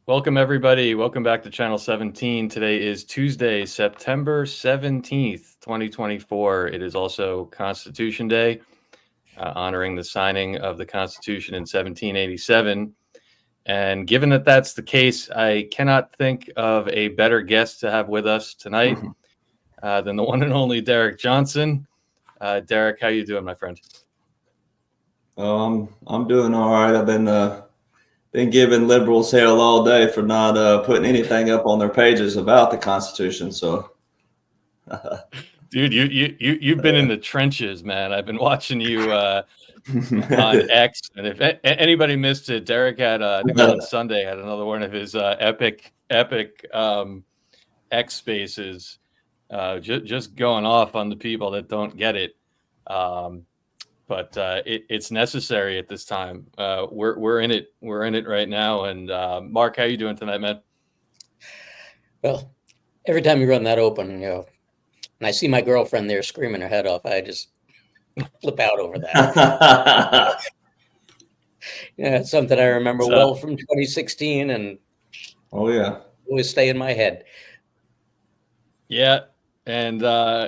Welcome, everybody. Welcome back to Channel 17. Today is Tuesday, September 17th, 2024. It is also Constitution Day, honoring the signing of the Constitution in 1787. And given that that's the case, I cannot think of a better guest to have with us tonight than the one and only Derek Jonhson. Derek, how you doing, my friend? I'm doing all right. I've been giving liberals hell all day for not putting anything up on their pages about the Constitution. So, dude, you've been in the trenches, man. I've been watching you on X, and if anybody missed it, Derek had I think it was on Sunday, had another one of his epic X spaces, just going off on the people that don't get it. But it's necessary at this time. We're in it. We're in it right now. And Mark, how you doing tonight, man? Well, every time you run that open, and I see my girlfriend there screaming her head off, I just flip out over that. It's something I remember well from 2016, and always stay in my head. Yeah, and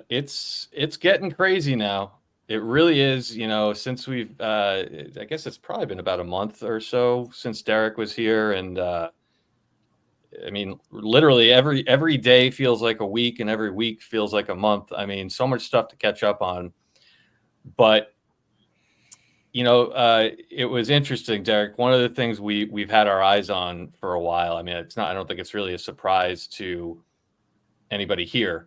it's getting crazy now. It really is, since we've, I guess it's probably been about a month or so since Derek was here. And I mean, literally every day feels like a week and every week feels like a month. I mean, so much stuff to catch up on. But, it was interesting, Derek. One of the things we've had our eyes on for a while, I mean, I don't think it's really a surprise to anybody here.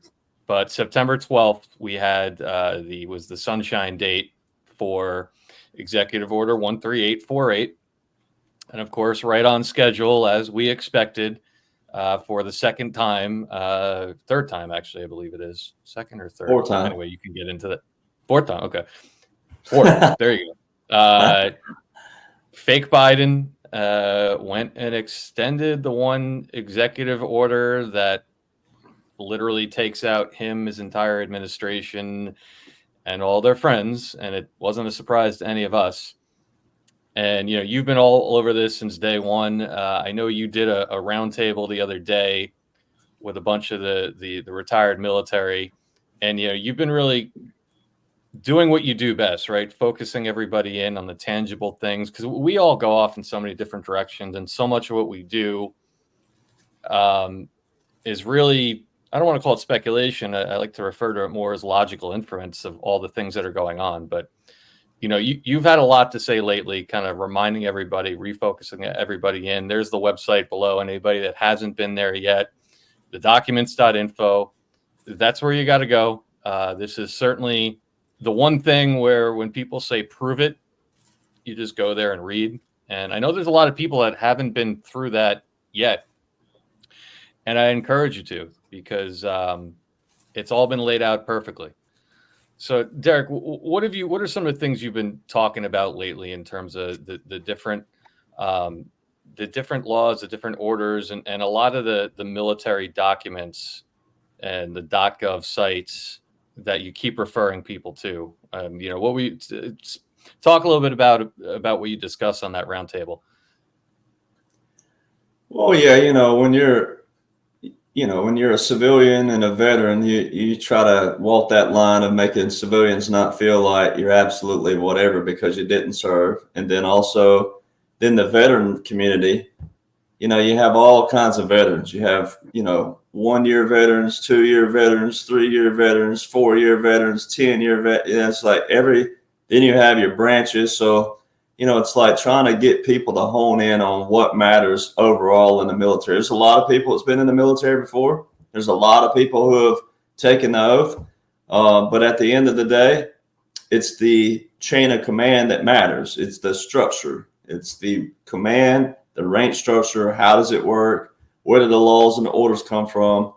But September 12th, we had the sunshine date for Executive Order 13848. And of course, right on schedule as we expected for the second time, third time, actually, I believe it is. Second or third. Fourth time. Anyway, you can get into that. Fourth time. Okay. Fourth. There you go. Fake Biden went and extended the one executive order that literally takes out him, his entire administration, and all their friends. And it wasn't a surprise to any of us. And, you've been all over this since day one. I know you did a roundtable the other day with a bunch of the retired military. And, you've been really doing what you do best, right? Focusing everybody in on the tangible things, because we all go off in so many different directions. And so much of what we do is really, I don't want to call it speculation. I like to refer to it more as logical inference of all the things that are going on. But, you've had a lot to say lately, kind of reminding everybody, refocusing everybody in. There's the website below. Anybody that hasn't been there yet, the documents.info, that's where you got to go. This is certainly the one thing where when people say prove it, you just go there and read. And I know there's a lot of people that haven't been through that yet. And I encourage you to, because it's all been laid out perfectly. So, Derek, what are some of the things you've been talking about lately in terms of the different laws, the different orders, and a lot of the military documents and the .gov sites that you keep referring people to? What we talk a little bit about what you discussed on that roundtable. Well, yeah, when you're a civilian and a veteran, you try to walk that line of making civilians not feel like you're absolutely whatever because you didn't serve. And then also, the veteran community, you have all kinds of veterans. You have, 1-year veterans, 2-year veterans, 3-year veterans, 4-year veterans, 10-year veterans. It's like then you have your branches. So, it's like trying to get people to hone in on what matters overall in the military. There's a lot of people that's been in the military before. There's a lot of people who have taken the oath. But at the end of the day, it's the chain of command that matters. It's the structure. It's the command, the rank structure. How does it work? Where do the laws and the orders come from?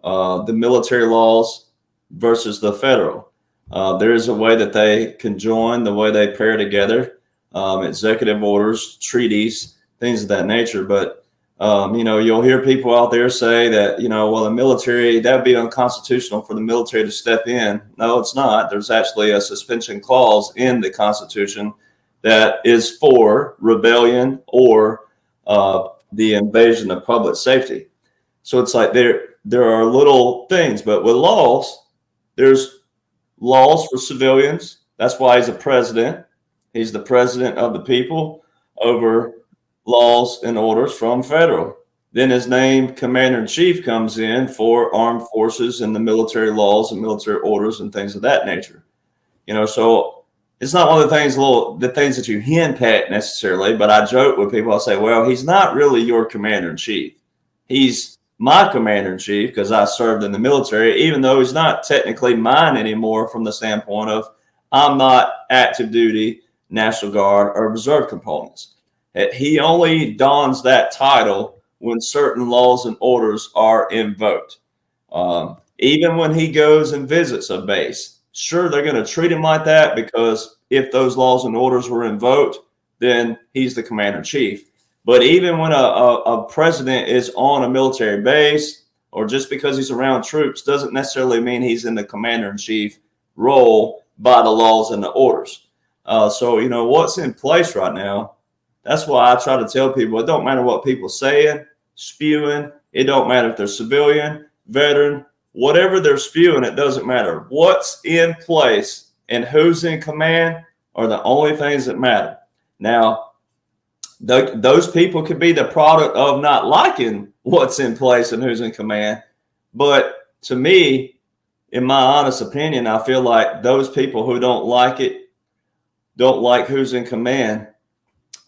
The military laws versus the federal. There is a way that they conjoin, the way they pair together. Executive orders, treaties, things of that nature. But, you'll hear people out there say that, the military, that would be unconstitutional for the military to step in. No, it's not. There's actually a suspension clause in the Constitution that is for rebellion or the invasion of public safety. So it's like there are little things, but with laws, there's laws for civilians. That's why he's a president. He's the president of the people over laws and orders from federal. Then his name, Commander-in-Chief, comes in for armed forces and the military laws and military orders and things of that nature. So it's not one of the things that you henpeck necessarily, but I joke with people. I say, well, he's not really your Commander-in-Chief. He's my Commander-in-Chief because I served in the military, even though he's not technically mine anymore from the standpoint of I'm not active duty, National Guard, or reserve components. He only dons that title when certain laws and orders are invoked. Even when he goes and visits a base, sure, they're going to treat him like that because if those laws and orders were invoked, then he's the Commander-in-Chief. But even when a president is on a military base, or just because he's around troops, doesn't necessarily mean he's in the Commander-in-Chief role by the laws and the orders. So, what's in place right now, that's why I try to tell people, it don't matter what people saying, spewing. It don't matter if they're civilian, veteran, whatever they're spewing, it doesn't matter. What's in place and who's in command are the only things that matter. Now, those people could be the product of not liking what's in place and who's in command. But to me, in my honest opinion, I feel like those people who don't like it, don't like who's in command,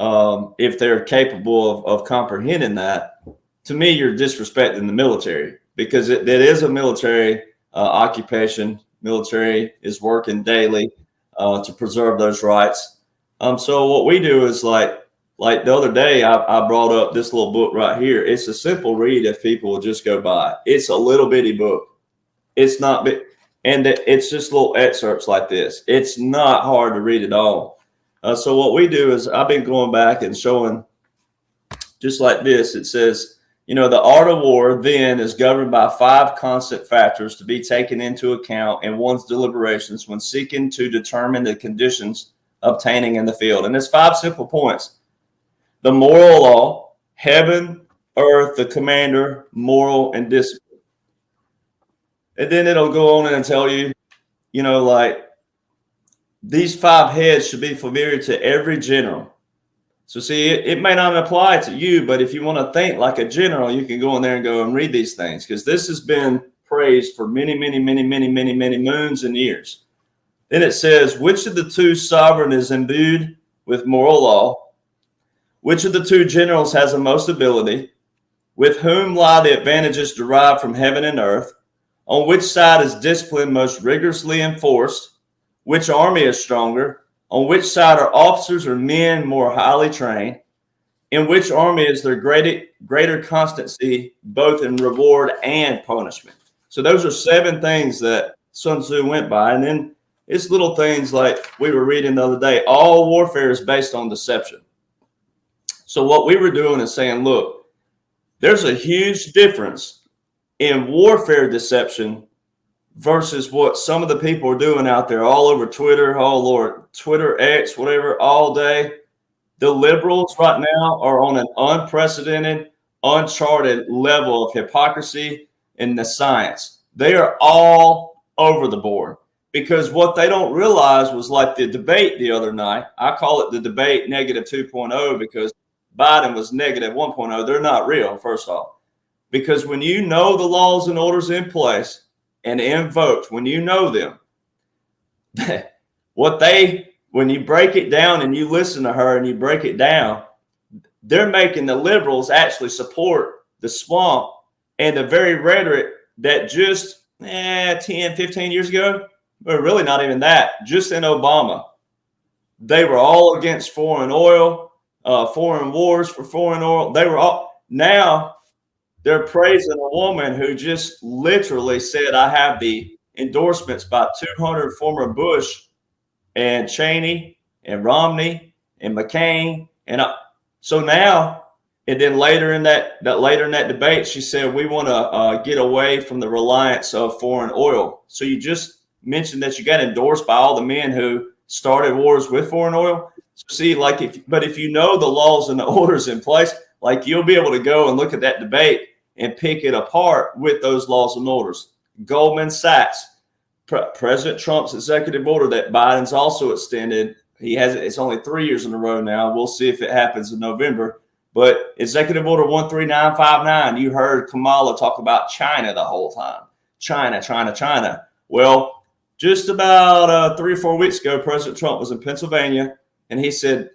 if they're capable of comprehending that, to me, you're disrespecting the military because it is a military occupation. Military is working daily to preserve those rights. So what we do is like the other day, I brought up this little book right here. It's a simple read if people will just go by it. It's a little bitty book. It's not big, and it's just little excerpts like this. It's not hard to read at all. So what we do is I've been going back and showing just like this. It says, the art of war then is governed by 5 constant factors to be taken into account in one's deliberations when seeking to determine the conditions obtaining in the field. And it's 5 simple points. The moral law, heaven, earth, the commander, moral, and discipline. And then it'll go on and tell you, these 5 heads should be familiar to every general. So see, it may not apply to you, but if you want to think like a general, you can go in there and go and read these things because this has been praised for many, many, many, many, many, many moons and years. Then it says, which of the 2 sovereign is imbued with moral law? Which of the 2 generals has the most ability? With whom lie the advantages derived from heaven and earth? On which side is discipline most rigorously enforced? Which army is stronger? On which side are officers or men more highly trained? In which army is there greater constancy, both in reward and punishment? So those are 7 things that Sun Tzu went by. And then it's little things like we were reading the other day. All warfare is based on deception. So what we were doing is saying, look, there's a huge difference in warfare deception versus what some of the people are doing out there all over Twitter, oh Lord, Twitter, X, whatever, all day. The liberals right now are on an unprecedented, uncharted level of hypocrisy in the science. They are all over the board because what they don't realize was like the debate the other night. I call it the debate negative 2.0 because Biden was negative 1.0. They're not real, first off, because when you know the laws and orders in place, and invoked, when you know them, when you break it down and you listen to her and you break it down, they're making the liberals actually support the swamp and the very rhetoric that just 10, 15 years ago, but really not even that, just in Obama, they were all against foreign oil, foreign wars for foreign oil. They were all, now they're praising a woman who just literally said, I have the endorsements by 200 former Bush and Cheney and Romney and McCain. And so now, and then later in that debate, she said, we want to get away from the reliance of foreign oil. So you just mentioned that you got endorsed by all the men who started wars with foreign oil. So see, if you know the laws and the orders in place, Like you'll be able to go and look at that debate and pick it apart with those laws and orders. Goldman Sachs, President Trump's executive order that Biden's also extended. It's only 3 years in a row now. We'll see if it happens in November. But Executive Order 13959, you heard Kamala talk about China the whole time. China, China, China. Well, just about 3 or 4 weeks ago, President Trump was in Pennsylvania, and he said,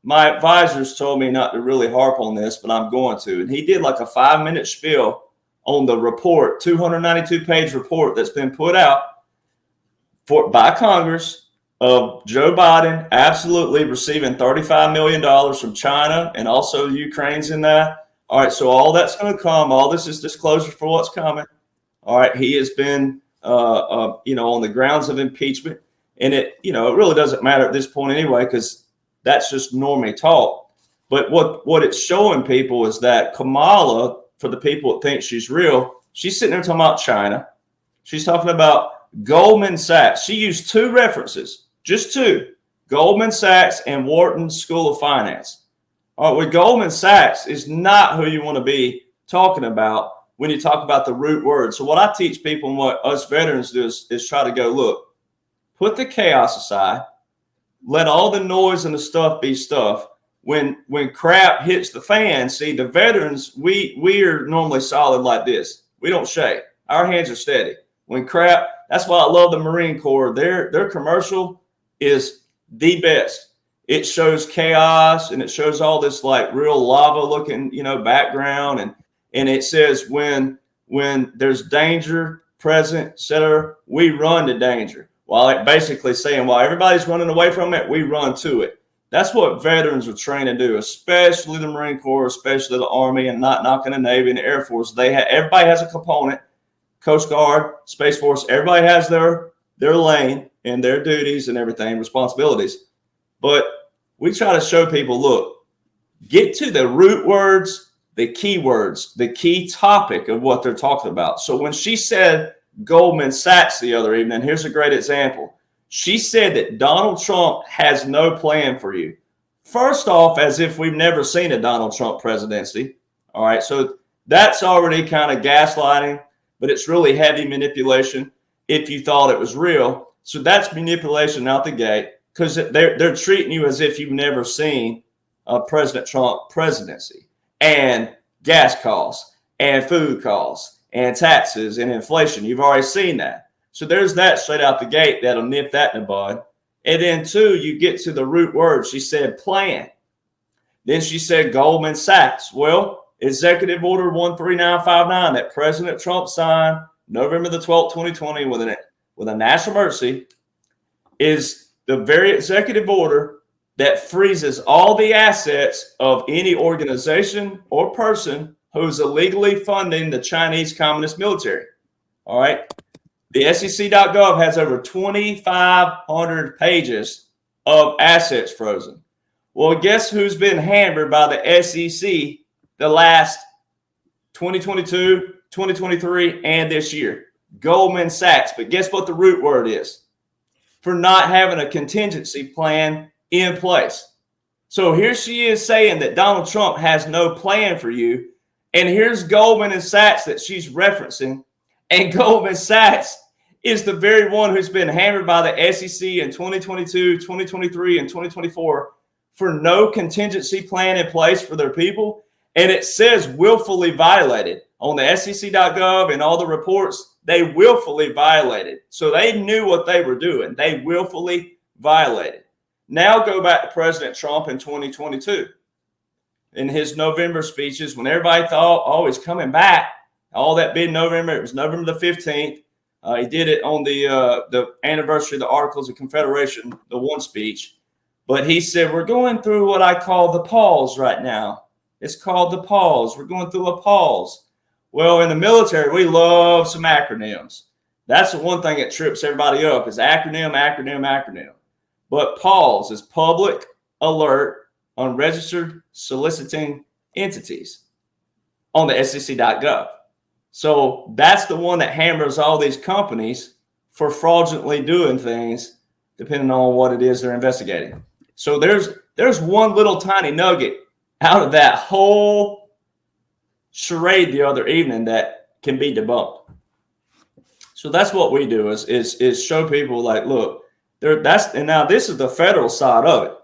my advisors told me not to really harp on this, but I'm going to. And he did like a 5-minute spiel on the report, 292-page report that's been put out by Congress of Joe Biden absolutely receiving $35 million from China, and also Ukraine's in that. All right, so all that's going to come. All this is disclosure for what's coming. All right, he has been, on the grounds of impeachment, and it really doesn't matter at this point anyway, because that's just normie talk. But what it's showing people is that Kamala, for the people that think she's real, she's sitting there talking about China. She's talking about Goldman Sachs. She used 2 references. Just 2, Goldman Sachs and Wharton School of Finance. All right, well, Goldman Sachs is not who you want to be talking about when you talk about the root word. So what I teach people and what us veterans do is try to go, look, put the chaos aside, let all the noise and the stuff be stuff. When crap hits the fan, see, the veterans, we are normally solid like this. We don't shake. Our hands are steady. When crap, that's why I love the Marine Corps. Their commercial is the best. It shows chaos and it shows all this like real lava looking, background. And it says when there's danger present, etc., we run to danger. While it basically saying while everybody's running away from it, we run to it. That's what veterans are trained to do, especially the Marine Corps, especially the Army, and not knocking the Navy and the Air Force. Everybody has a component. Coast Guard, Space Force, everybody has their lane and their duties and everything, responsibilities. But we try to show people, look, get to the root words, the key words, the key topic of what they're talking about. So when she said Goldman Sachs the other evening, here's a great example. She said that Donald Trump has no plan for you. First off, as if we've never seen a Donald Trump presidency. All right, so that's already kind of gaslighting, but it's really heavy manipulation if you thought it was real. So that's manipulation out the gate, because they're treating you as if you've never seen a President Trump presidency, and gas costs and food costs and taxes and inflation. You've already seen that. So there's that straight out the gate that'll nip that in the bud. And then 2, you get to the root word. She said plan. Then she said Goldman Sachs. Well, Executive Order 13959 that President Trump signed November the 12th, 2020 with a national emergency is the very executive order that freezes all the assets of any organization or person who's illegally funding the Chinese Communist military. All right. The SEC.gov has over 2,500 pages of assets frozen. Well, guess who's been hammered by the SEC the last 2022, 2023, and this year? Goldman Sachs. But guess what the root word is? For not having a contingency plan in place. So here she is saying that Donald Trump has no plan for you. And here's Goldman and Sachs that she's referencing. And Goldman Sachs is the very one who's been hammered by the SEC in 2022, 2023, and 2024 for no contingency plan in place for their people. And it says willfully violated on the SEC.gov and all the reports. They willfully violated. So they knew what they were doing. They willfully violated. Now go back to President Trump in 2022. In his November speeches, when everybody thought, oh, he's coming back, all that big November, it was November the 15th. He did it on the anniversary of the Articles of Confederation, the one speech. But he said, we're going through what I call the pause right now. It's called the pause. We're going through a pause. Well, in the military, we love some acronyms. That's the one thing that trips everybody up is acronym. But PALS is Public Alert on Registered Soliciting Entities on the SEC.gov. So that's the one that hammers all these companies for fraudulently doing things, depending on what it is they're investigating. So there's one little tiny nugget out of that whole charade the other evening that can be debunked. So that's what we do is show people like, look, and now this is the federal side of it.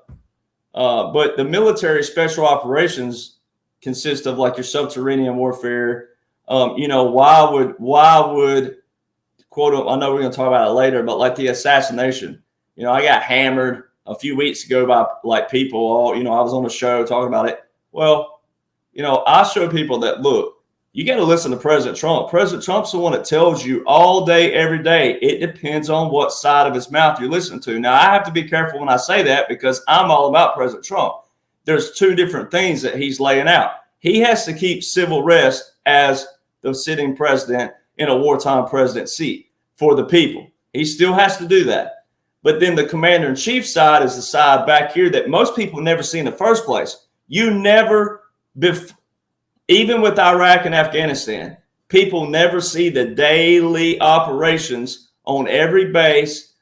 But the military special operations consist of like your subterranean warfare. Why would quote, I know we're going to talk about it later, but like the assassination, I got hammered a few weeks ago by like people, I was on a show talking about it. Well, I show people that, look, you got to listen to President Trump. President Trump's the one that tells you all day, every day. It depends on what side of his mouth you're listening to. Now, I have to be careful when I say that because I'm all about President Trump. There's two different things that he's laying out. He has to keep civil rest as the sitting president in a wartime president seat for the people. He still has to do that. But then the commander-in-chief side is the side back here that most people never see in the first place. You never, even with Iraq and Afghanistan, people never see the daily operations on every base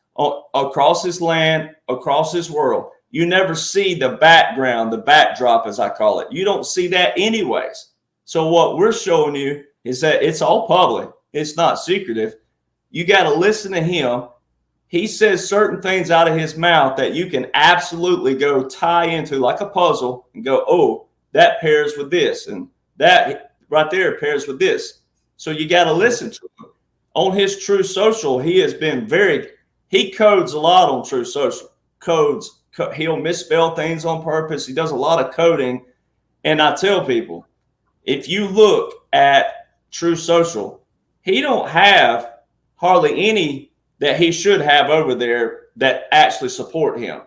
across this land, across this world. You never see the background, the backdrop, as I call it. You don't see that anyways. So what we're showing you is that it's all public. It's not secretive. You got to listen to him. He says certain things out of his mouth that you can absolutely go tie into like a puzzle and go, oh, that pairs with this. And that right there pairs with this. So you got to listen to him. On his True Social, he has been he codes a lot on True Social. He'll misspell things on purpose. He does a lot of coding. And I tell people, if you look at True Social, he don't have hardly any that he should have over there that actually support him.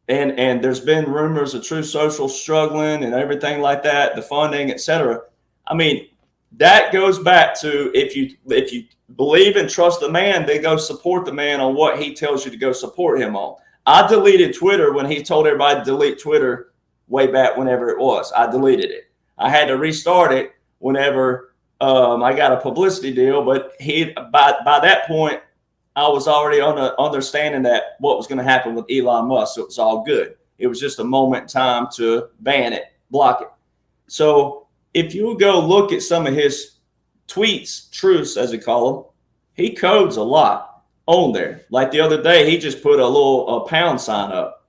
And there's been rumors of True Social struggling and everything like that, the funding, etc. I mean, that goes back to if you believe and trust the man, then go support the man on what he tells you to go support him on. I deleted Twitter when he told everybody to delete Twitter way back whenever it was. I deleted it. I had to restart it whenever I got a publicity deal, but by that point, I was already on the understanding that what was going to happen with Elon Musk. So it was all good. It was just a moment in time to ban it, block it. So if you go look at some of his tweets, truths, as they call them, he codes a lot on there. Like the other day, he just put a pound sign up.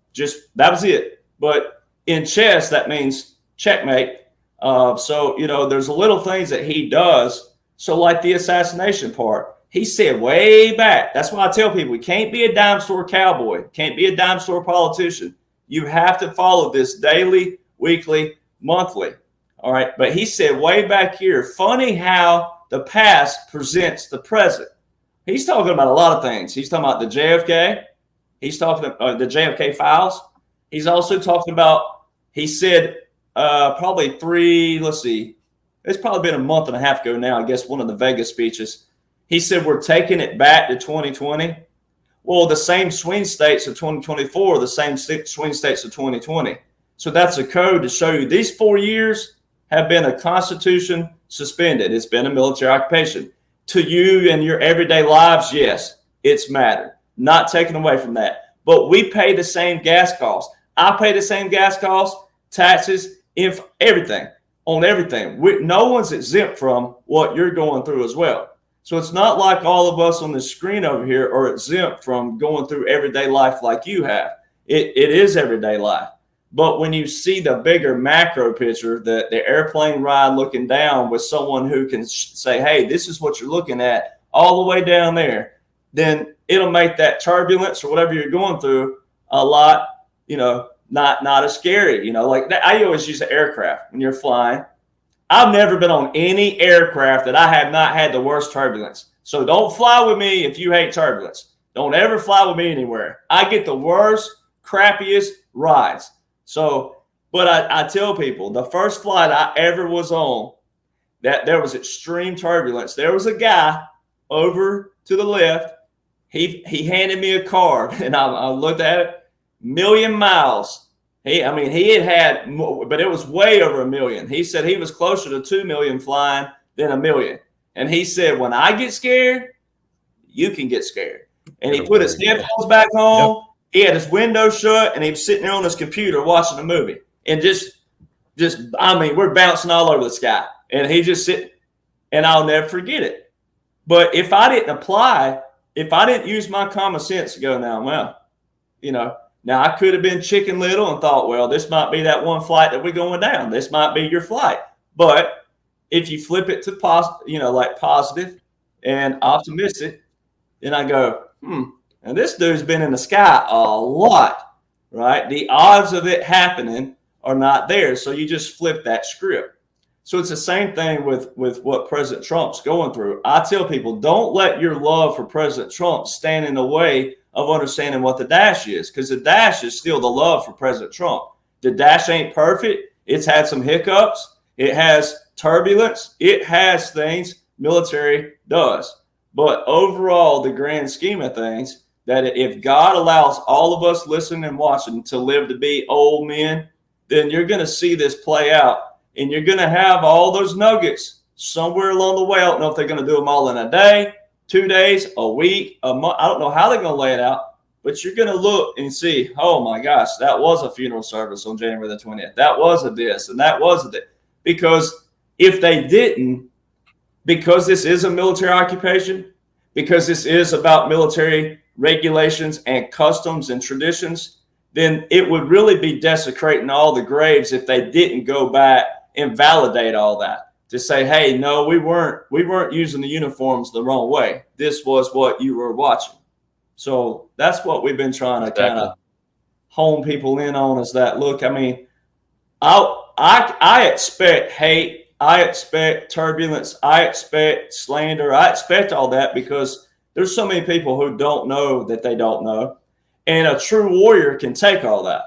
That was it. But in chess, that means checkmate. So, there's little things that he does. So like the assassination part, he said way back, that's why I tell people, you can't be a dime store cowboy, can't be a dime store politician. You have to follow this daily, weekly, monthly. All right. But he said way back here, funny how the past presents the present. He's talking about a lot of things. He's talking about the JFK. He's talking about the JFK files. He's also talking about, he said probably it's probably been a month and a half ago now, I guess, one of the Vegas speeches. He said, we're taking it back to 2020. Well, the same swing states of 2024 are the same swing states of 2020. So that's a code to show you these 4 years have been a constitution suspended. It's been a military occupation. To you and your everyday lives, yes, it's mattered. Not taken away from that. But we pay the same gas costs. I pay the same gas costs, taxes, everything, on everything. No one's exempt from what you're going through as well. So it's not like all of us on the screen over here are exempt from going through everyday life like you have. It is everyday life. But when you see the bigger macro picture, the airplane ride looking down with someone who can say, hey, this is what you're looking at all the way down there, then it'll make that turbulence or whatever you're going through a lot, not as scary. Like that, I always use the aircraft when you're flying. I've never been on any aircraft that I have not had the worst turbulence. So don't fly with me if you hate turbulence. Don't ever fly with me anywhere. I get the worst, crappiest rides. So, but I tell people, the first flight I ever was on, that there was extreme turbulence. There was a guy over to the left. He handed me a card, and I looked at it, 1,000,000 miles. He had more, but it was way over 1 million. He said he was closer to 2 million flying than 1 million. And he said, when I get scared, you can get scared. And he put his headphones back on. Yep. He had his window shut, and he was sitting there on his computer watching a movie. And just We're bouncing all over the sky. And he just sit, and I'll never forget it. But if I didn't use my common sense to go, now I could have been chicken little and thought, well, this might be that one flight that we're going down. This might be your flight. But if you flip it to positive and optimistic, then I go, and this dude's been in the sky a lot, right? The odds of it happening are not there. So you just flip that script. So it's the same thing with what President Trump's going through. I tell people, don't let your love for President Trump stand in the way of understanding what the dash is, because the dash is still the love for President Trump. The dash ain't perfect. It's had some hiccups. It has turbulence. It has things military does. But overall, the grand scheme of things, that if God allows all of us listening and watching to live to be old men, then you're going to see this play out. And you're going to have all those nuggets somewhere along the way. I don't know if they're going to do them all in a day, 2 days, a week, a month. I don't know how they're going to lay it out, but you're going to look and see, oh my gosh, that was a funeral service on January the 20th. That was a this and that was a that. Because if they didn't, because this is a military occupation, because this is about military regulations and customs and traditions, then it would really be desecrating all the graves if they didn't go back and validate all that to say, hey, no, we weren't using the uniforms the wrong way. This was what you were watching. So that's what we've been trying to kind of hone people in on, is that, look, I mean, I expect hate. I expect turbulence. I expect slander. I expect all that, because there's so many people who don't know that they don't know. And a true warrior can take all that,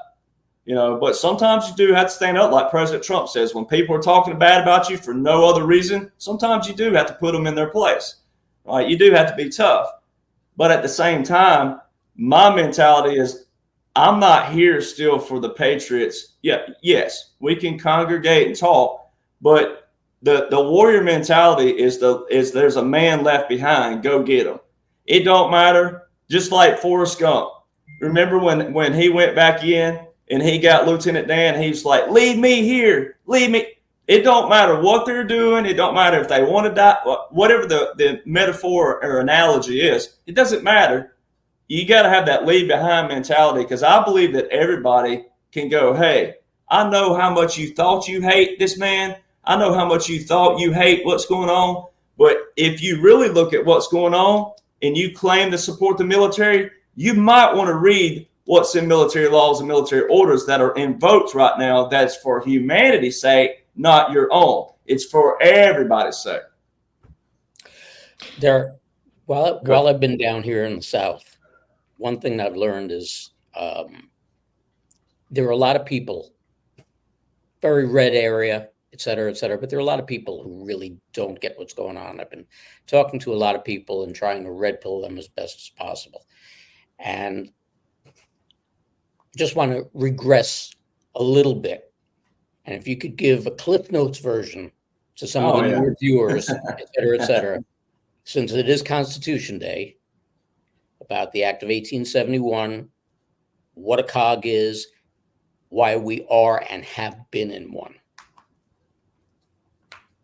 but sometimes you do have to stand up, like President Trump says. When people are talking bad about you for no other reason, sometimes you do have to put them in their place, right? You do have to be tough. But at the same time, my mentality is, I'm not here still for the Patriots. Yeah, yes, we can congregate and talk, but the warrior mentality is there's a man left behind. Go get him. It don't matter. Just like Forrest Gump. Remember when he went back in and he got Lieutenant Dan, he's like, leave me here, leave me. It don't matter what they're doing. It don't matter if they want to die, whatever the metaphor or analogy is. It doesn't matter. You got to have that leave behind mentality, because I believe that everybody can go, hey, I know how much you thought you hate this man. I know how much you thought you hate what's going on. But if you really look at what's going on and you claim to support the military, you might want to read what's in military laws and military orders that are invoked right now. That's for humanity's sake, not your own. It's for everybody's sake. While I've been down here in the South, one thing I've learned is there are a lot of people, very red area, et cetera, but there are a lot of people who really don't get what's going on. I've been talking to a lot of people and trying to red pill them as best as possible. And just want to regress a little bit. And if you could give a Cliff Notes version to some of the newer viewers, et cetera, since it is Constitution Day, about the Act of 1871, what a COG is, why we are and have been in one.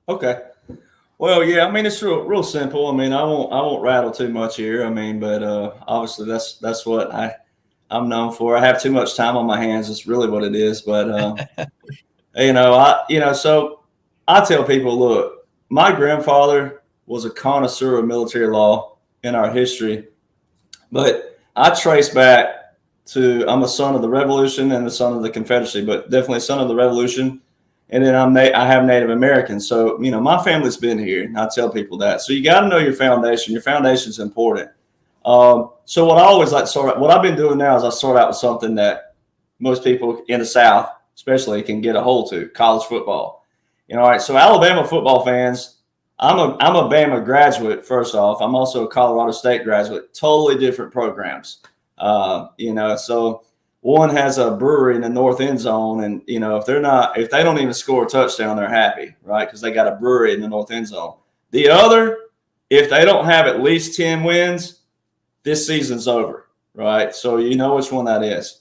Okay. Well, yeah, I mean, it's real simple. I mean, I won't rattle too much here. I mean, but obviously that's what I'm known for. I have too much time on my hands. It's really what it is. But so I tell people, look, my grandfather was a connoisseur of military law in our history, but I trace back to, I'm a son of the Revolution and the son of the Confederacy, but definitely a son of the Revolution. And then I have Native Americans. So, my family's been here, and I tell people that. So you got to know your foundation. Your foundation is important. So what I always like to sort out, what I've been doing now is I sort out with something that most people in the South, especially, can get a hold to: college football. All right. So Alabama football fans, I'm a Bama graduate. First off, I'm also a Colorado State graduate. Totally different programs. So one has a brewery in the north end zone, and if they don't even score a touchdown, they're happy, right? Because they got a brewery in the north end zone. The other, if they don't have at least 10 wins, this season's over, right? So you know which one that is.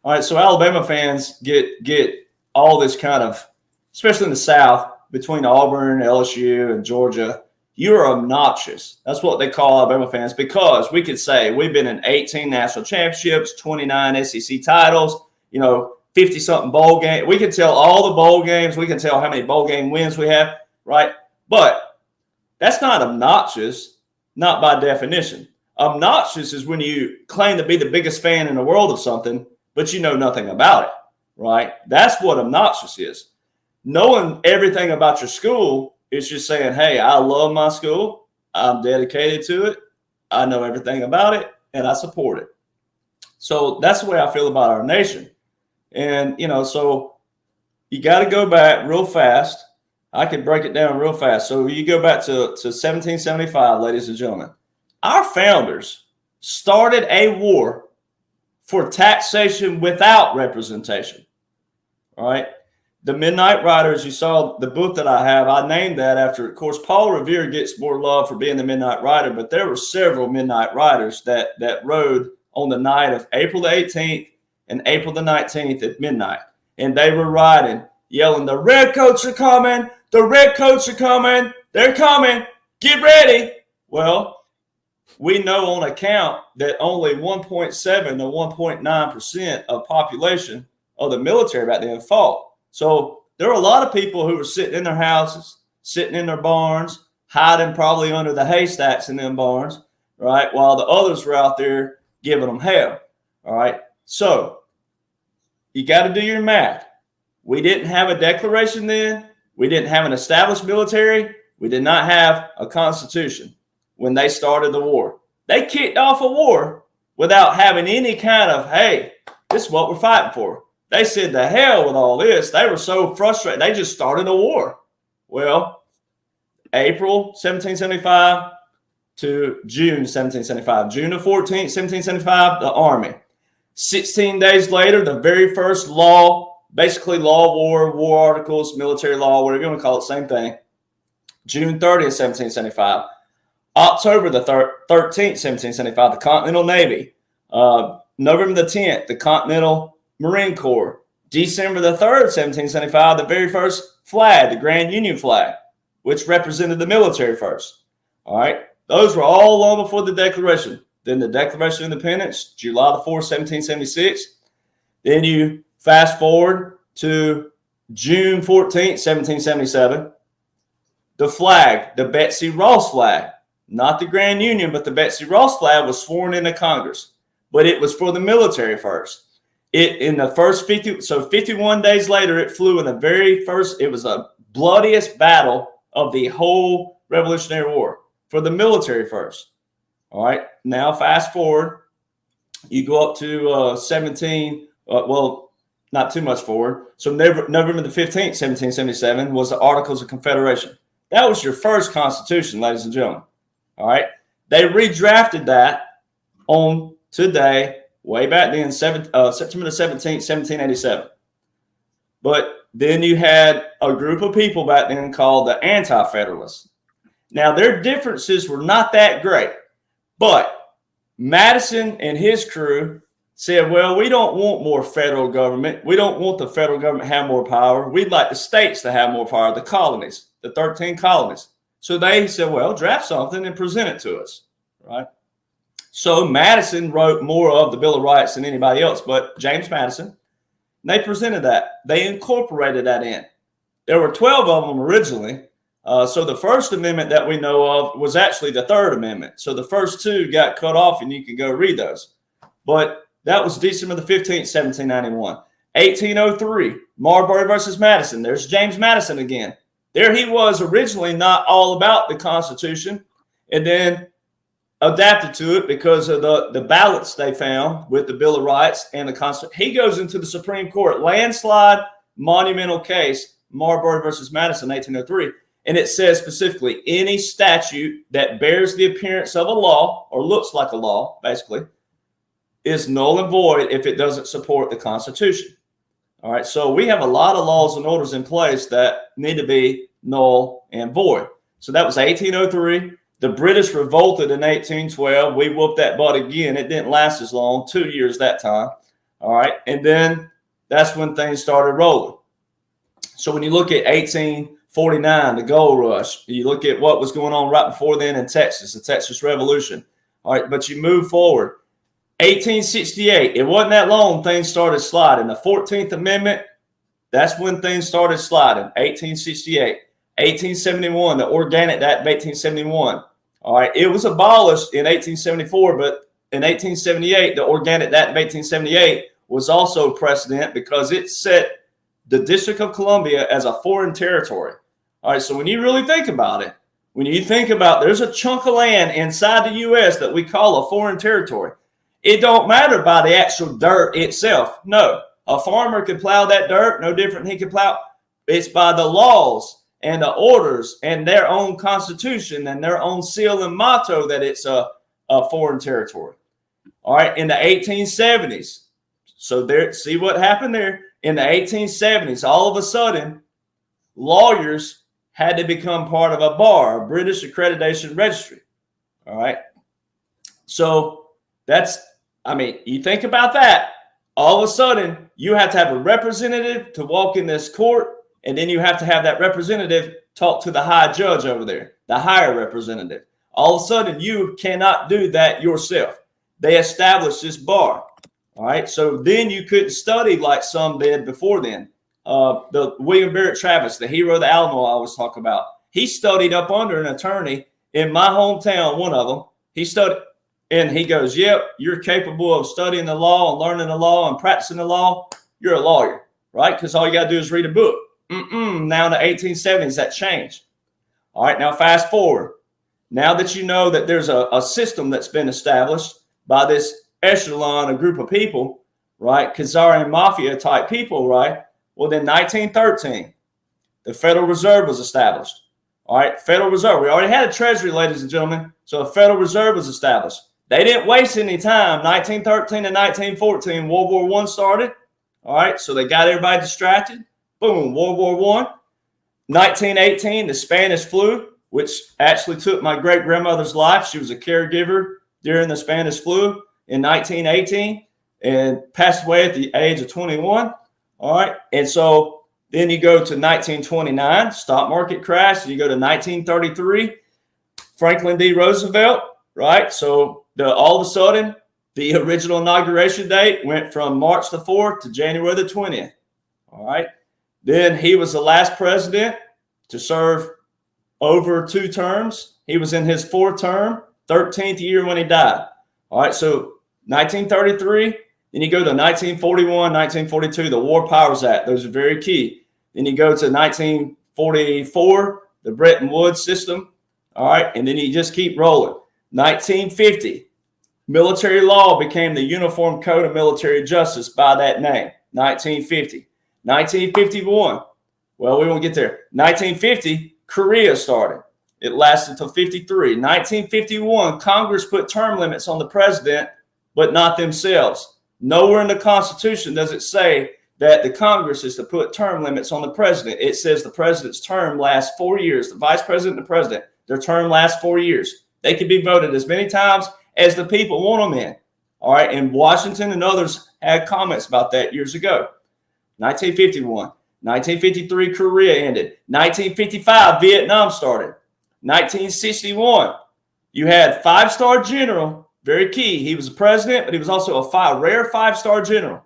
All right, so Alabama fans get all this kind of especially in the South, between Auburn, LSU, and Georgia, you're obnoxious. That's what they call Alabama fans, because we could say we've been in 18 national championships, 29 SEC titles, 50-something bowl games. We can tell all the bowl games. We can tell how many bowl game wins we have, right? But that's not obnoxious, not by definition. Obnoxious is when you claim to be the biggest fan in the world of something, but you know nothing about it, right? That's what obnoxious is. Knowing everything about your school is just saying, hey, I love my school. I'm dedicated to it. I know everything about it, and I support it. So that's the way I feel about our nation. And, so you got to go back real fast. I can break it down real fast. So you go back to 1775, ladies and gentlemen. Our founders started a war for taxation without representation. All right. The Midnight Riders, you saw the book that I have, I named that after, of course, Paul Revere gets more love for being the Midnight Rider, but there were several Midnight Riders that rode on the night of April the 18th and April the 19th at midnight. And they were riding, yelling, the Redcoats are coming, the Redcoats are coming, they're coming, get ready. Well, we know on account that only 1.7 to 1.9% of population of the military back then fought. So there were a lot of people who were sitting in their houses, sitting in their barns, hiding probably under the haystacks in them barns, right? While the others were out there giving them hell, all right? So you got to do your math. We didn't have a declaration then. We didn't have an established military. We did not have a constitution when they started the war. They kicked off a war without having any kind of, hey, this is what we're fighting for. They said the hell with all this. They were so frustrated. They just started a war. Well, April 1775 to June 1775. June the 14th, 1775, the Army. 16 days later, the very first law, basically law, war articles, military law, whatever you want to call it, same thing. June 30th, 1775. October the 13th, 1775, the Continental Navy. November the 10th, the Continental Marine Corps. December the 3rd, 1775, the very first flag, the Grand Union flag, which represented the military first. All right. Those were all long before the Declaration. Then the Declaration of Independence, July the 4th, 1776. Then you fast forward to June 14th, 1777. The flag, the Betsy Ross flag, not the Grand Union, but the Betsy Ross flag was sworn into Congress. But it was for the military first. In the first 51 days later, it flew in the very first, it was the bloodiest battle of the whole Revolutionary War for the military first. All right. Now, fast forward, you go up to 17, not too much forward. So November the 15th, 1777 was the Articles of Confederation. That was your first constitution, ladies and gentlemen. All right. They redrafted that on today, way back then, September the 17th, 1787. But then you had a group of people back then called the Anti-Federalists. Now, their differences were not that great, but Madison and his crew said, well, we don't want more federal government. We don't want the federal government to have more power. We'd like the states to have more power, the colonies, the 13 colonies. So they said, well, draft something and present it to us, right? So Madison wrote more of the Bill of Rights than anybody else, but James Madison. And they presented that. They incorporated that in. There were 12 of them originally. So the First Amendment that we know of was actually the Third Amendment. So the first two got cut off, and you can go read those. But that was December the 15th, 1791. 1803, Marbury versus Madison. There's James Madison again. There he was originally not all about the Constitution, and then adapted to it because of the balance they found with the Bill of Rights and the Constitution. He goes into the Supreme Court, landslide, monumental case, Marbury versus Madison, 1803. And it says specifically, any statute that bears the appearance of a law or looks like a law, basically, is null and void if it doesn't support the Constitution. All right. So we have a lot of laws and orders in place that need to be null and void. So that was 1803. The British revolted in 1812. We whooped that butt again. It didn't last as long, 2 years that time. All right. And then that's when things started rolling. So when you look at 1849, the gold rush, you look at what was going on right before then in Texas, the Texas Revolution. All right, but you move forward. 1868, it wasn't that long, things started sliding. The 14th Amendment, that's when things started sliding, 1868. 1871, the Organic Act of 1871. All right, it was abolished in 1874, but in 1878, the Organic Act of 1878 was also precedent because it set the District of Columbia as a foreign territory. All right, so when you really think about it, when you think about there's a chunk of land inside the U.S. that we call a foreign territory, it don't matter by the actual dirt itself. No, a farmer can plow that dirt, no different than he can plow. It's by the laws and the orders and their own constitution and their own seal and motto that it's a foreign territory. All right, in the 1870s, so there, see what happened there? In the 1870s, all of a sudden, lawyers had to become part of a bar, a British accreditation registry. All right, so that's, I mean, you think about that. All of a sudden, you have to have a representative to walk in this court, and then you have to have that representative talk to the high judge over there, the higher representative. All of a sudden, you cannot do that yourself. They established this bar. All right. So then you couldn't study like some did before then. The William Barrett Travis, the hero of the Alamo I was talking about, he studied up under an attorney in my hometown, one of them. He studied, and he goes, yep, you're capable of studying the law and learning the law and practicing the law. You're a lawyer, right? Because all you got to do is read a book. Now in the 1870s, that changed. All right, now fast forward. Now that you know that there's a system that's been established by this echelon, a group of people, right? Khazarian mafia type people, right? Well, then 1913, the Federal Reserve was established. All right, Federal Reserve. We already had a Treasury, ladies and gentlemen. So a Federal Reserve was established. They didn't waste any time. 1913 to 1914, World War I started. All right, so they got everybody distracted. Boom, World War I. 1918, the Spanish flu, which actually took my great-grandmother's life. She was a caregiver during the Spanish flu in 1918 and passed away at the age of 21. All right, and so then you go to 1929, stock market crash. You go to 1933, Franklin D. Roosevelt, right? So all of a sudden, the original inauguration date went from March the 4th to January the 20th. All right. Then he was the last president to serve over 2 terms. He was in his 4th term, 13th year when he died. All right. So 1933, then you go to 1941, 1942, the War Powers Act. Those are very key. Then you go to 1944, the Bretton Woods system. All right. And then you just keep rolling. 1950, military law became the Uniform Code of Military Justice by that name. 1950. 1951. Well, we won't get there. 1950, Korea started. It lasted until 53. 1951, Congress put term limits on the president, but not themselves. Nowhere in the Constitution does it say that the Congress is to put term limits on the president. It says the president's term lasts 4 years. The vice president and the president, their term lasts 4 years. They can be voted as many times as the people want them in. All right. And Washington and others had comments about that years ago. 1951. 1953, Korea ended. 1955, Vietnam started. 1961, you had 5-star general, very key. He was a president, but he was also a rare 5-star general.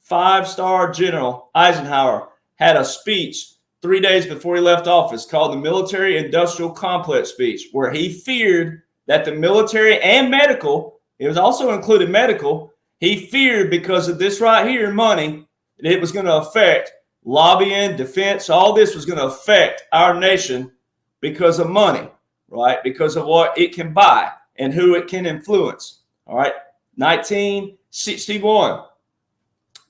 5-star general Eisenhower had a speech 3 days before he left office called the Military Industrial Complex speech, where he feared that the military and medical, it was also included medical, he feared because of this right here, money, that it was going to affect lobbying, defense, all this was going to affect our nation because of money, right? Because of what it can buy and who it can influence, all right? 1961,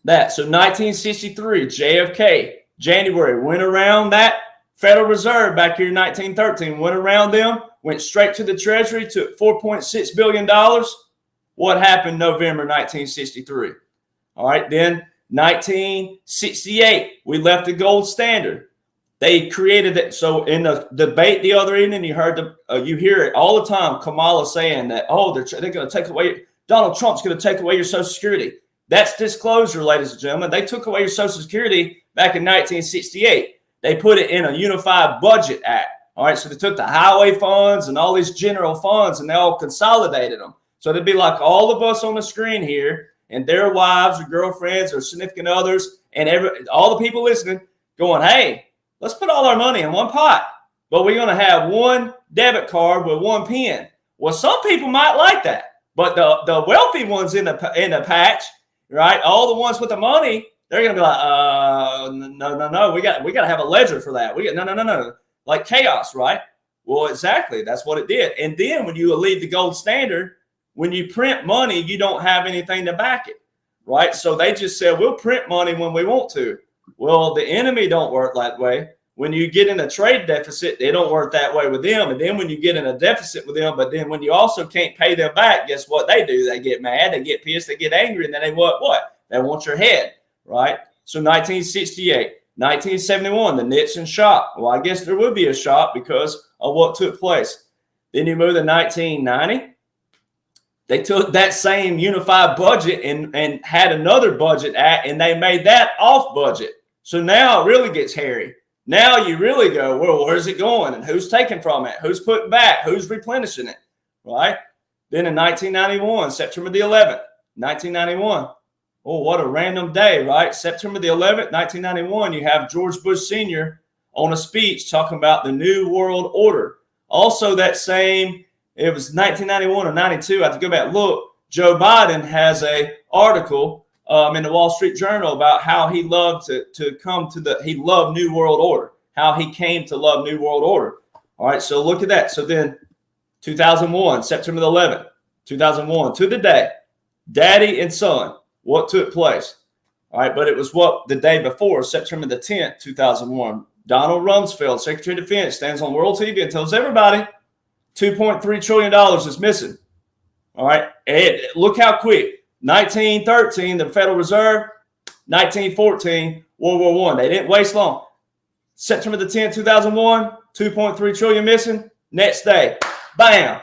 that. So 1963, JFK, January, went around that Federal Reserve back here in 1913, went around them, went straight to the Treasury, took $4.6 billion. What happened November 1963? All right, then 1968, we left the gold standard. They created it. So in the debate the other evening, you heard you hear it all the time. Kamala saying that, oh, they're going to take away, Donald Trump's going to take away your Social Security. That's disclosure, ladies and gentlemen. They took away your Social Security back in 1968. they put it in a unified budget act. All right, so they took the highway funds and all these general funds and they all consolidated them. So it'd be like all of us on the screen here and their wives or girlfriends or significant others and all the people listening going, hey, let's put all our money in one pot, but we're going to have one debit card with one PIN. Well, some people might like that, but the wealthy ones in the patch, right, all the ones with the money, they're going to be like, no, we got to have a ledger for that. No. Like chaos, right? Well, exactly. That's what it did. And then when you leave the gold standard, when you print money, you don't have anything to back it, right? So they just said, we'll print money when we want to. Well, the enemy don't work that way. When you get in a trade deficit, they don't work that way with them. And then when you get in a deficit with them, but then when you also can't pay them back, guess what they do? They get mad, they get pissed, they get angry, and then they what? They want your head, right? So 1968. 1971, the Nixon shock. Well, I guess there would be a shock because of what took place. Then you move to 1990. They took that same unified budget and had another budget act, and they made that off budget. So now it really gets hairy. Now you really go, well, where's it going? And who's taking from it? Who's putting back? Who's replenishing it? Right? Then in 1991, September the 11th, 1991. Oh, what a random day, right? September the 11th, 1991, you have George Bush Sr. on a speech talking about the New World Order. Also that same, it was 1991 or 92, I have to go back and look, Joe Biden has a article in the Wall Street Journal about how he loved he loved New World Order, how he came to love New World Order. All right, so look at that. So then 2001, September the 11th, 2001, to the day, daddy and son. What took place? All right, but it was what the day before, September the 10th, 2001. Donald Rumsfeld, Secretary of Defense, stands on world TV and tells everybody $2.3 trillion is missing. All right, and look how quick. 1913, the Federal Reserve. 1914, World War I. They didn't waste long. September the 10th, 2001, 2.3 trillion missing. Next day, bam,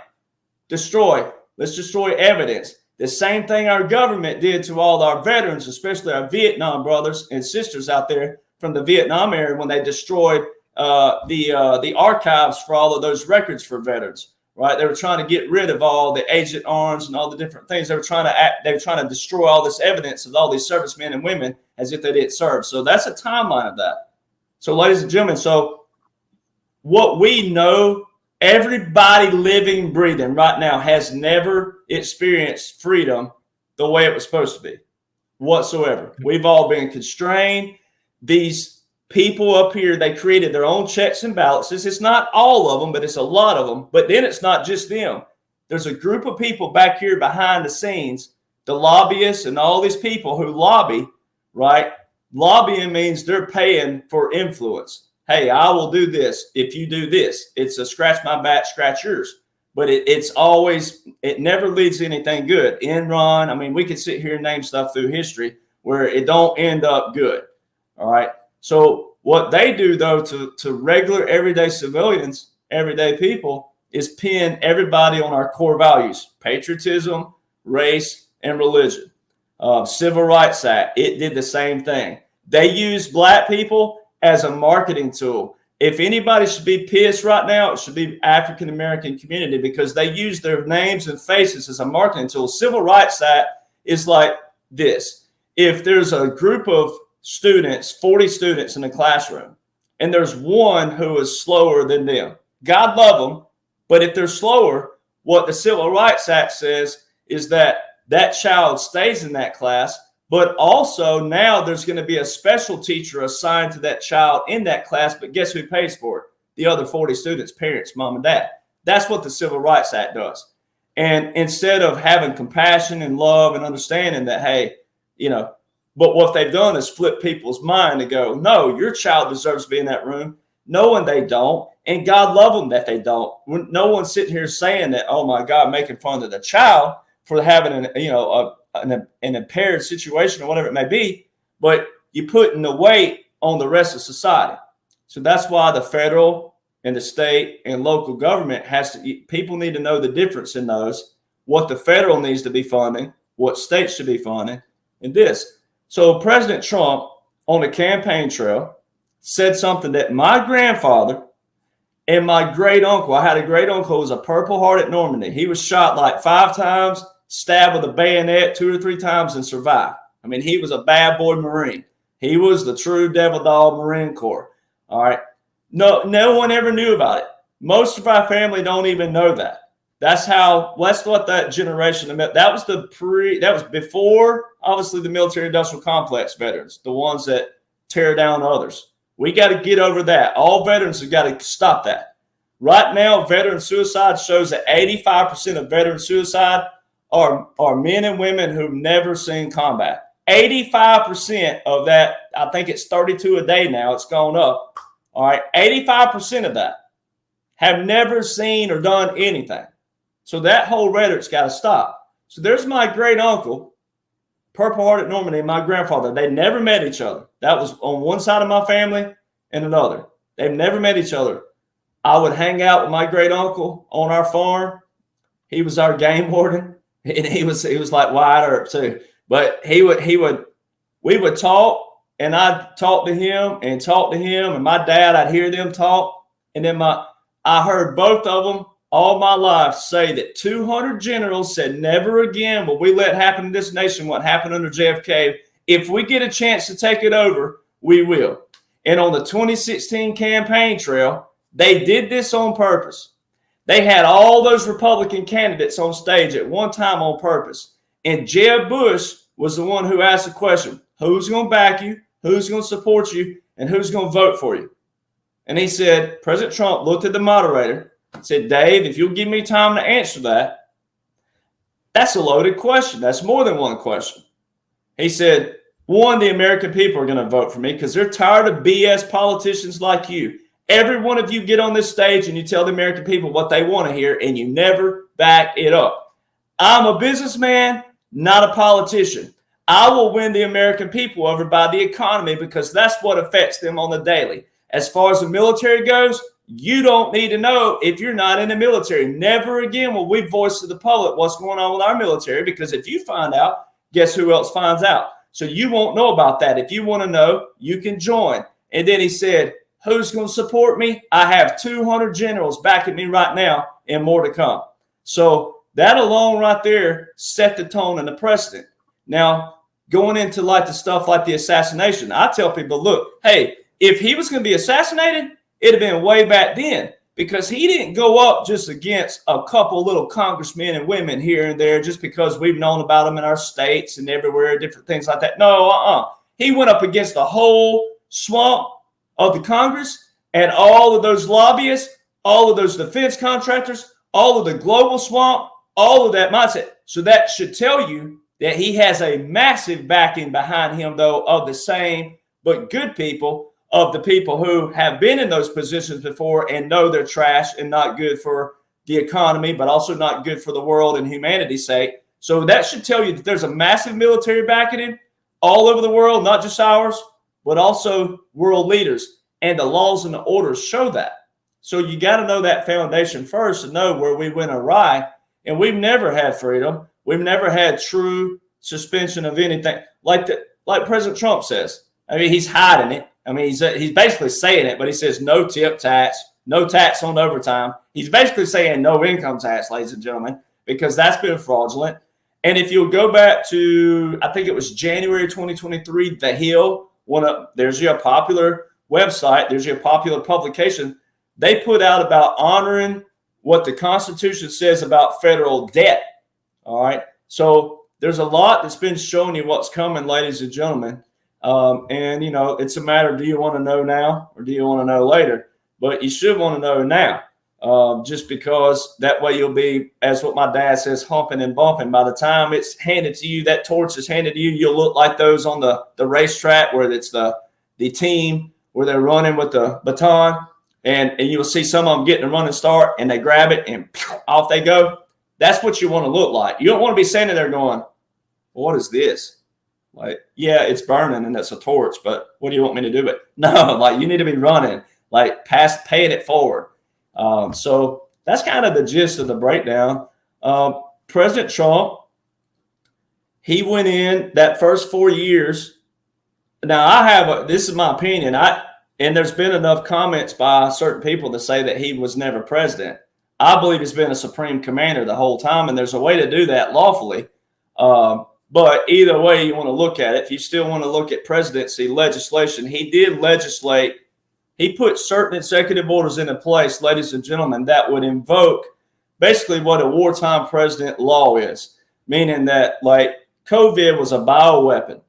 destroy. Let's destroy evidence. The same thing our government did to all our veterans, especially our Vietnam brothers and sisters out there from the Vietnam era when they destroyed the archives for all of those records for veterans, right? They were trying to get rid of all the Agent Orange and all the different things. They were trying to destroy all this evidence of all these servicemen and women as if they didn't serve. So that's a timeline of that. So ladies and gentlemen, so what we know, everybody living, breathing right now has never experienced freedom the way it was supposed to be whatsoever. We've all been constrained. These people up here, they created their own checks and balances. It's not all of them, but it's a lot of them. But then it's not just them. There's a group of people back here behind the scenes, the lobbyists and all these people who lobby, right? Lobbying means they're paying for influence. Hey, I will do this if you do this. It's a scratch my back, scratch yours. But it never leads to anything good. Enron, I mean, we could sit here and name stuff through history where it don't end up good. All right. So what they do, though, to regular everyday civilians, everyday people, is pin everybody on our core values: patriotism, race, and religion. Civil Rights Act, it did the same thing. They used black people as a marketing tool. If anybody should be pissed right now, it should be African-American community because they use their names and faces as a marketing tool. Civil Rights Act is like this. If there's a group of students, 40 students in a classroom, and there's one who is slower than them, God love them, but if they're slower, what the Civil Rights Act says is that that child stays in that class. But also now there's going to be a special teacher assigned to that child in that class. But guess who pays for it? The other 40 students, parents, mom and dad. That's what the Civil Rights Act does. And instead of having compassion and love and understanding that, hey, but what they've done is flip people's mind to go, no, your child deserves to be in that room. Knowing they don't. And God love them that they don't. No one's sitting here saying that, oh my God, making fun of the child for having an impaired situation or whatever it may be, but you're putting the weight on the rest of society. So that's why the federal and the state and local government people need to know the difference in those, what the federal needs to be funding, what states should be funding, and this. So President Trump on the campaign trail, said something that my grandfather and my great uncle, I had a great uncle who was a Purple Heart at Normandy. He was shot like 5 times, stabbed with a bayonet 2 or 3 times, and survived. I mean, he was a bad boy Marine. He was the true devil dog Marine Corps. All right. No one ever knew about it. Most of our family don't even know that. That's what that generation, that was before, obviously, the military industrial complex veterans, the ones that tear down others. We got to get over that. All veterans have got to stop that. Right now, veteran suicide shows that 85% of veteran suicide are men and women who've never seen combat. 85% of that, I think it's 32 a day now, it's gone up. All right, 85% of that have never seen or done anything. So that whole rhetoric's got to stop. So there's my great uncle, Purple Heart at Normandy, and my grandfather. They never met each other. That was on one side of my family and another. They've never met each other. I would hang out with my great uncle on our farm. He was our game warden, and he was like Wyatt Earp too. But we would talk, and I'd talk to him, and my dad, I'd hear them talk, and then I heard both of them all my life say that 200 generals said never again will we let happen in this nation what happened under JFK. If we get a chance to take it over, we will. And on the 2016 campaign trail, they did this on purpose. They had all those Republican candidates on stage at one time on purpose. And Jeb Bush was the one who asked the question, who's going to back you, who's going to support you, and who's going to vote for you? And he said, President Trump looked at the moderator, said, Dave, if you'll give me time to answer that, that's a loaded question. That's more than one question. He said, one, the American people are going to vote for me because they're tired of BS politicians like you. Every one of you get on this stage and you tell the American people what they want to hear, and you never back it up. I'm a businessman, not a politician. I will win the American people over by the economy because that's what affects them on the daily. As far as the military goes, you don't need to know if you're not in the military. Never again will we voice to the public what's going on with our military, because if you find out, guess who else finds out? So you won't know about that. If you want to know, you can join. And then he said, who's going to support me? I have 200 generals backing me right now and more to come. So that alone right there set the tone and the precedent. Now, going into like the stuff like the assassination, I tell people, look, hey, if he was going to be assassinated, it'd have been way back then, because he didn't go up just against a couple little congressmen and women here and there just because we've known about them in our states and everywhere, different things like that. No, He went up against the whole swamp of the Congress and all of those lobbyists, all of those defense contractors, all of the global swamp, all of that mindset. So that should tell you that he has a massive backing behind him, though, of the same but good people, of the people who have been in those positions before and know they're trash and not good for the economy, but also not good for the world and humanity's sake. So that should tell you that there's a massive military backing him all over the world, not just ours, but also world leaders. And the laws and the orders show that. So you got to know that foundation first to know where we went awry. And we've never had freedom. We've never had true suspension of anything. Like President Trump says. I mean, he's hiding it. I mean, he's basically saying it, but he says no tip tax, no tax on overtime. He's basically saying no income tax, ladies and gentlemen, because that's been fraudulent. And if you'll go back to, I think it was January 2023, The Hill, there's your popular website, there's your popular publication. They put out about honoring what the Constitution says about federal debt. All right. So there's a lot that's been showing you what's coming, ladies and gentlemen. And, you know, it's a matter, do you want to know now or do you want to know later? But you should want to know now, just because that way you'll be, as what my dad says, humping and bumping. By the time it's handed to you, that torch is handed to you, you'll look like those on the racetrack where it's the team where they're running with the baton, and you'll see some of them getting a running start and they grab it and off they go. That's what you want to look like. You don't want to be standing there going, what is this? Like, yeah, it's burning and it's a torch, but what do you want me to do with it? No, like you need to be running, like paying it forward. So that's kind of the gist of the breakdown. President Trump, he went in that first 4 years. Now this is my opinion. And there's been enough comments by certain people to say that he was never president. I believe he's been a supreme commander the whole time, and there's a way to do that lawfully. But either way you want to look at it, if you still want to look at presidency legislation, he did legislate. He put certain executive orders into place, ladies and gentlemen, that would invoke basically what a wartime president law is, meaning that like COVID was a bioweapon.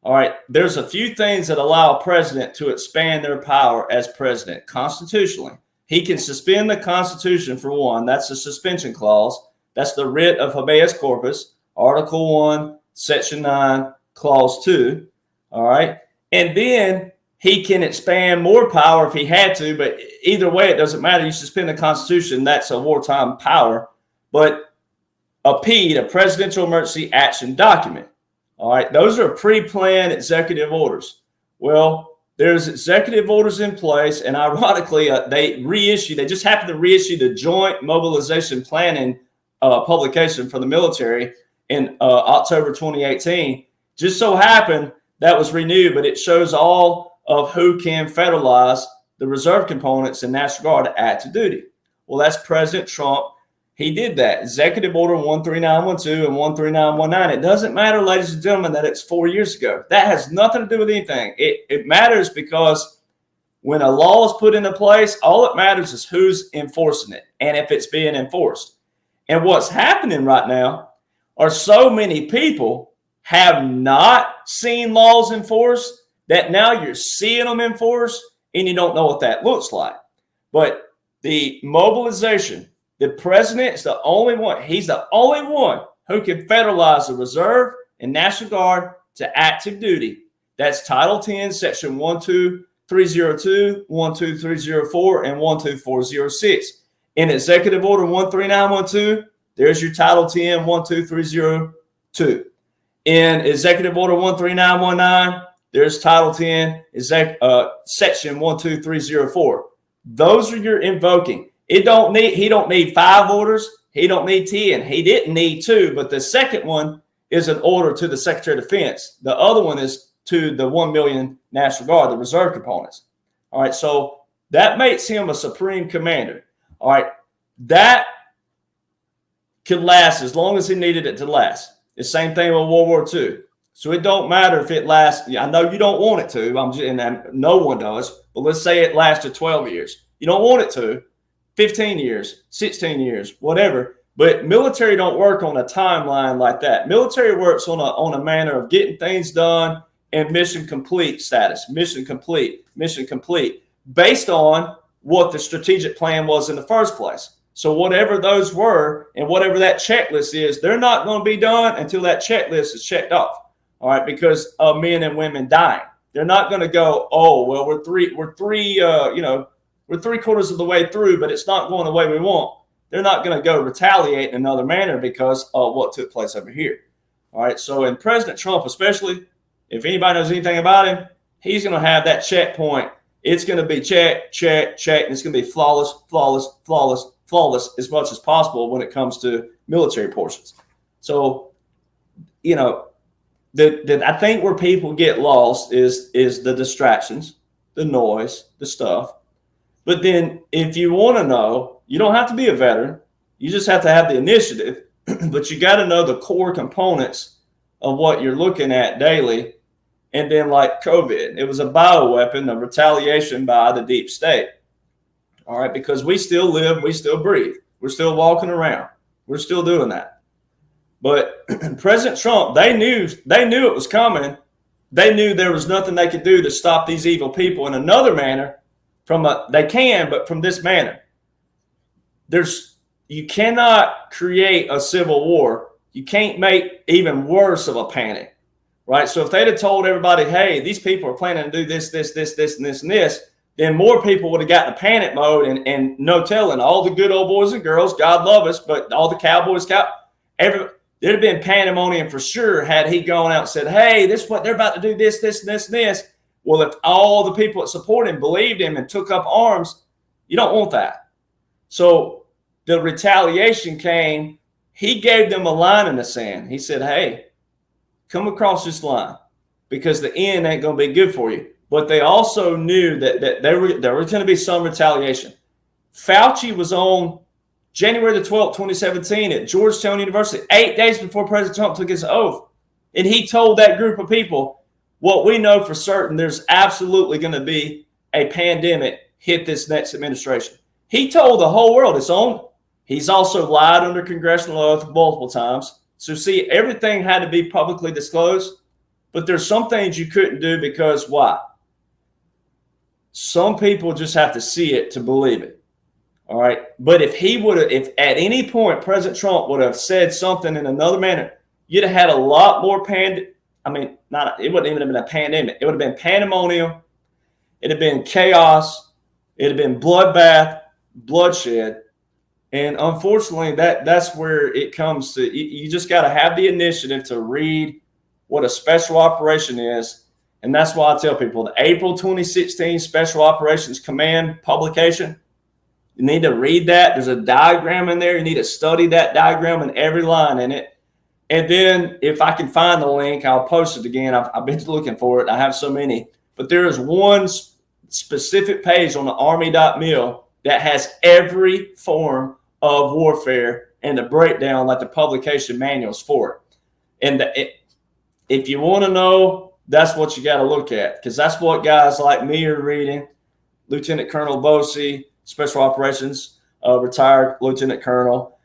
All right, there's a few things that allow a president to expand their power as president constitutionally. He can suspend the Constitution for one. That's the suspension clause. That's the writ of habeas corpus, Article 1, Section 9, Clause 2. All right, and then he can expand more power if he had to, but either way, it doesn't matter. You suspend the Constitution, that's a wartime power. But a PED, a Presidential Emergency Action Document. All right, those are pre-planned executive orders. Well, there's executive orders in place, and ironically, they just happened to reissue the Joint Mobilization Planning publication for the military in October 2018. Just so happened that was renewed, but it shows all of who can federalize the reserve components in National Guard to active duty. Well, that's President Trump. He did that. Executive Order 13912 and 13919. It doesn't matter, ladies and gentlemen, that it's 4 years ago. That has nothing to do with anything. It matters because when a law is put into place, all it matters is who's enforcing it and if it's being enforced. And what's happening right now are so many people have not seen laws enforced that now you're seeing them enforced and you don't know what that looks like. But the mobilization, the president is the only one. He's the only one who can federalize the reserve and National Guard to active duty. That's Title 10, Section 12302, 12304, and 12406. In Executive Order 13912, there's your Title 10, 12302. In Executive Order 13919, there's Title 10, Section 12304. Those are your invoking. He don't need 5 orders. He don't need 10. He didn't need 2, but the second one is an order to the Secretary of Defense. The other one is to the 1 million National Guard, the reserve components. All right, so that makes him a supreme commander. All right, that could last as long as he needed it to last. The same thing with World War II. So it don't matter if it lasts. I know you don't want it to. And no one does. But let's say it lasted 12 years. You don't want it to. 15 years, 16 years, whatever. But military don't work on a timeline like that. Military works on a manner of getting things done and mission complete status. Mission complete, based on what the strategic plan was in the first place. So whatever those were and whatever that checklist is, they're not going to be done until that checklist is checked off. All right, because of men and women dying. They're not going to go, oh, well, we're three quarters of the way through, but it's not going the way we want. They're not going to go retaliate in another manner because of what took place over here. All right. So in President Trump, especially, if anybody knows anything about him, he's going to have that checkpoint. It's going to be check, and it's going to be flawless as much as possible when it comes to military portions. So, I think where people get lost is the distractions, the noise, the stuff. But then if you want to know, you don't have to be a veteran. You just have to have the initiative, but you got to know the core components of what you're looking at daily. And then like COVID, it was a bioweapon of retaliation by the deep state. All right, because we still live, we still breathe. We're still walking around. We're still doing that. But President Trump, they knew it was coming. They knew there was nothing they could do to stop these evil people in another manner. But from this manner, you cannot create a civil war. You can't make even worse of a panic, right? So if they'd have told everybody, hey, these people are planning to do this, and this, then more people would have gotten a panic mode and no telling. All the good old boys and girls, God love us, but all the cowboys, there'd have been pandemonium for sure had he gone out and said, hey, this is what they're about to do, this, and this. Well, if all the people that support him believed him and took up arms, you don't want that. So the retaliation came. He gave them a line in the sand. He said, hey, come across this line because the end ain't going to be good for you. but they also knew that there was going to be some retaliation. Fauci was on January the 12th, 2017 at Georgetown University, 8 days before President Trump took his oath. And he told that group of people, what we know for certain, there's absolutely going to be a pandemic hit this next administration. He told the whole world it's on. He's also lied under congressional oath multiple times. So see, everything had to be publicly disclosed, but there's some things you couldn't do because why? Some people just have to see it to believe it. All right. But if at any point President Trump would have said something in another manner, you'd have had a lot more it wouldn't even have been a pandemic. It would have been pandemonium. It'd have been chaos. It'd have been bloodbath, bloodshed. And unfortunately, that's where it comes to. You just got to have the initiative to read what a special operation is. And that's why I tell people the April 2016 Special Operations Command publication, you need to read that. There's a diagram in there. You need to study that diagram and every line in it. And then if I can find the link, I'll post it again. I've been looking for it. I have so many. But there is one specific page on the Army.mil that has every form of warfare and the breakdown, like the publication manuals for it. And if you want to know, that's what you got to look at, because that's what guys like me are reading. Lieutenant Colonel Bosey, Special Operations, retired Lieutenant Colonel.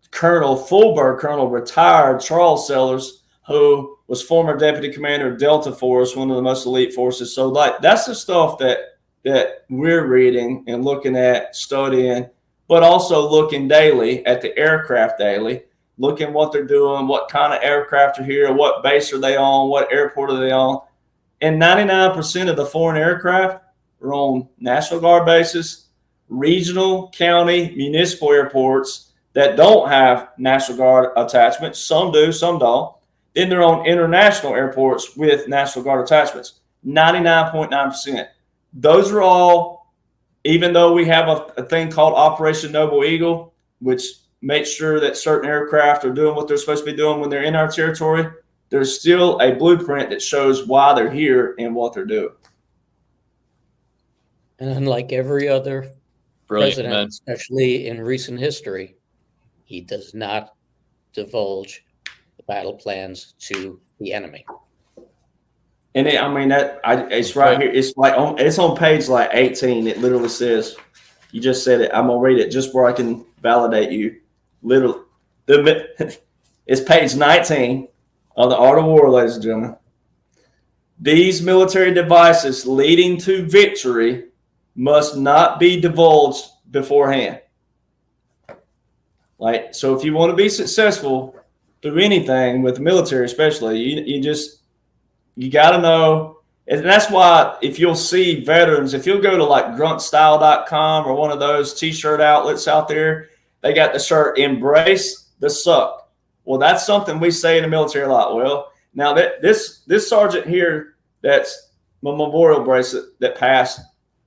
Colonel Fulberg, Colonel retired Charles Sellers, who was former Deputy Commander of Delta Force, one of the most elite forces. So that's the stuff that we're reading and looking at, studying, but also looking daily at the aircraft daily, looking what they're doing, what kind of aircraft are here, what base are they on, what airport are they on. And 99% of the foreign aircraft are on National Guard bases, regional, county, municipal airports that don't have National Guard attachments. Some do, some don't. Then they're on international airports with National Guard attachments. 99.9%. Those are all, even though we have a thing called Operation Noble Eagle, which makes sure that certain aircraft are doing what they're supposed to be doing when they're in our territory, there's still a blueprint that shows why they're here and what they're doing. And unlike every other president, especially in recent history, he does not divulge the battle plans to the enemy. And it's right here. It's it's on page 18. It literally says, you just said it. I'm gonna read it just where I can validate you. Literally, it's page 19 of the Art of War, ladies and gentlemen. These military devices leading to victory must not be divulged beforehand. So if you want to be successful through anything with the military, especially, you got to know. And that's why if you'll see veterans, if you'll go to gruntstyle.com or one of those t-shirt outlets out there, they got the shirt, "Embrace the Suck." Well, that's something we say in the military a lot. Well, now this sergeant here, that's my memorial bracelet that passed,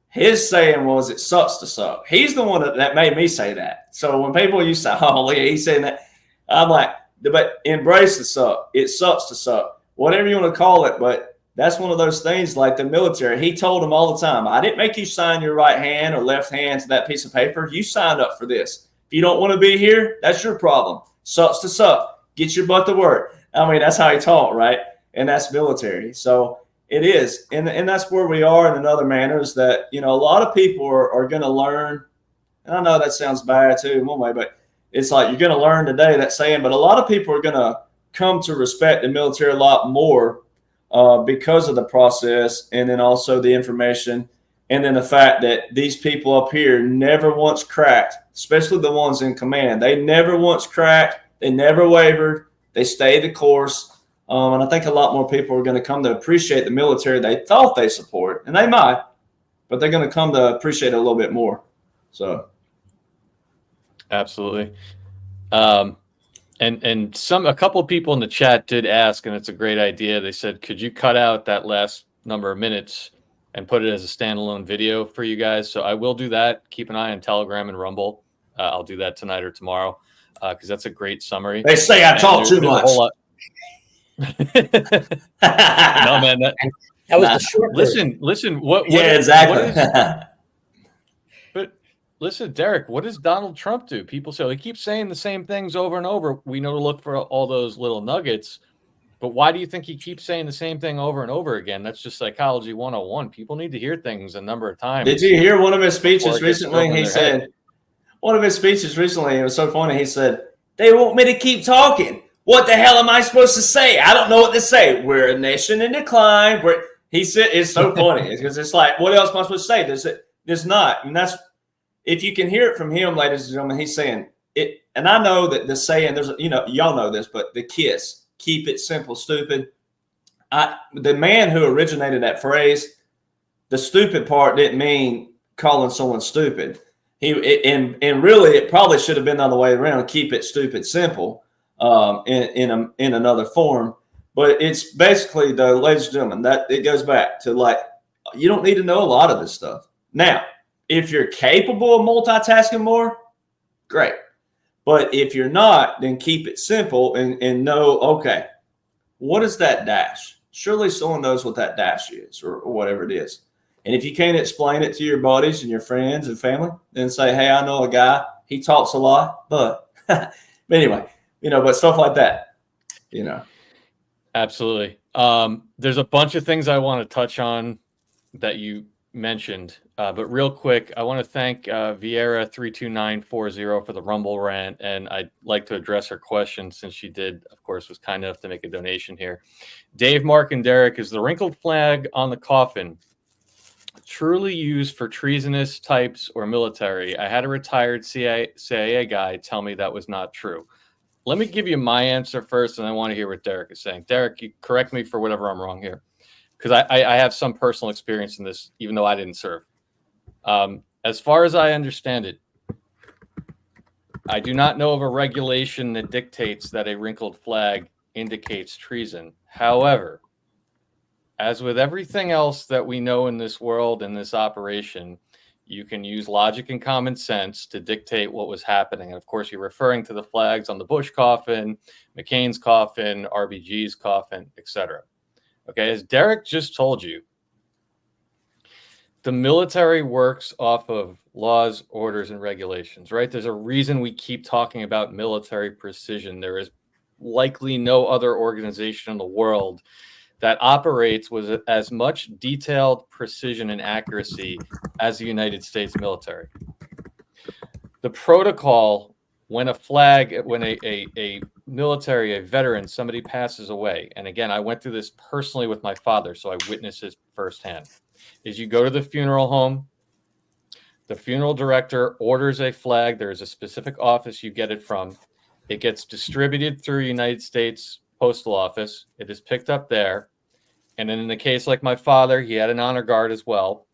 his saying was, "It sucks to suck." He's the one that made me say that. So when people used to say, "Oh, yeah, he's saying that," I'm like, but embrace the suck. It sucks to suck. Whatever you want to call it, but that's one of those things like the military. He told them all the time, "I didn't make you sign your right hand or left hand to that piece of paper. You signed up for this. If you don't want to be here, that's your problem. Sucks to suck. Get your butt to work." That's how he taught, right? And that's military. So it is. And that's where we are in another manner, is that, a lot of people are going to learn. And I know that sounds bad too in one way, but it's like you're going to learn today, that saying. But a lot of people are going to come to respect the military a lot more because of the process, and then also the information, and then the fact that these people up here never once cracked, especially the ones in command. They never once cracked. They never wavered. They stayed the course. And I think a lot more people are going to come to appreciate the military they thought they support, and they might, but they're going to come to appreciate it a little bit more. So, absolutely. And a couple of people in the chat did ask, and it's a great idea. They said, "Could you cut out that last number of minutes and put it as a standalone video for you guys?" So I will do that. Keep an eye on Telegram and Rumble. I'll do that tonight or tomorrow because that's a great summary. They say I talk too much. No, man. That was the short version. Listen. What? Yeah, exactly. What is, but listen, Derek. What does Donald Trump do? People say he keeps saying the same things over and over. We know to look for all those little nuggets. But why do you think he keeps saying the same thing over and over again? That's just psychology 101. People need to hear things a number of times. Did you hear one of his speeches recently? He said, one of his speeches recently, it was so funny. He said, they want me to keep talking. What the hell am I supposed to say? I don't know what to say. We're a nation in decline. He said, it's so funny because it's like, what else am I supposed to say? There's not. And that's, if you can hear it from him, ladies and gentlemen, he's saying it. And I know that the saying, y'all know this, but the KISS. Keep it simple, stupid. The man who originated that phrase, the stupid part didn't mean calling someone stupid. And really, it probably should have been the other way around. Keep it stupid, simple, in another form. But it's basically, though, ladies and gentlemen, that it goes back to like you don't need to know a lot of this stuff. Now, if you're capable of multitasking more, great. But if you're not, then keep it simple and know, okay, what is that dash? Surely someone knows what that dash is or whatever it is. And if you can't explain it to your buddies and your friends and family, then say, hey, I know a guy. He talks a lot, but anyway, but stuff like that, Absolutely. There's a bunch of things I want to touch on that you mentioned. But real quick, I want to thank Vieira32940 for the Rumble rant, and I'd like to address her question since she did, of course, was kind enough to make a donation here. Dave, Mark, and Derek, is the wrinkled flag on the coffin truly used for treasonous types or military? I had a retired CIA guy tell me that was not true. Let me give you my answer first, and I want to hear what Derek is saying. Derek, you correct me for whatever I'm wrong here, because I have some personal experience in this, even though I didn't serve. As far as I understand it, I do not know of a regulation that dictates that a wrinkled flag indicates treason. However, as with everything else that we know in this world, in this operation, you can use logic and common sense to dictate what was happening. And of course, you're referring to the flags on the Bush coffin, McCain's coffin, RBG's coffin, etc. Okay, as Derek just told you, the military works off of laws, orders, and regulations, right? There's a reason we keep talking about military precision. There is likely no other organization in the world that operates with as much detailed precision and accuracy as the United States military. The protocol when a military, a veteran, somebody passes away, and again, I went through this personally with my father, so I witnessed it firsthand, is you go to the funeral home, the funeral director orders a flag, there is a specific office you get it from, it gets distributed through United States Postal Office, it is picked up there, and then in the case like my father, he had an honor guard as well.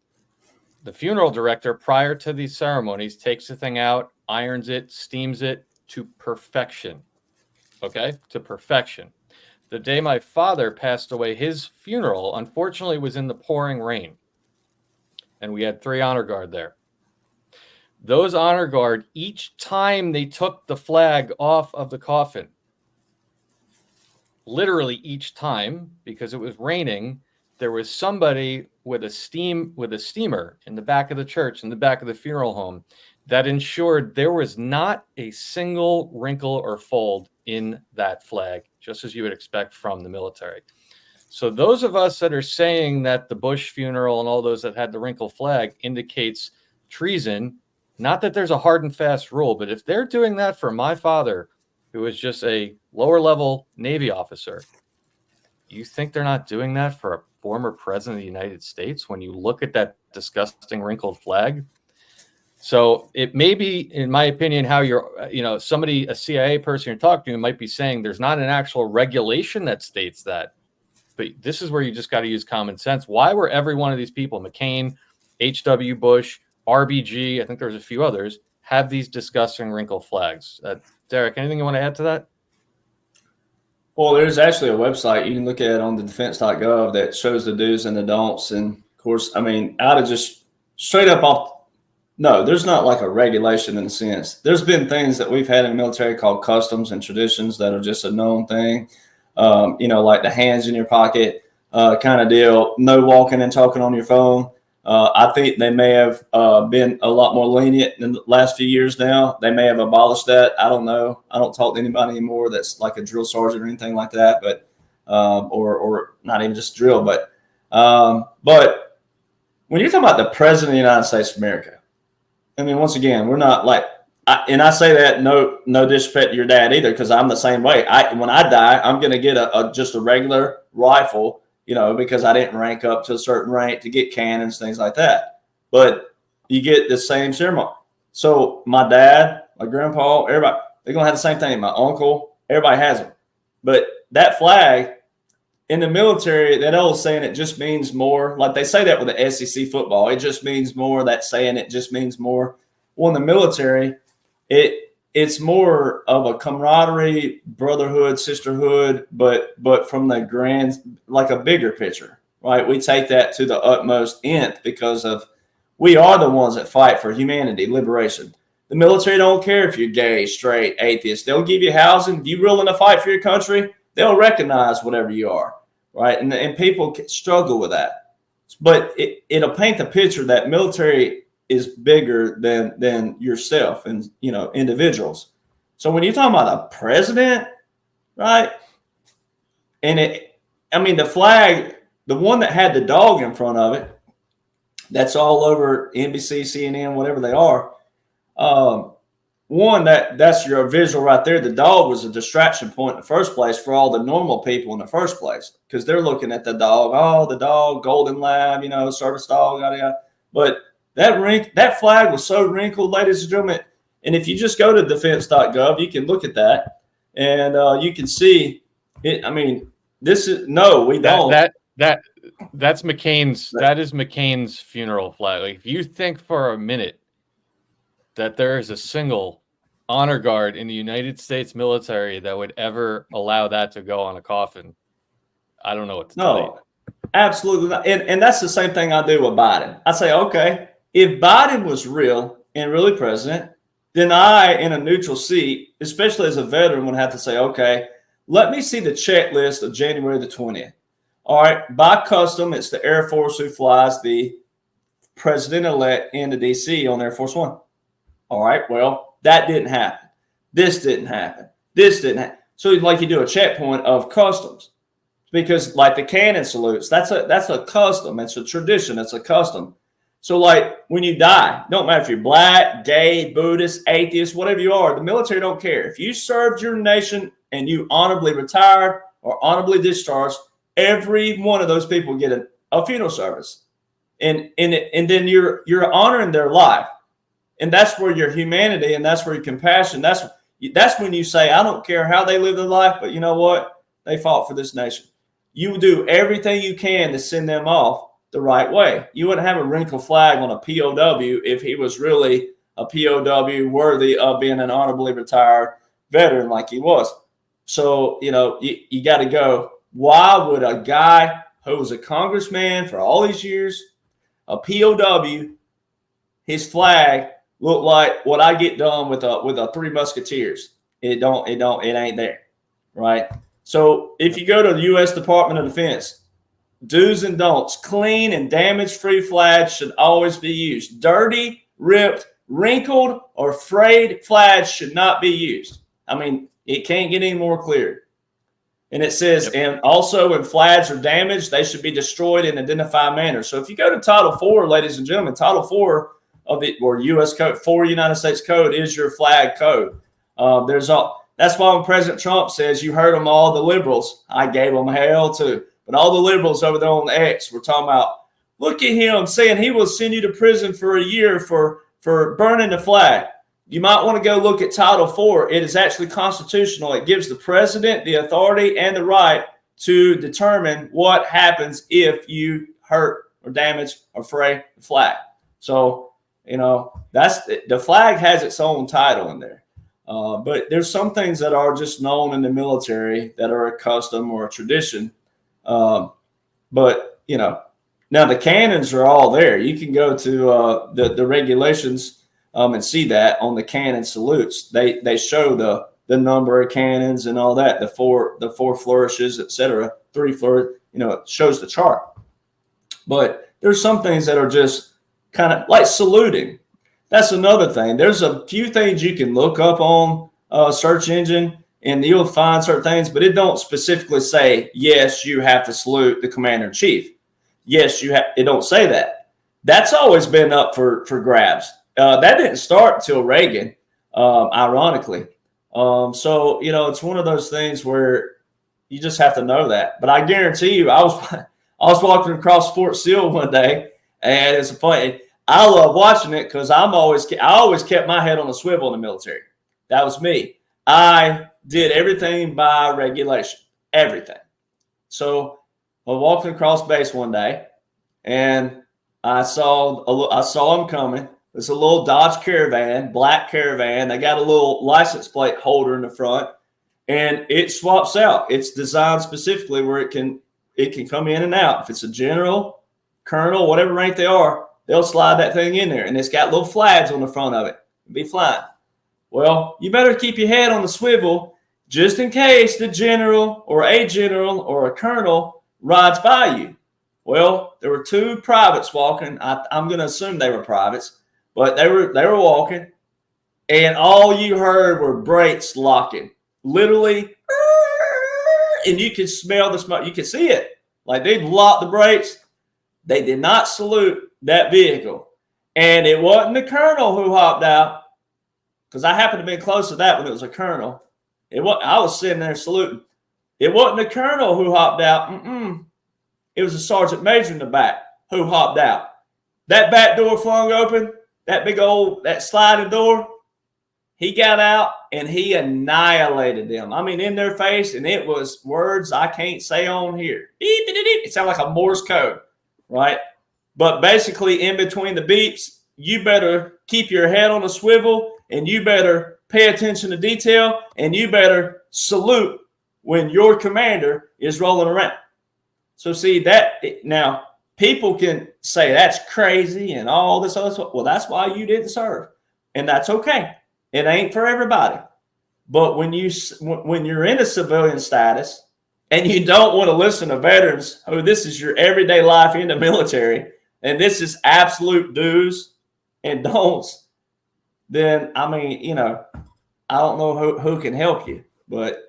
The funeral director, prior to these ceremonies, takes the thing out, irons it, steams it to perfection. Okay? To perfection. The day my father passed away, his funeral, unfortunately, was in the pouring rain. And we had 3 honor guard there. Those honor guard, each time they took the flag off of the coffin, literally each time, because it was raining, there was somebody with a steamer in the back of the church, in the back of the funeral home, that ensured there was not a single wrinkle or fold in that flag, just as you would expect from the military. So those of us that are saying that the Bush funeral and all those that had the wrinkled flag indicates treason, not that there's a hard and fast rule, but if they're doing that for my father, who was just a lower level Navy officer, you think they're not doing that for a former president of the United States when you look at that disgusting wrinkled flag? So it may be, in my opinion, how you're, somebody, a CIA person you're talking to might be saying there's not an actual regulation that states that. But this is where you just got to use common sense. Why were every one of these people, McCain, H.W. Bush, RBG, I think there's a few others, have these disgusting wrinkled flags? Derek, anything you want to add to that? Well, there's actually a website you can look at on the defense.gov that shows the do's and the don'ts. And of course, I mean, out of just straight up off, no, there's not like a regulation in a sense. There's been things that we've had in the military called customs and traditions that are just a known thing. Like the hands in your pocket. kind of deal. No walking and talking on your phone. I think they may have been a lot more lenient in the last few years now. They may have abolished that. I don't know. I don't talk to anybody anymore that's like a drill sergeant or anything like that, but or not even just drill. But when you're talking about the president of the United States of America, I mean, once again, we're not like, and I say that no disrespect to your dad either, because I'm the same way. When I die, I'm going to get just a regular rifle, because I didn't rank up to a certain rank to get cannons, things like that. But you get the same ceremony. So my dad, my grandpa, everybody, they're going to have the same thing. My uncle, everybody has them. But that flag in the military, that old saying, it just means more. Like they say that with the SEC football, it just means more. That saying, it just means more. Well, in the military, it's more of a camaraderie, brotherhood, sisterhood, but from the grand, like a bigger picture, right? We take that to the utmost nth because we are the ones that fight for humanity, liberation. The military don't care if you're gay, straight, atheist. They'll give you housing. If you're willing to fight for your country, they'll recognize whatever you are, right? And people struggle with that. But it'll paint the picture that military is bigger than yourself and individuals. So when you're talking about a president, right? And the flag, the one that had the dog in front of it, that's all over NBC, CNN, whatever they are. That's your visual right there. The dog was a distraction point in the first place for all the normal people in the first place, because they're looking at the dog. Oh, the dog, golden lab, service dog, yada yada. But that flag was so wrinkled, ladies and gentlemen. And if you just go to defense.gov, you can look at that and you can see it. I mean, we don't. That's McCain's. That is McCain's funeral flag. Like, if you think for a minute that there is a single honor guard in the United States military that would ever allow that to go on a coffin, I don't know what to tell you. Absolutely not. And that's the same thing I do with Biden. I say, okay, if Biden was real and really president, then I, in a neutral seat, especially as a veteran, would have to say, okay, let me see the checklist of January the 20th. All right, by custom, it's the Air Force who flies the president-elect into D.C. on Air Force One. All right, well, that didn't happen. This didn't happen. This didn't happen. So like you do a checkpoint of customs. Because like the cannon salutes, that's a custom. It's a tradition. It's a custom. So like when you die, don't matter if you're black, gay, Buddhist, atheist, whatever you are, the military don't care. If you served your nation and you honorably retired or honorably discharged, every one of those people get a funeral service. And then you're honoring their life. And that's where your humanity and that's where your compassion, that's when you say, I don't care how they live their life, but you know what? They fought for this nation. You do everything you can to send them off the right way. You wouldn't have a wrinkled flag on a POW if he was really a POW worthy of being an honorably retired veteran like he was. So, you got to go, why would a guy who was a congressman for all these years, a POW, his flag look like what I get done with a Three Musketeers? It ain't there, right? So if you go to the U.S. Department of Defense, do's and don'ts, clean and damage-free flags should always be used. Dirty, ripped, wrinkled, or frayed flags should not be used. I mean, it can't get any more clear. And it says, And also when flags are damaged, they should be destroyed in identified manner. So if you go to Title IV, ladies and gentlemen, Title IV of the U.S. Code, 4 United States Code is your flag code. That's why when President Trump says, you heard them all, the liberals, I gave them hell too. But all the liberals over there on the X were talking about, look at him saying he will send you to prison for a year for burning the flag. You might want to go look at Title IV. It is actually constitutional. It gives the president the authority and the right to determine what happens if you hurt or damage or fray the flag. So, that's the flag has its own title in there. But there's some things that are just known in the military that are a custom or a tradition. But now the cannons are all there. You can go to the regulations and see that on the cannon salutes. They show the number of cannons and all that, the four flourishes, etc. 3 flourishes. it shows the chart. But there's some things that are just kind of like saluting. That's another thing. There's a few things you can look up on a search engine and you'll find certain things, but it don't specifically say, yes, you have to salute the commander in chief. Yes, you have. It don't say that. That's always been up for grabs. That didn't start until Reagan, ironically. So, it's one of those things where you just have to know that. But I guarantee you, I was walking across Fort Sill one day, and it's funny. I love watching it because I always kept my head on a swivel in the military. That was me. I did everything by regulation, everything. So I was walking across base one day, and I saw them coming. It's a little Dodge Caravan, black Caravan. They got a little license plate holder in the front, and it swaps out. It's designed specifically where it can come in and out. If it's a general, colonel, whatever rank they are, they'll slide that thing in there, and it's got little flags on the front of it. It'll be flying. Well, you better keep your head on the swivel just in case the general or a colonel rides by you. Well, there were two privates walking. I'm going to assume they were privates, but they were walking, and all you heard were brakes locking, literally, and you could smell the smoke. You could see it. Like they'd locked the brakes. They did not salute that vehicle, and it wasn't the colonel who hopped out, because I happened to be close to that when it was a colonel. I was sitting there saluting. It wasn't the colonel who hopped out. It was a sergeant major in the back who hopped out. That back door flung open, that sliding door. He got out and he annihilated them. I mean, in their face, and it was words I can't say on here. It sounded like a Morse code, right? But basically, in between the beeps, you better keep your head on a swivel, and you better pay attention to detail, and you better salute when your commander is rolling around. So see that now people can say that's crazy and all this other stuff. Well, that's why you didn't serve, and that's okay. It ain't for everybody. But when you're in a civilian status and you don't want to listen to veterans who this is your everyday life in the military, and this is absolute do's and don'ts, then I mean, I don't know who can help you, but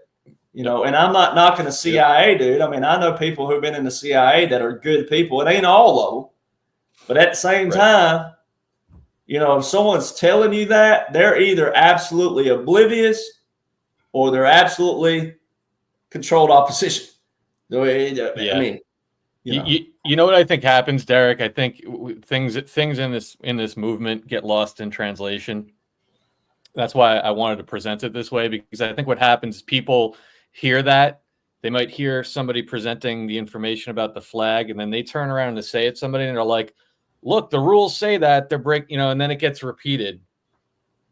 and I'm not knocking the CIA, dude. I mean, I know people who've been in the CIA that are good people. It ain't all of them, but at the same time, if someone's telling you that, they're either absolutely oblivious or they're absolutely controlled opposition. I mean, you know what I think happens, Derek? I think things in this movement get lost in translation. That's why I wanted to present it this way, because I think what happens is people hear that. They might hear somebody presenting the information about the flag, and then they turn around to say it to somebody, and they're like, look, the rules say that they're and then it gets repeated.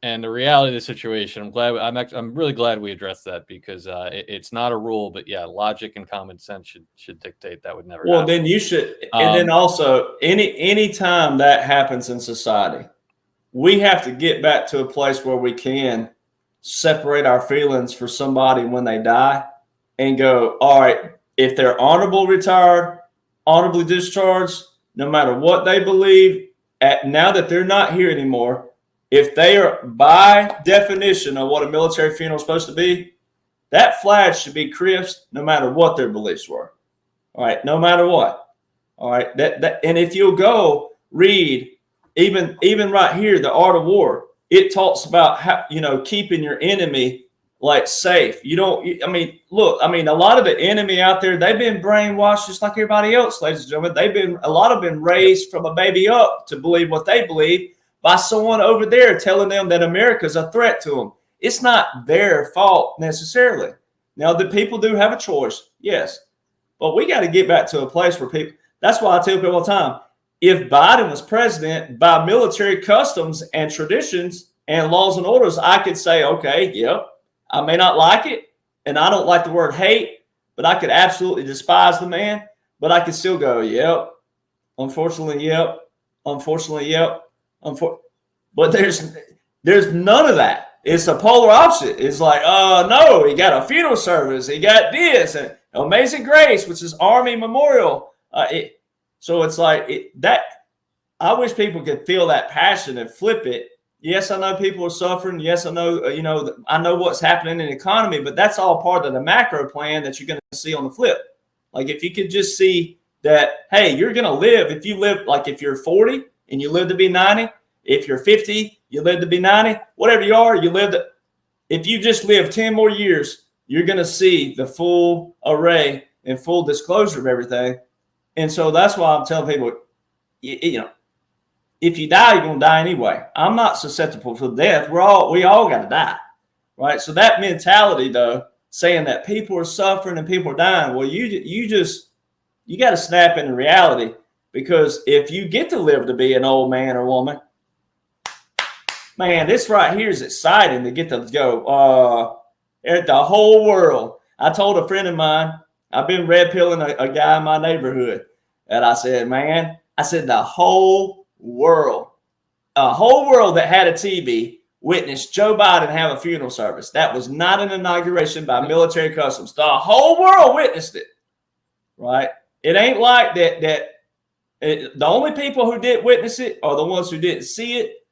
And the reality of the situation, I'm really glad we addressed that, because it's not a rule, but yeah, logic and common sense should dictate that would never happen. Then you should, and then also any time that happens in society, we have to get back to a place where we can separate our feelings for somebody when they die and go, all right, if they're honorably retired, honorably discharged, no matter what they believe, now that they're not here anymore, if they are by definition of what a military funeral is supposed to be, that flag should be crisped no matter what their beliefs were. All right, no matter what. All right, and if you'll go read even right here, The Art of War, it talks about how, keeping your enemy like safe. A lot of the enemy out there, they've been brainwashed just like everybody else, ladies and gentlemen. A lot have been raised from a baby up to believe what they believe by someone over there telling them that America's a threat to them. It's not their fault necessarily. Now, the people do have a choice, yes, but we got to get back to a place where people. That's why I tell people all the time, if Biden was president, by military customs and traditions and laws and orders, I could say, okay, yep, I may not like it, and I don't like the word hate, but I could absolutely despise the man, but I could still go, yep, unfortunately, yep, unfortunately, yep, but there's none of that. It's the polar opposite. It's like, no, he got a funeral service, he got this, and Amazing Grace, which is Army Memorial. So it's like that. I wish people could feel that passion and flip it. Yes, I know people are suffering. Yes, I know, I know what's happening in the economy, but that's all part of the macro plan that you're going to see on the flip. Like if you could just see that, hey, you're going to live. If you live, like if you're 40 and you live to be 90, if you're 50, you live to be 90, whatever you are, you live to, if you just live 10 more years, you're going to see the full array and full disclosure of everything. And so that's why I'm telling people, if you die, you're going to die anyway. I'm not susceptible to death. We all got to die, right? So that mentality, though, saying that people are suffering and people are dying, well, you got to snap into reality, because if you get to live to be an old man or woman, man, this right here is exciting to get to go at the whole world. I told a friend of mine, I've been red pilling a guy in my neighborhood, and I said, man, the whole world, a whole world that had a TV witnessed Joe Biden have a funeral service. That was not an inauguration by military customs. The whole world witnessed it, right? It ain't like that. The only people who did witness it are the ones who didn't see it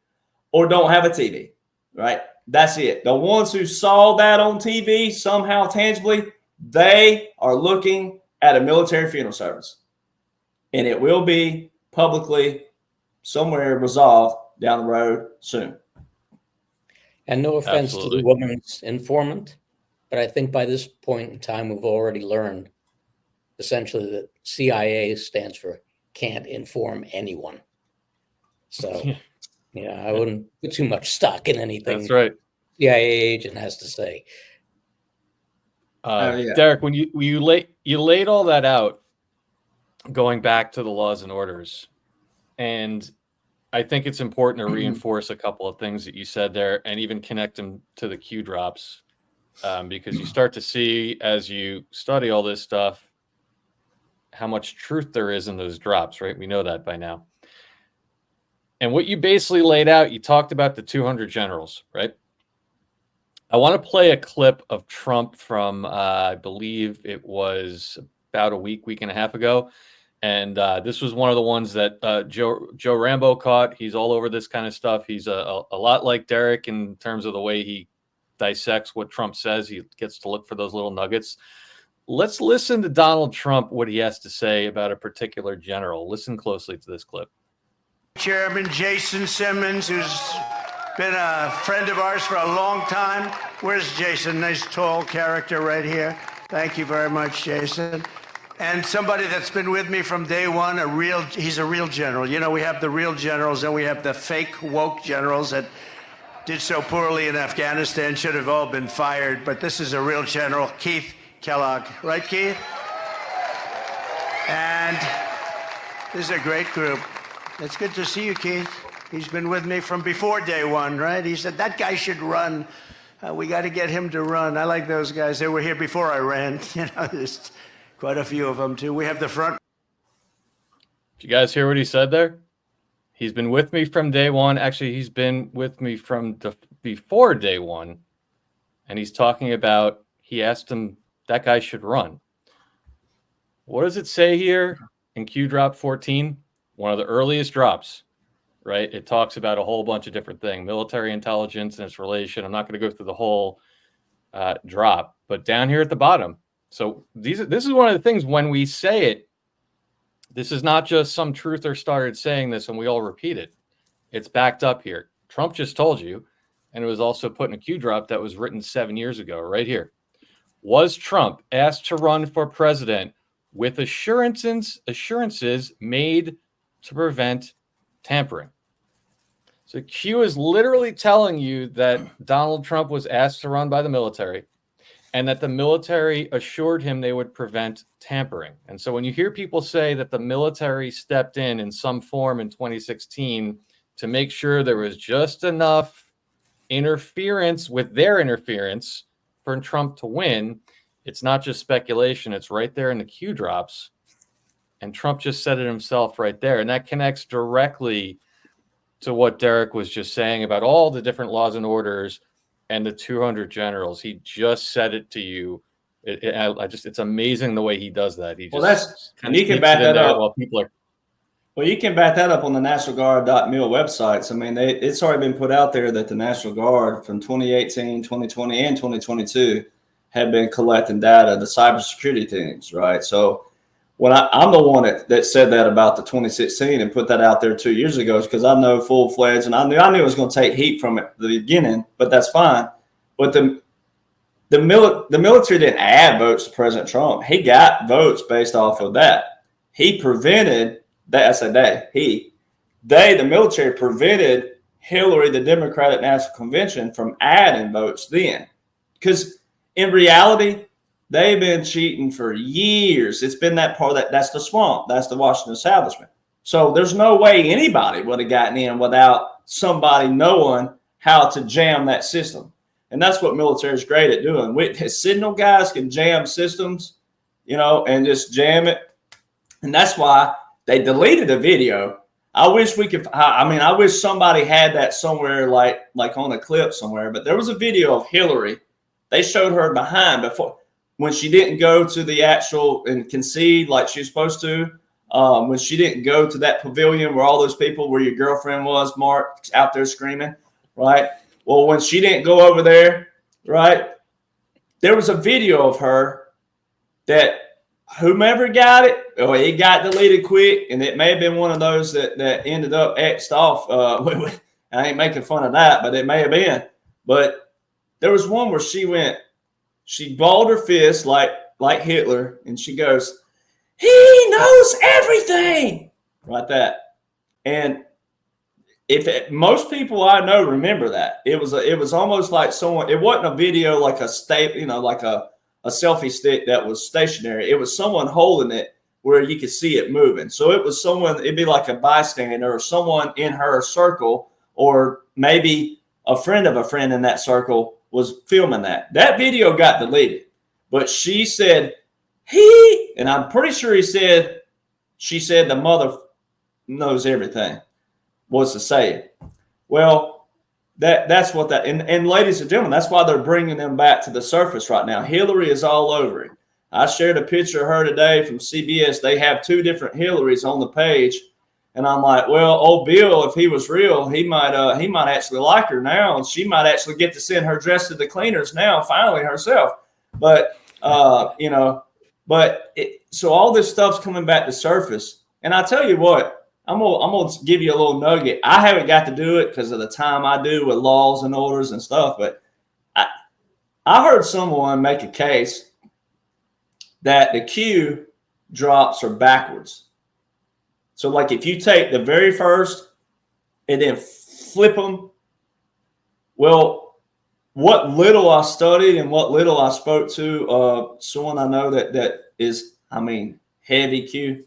or don't have a TV, right? That's it. The ones who saw that on TV somehow tangibly, they are looking at a military funeral service, and it will be publicly somewhere resolved down the road soon. And no offense Absolutely. to the woman's informant, but I think by this point in time, we've already learned essentially that CIA stands for can't inform anyone. So, I wouldn't put too much stock in anything. That's right. CIA agent has to say. Yeah. Derek, when you laid all that out, going back to the laws and orders, and I think it's important to reinforce a couple of things that you said there, and even connect them to the Q drops, because you start to see, as you study all this stuff, how much truth there is in those drops, right? We know that by now. And what you basically laid out, you talked about the 200 generals, right? I want to play a clip of Trump from, I believe it was about a week and a half ago. And this was one of the ones that Joe Rambo caught. He's all over this kind of stuff. He's a lot like Derek in terms of the way he dissects what Trump says. He gets to look for those little nuggets. Let's listen to Donald Trump, what he has to say about a particular general. Listen closely to this clip. Chairman Jason Simmons, who's been a friend of ours for a long time. Where's Jason? Nice tall character right here. Thank you very much, Jason. And somebody that's been with me from day one, he's a real general. You know, we have the real generals and we have the fake woke generals that did so poorly in Afghanistan, should have all been fired. But this is a real general, Keith Kellogg. Right, Keith? And this is a great group. It's good to see you, Keith. He's been with me from before day one, right? He said, that guy should run. We got to get him to run. I like those guys. They were here before I ran. There's quite a few of them, too. We have the front. Did you guys hear what he said there? He's been with me from day one. Actually, he's been with me from before day one. And he's talking about, he asked him, that guy should run. What does it say here in Q drop 14? One of the earliest drops, right? It talks about a whole bunch of different things, military intelligence and its relation. I'm not going to go through the whole drop, but down here at the bottom. So this is one of the things when we say it, this is not just some truther started saying this and we all repeat it. It's backed up here. Trump just told you, and it was also put in a Q drop that was written 7 years ago, right here. Was Trump asked to run for president with assurances made to prevent tampering? So Q is literally telling you that Donald Trump was asked to run by the military and that the military assured him they would prevent tampering. And so when you hear people say that the military stepped in some form in 2016 to make sure there was just enough interference with their interference for Trump to win, it's not just speculation. It's right there in the Q drops. And Trump just said it himself right there. And that connects directly to what Derek was just saying about all the different laws and orders and the 200 generals. He just said it to you It's amazing the way he does that. He just Well, that's kind and of you can sneaks back it in that there up. while people are. Well, you can back that up on the National Guard.mil websites. I mean, it's already been put out there that the National Guard from 2018, 2020, and 2022 have been collecting data, the cybersecurity teams, right? So when I'm the one that said that about the 2016 and put that out there 2 years ago, is because I know full-fledged, and I knew it was going to take heat from it at the beginning, but that's fine. But the military didn't add votes to President Trump. He got votes based off of that. He prevented that. I said the military prevented Hillary, the Democratic National Convention, from adding votes then. Because in reality, they've been cheating for years. It's been that's the swamp. That's the Washington establishment. So there's no way anybody would have gotten in without somebody knowing how to jam that system. And that's what military is great at doing. Signal guys can jam systems, and just jam it. And that's why they deleted the video. I wish we could. I wish somebody had that somewhere, like on a clip somewhere. But there was a video of Hillary. They showed her behind before, when she didn't go to the actual and concede like she was supposed to. When she didn't go to that pavilion where all those people, where your girlfriend was, Mark, out there screaming, right? Well, when she didn't go over there, right, there was a video of her that whomever got it, it got deleted quick, and it may have been one of those that ended up X'd off. I ain't making fun of that, but it may have been. But there was one where she balled her fist like Hitler, and she goes, "He knows everything," like that. And most people I know remember that. It was almost like someone. It wasn't a video like like a selfie stick that was stationary. It was someone holding it where you could see it moving. So it was someone. It'd be like a bystander or someone in her circle, or maybe a friend of a friend in that circle was filming that. That video got deleted, but she said and I'm pretty sure she said the mother knows everything. Was to say it. Well, that's what that and ladies and gentlemen, that's why they're bringing them back to the surface right now. Hillary is all over it. I shared a picture of her today from CBS. They have 2 different Hillarys on the page, and I'm like, well, old Bill, if he was real, he might actually like her now, and she might actually get to send her dress to the cleaners now, finally herself. But so all this stuff's coming back to surface, and I tell you what. I'm gonna give you a little nugget. I haven't got to do it because of the time I do with laws and orders and stuff, but I heard someone make a case that the Q drops are backwards. So like if you take the very first and then flip them, well, what little I studied and what little I spoke to someone I know that is, heavy Q.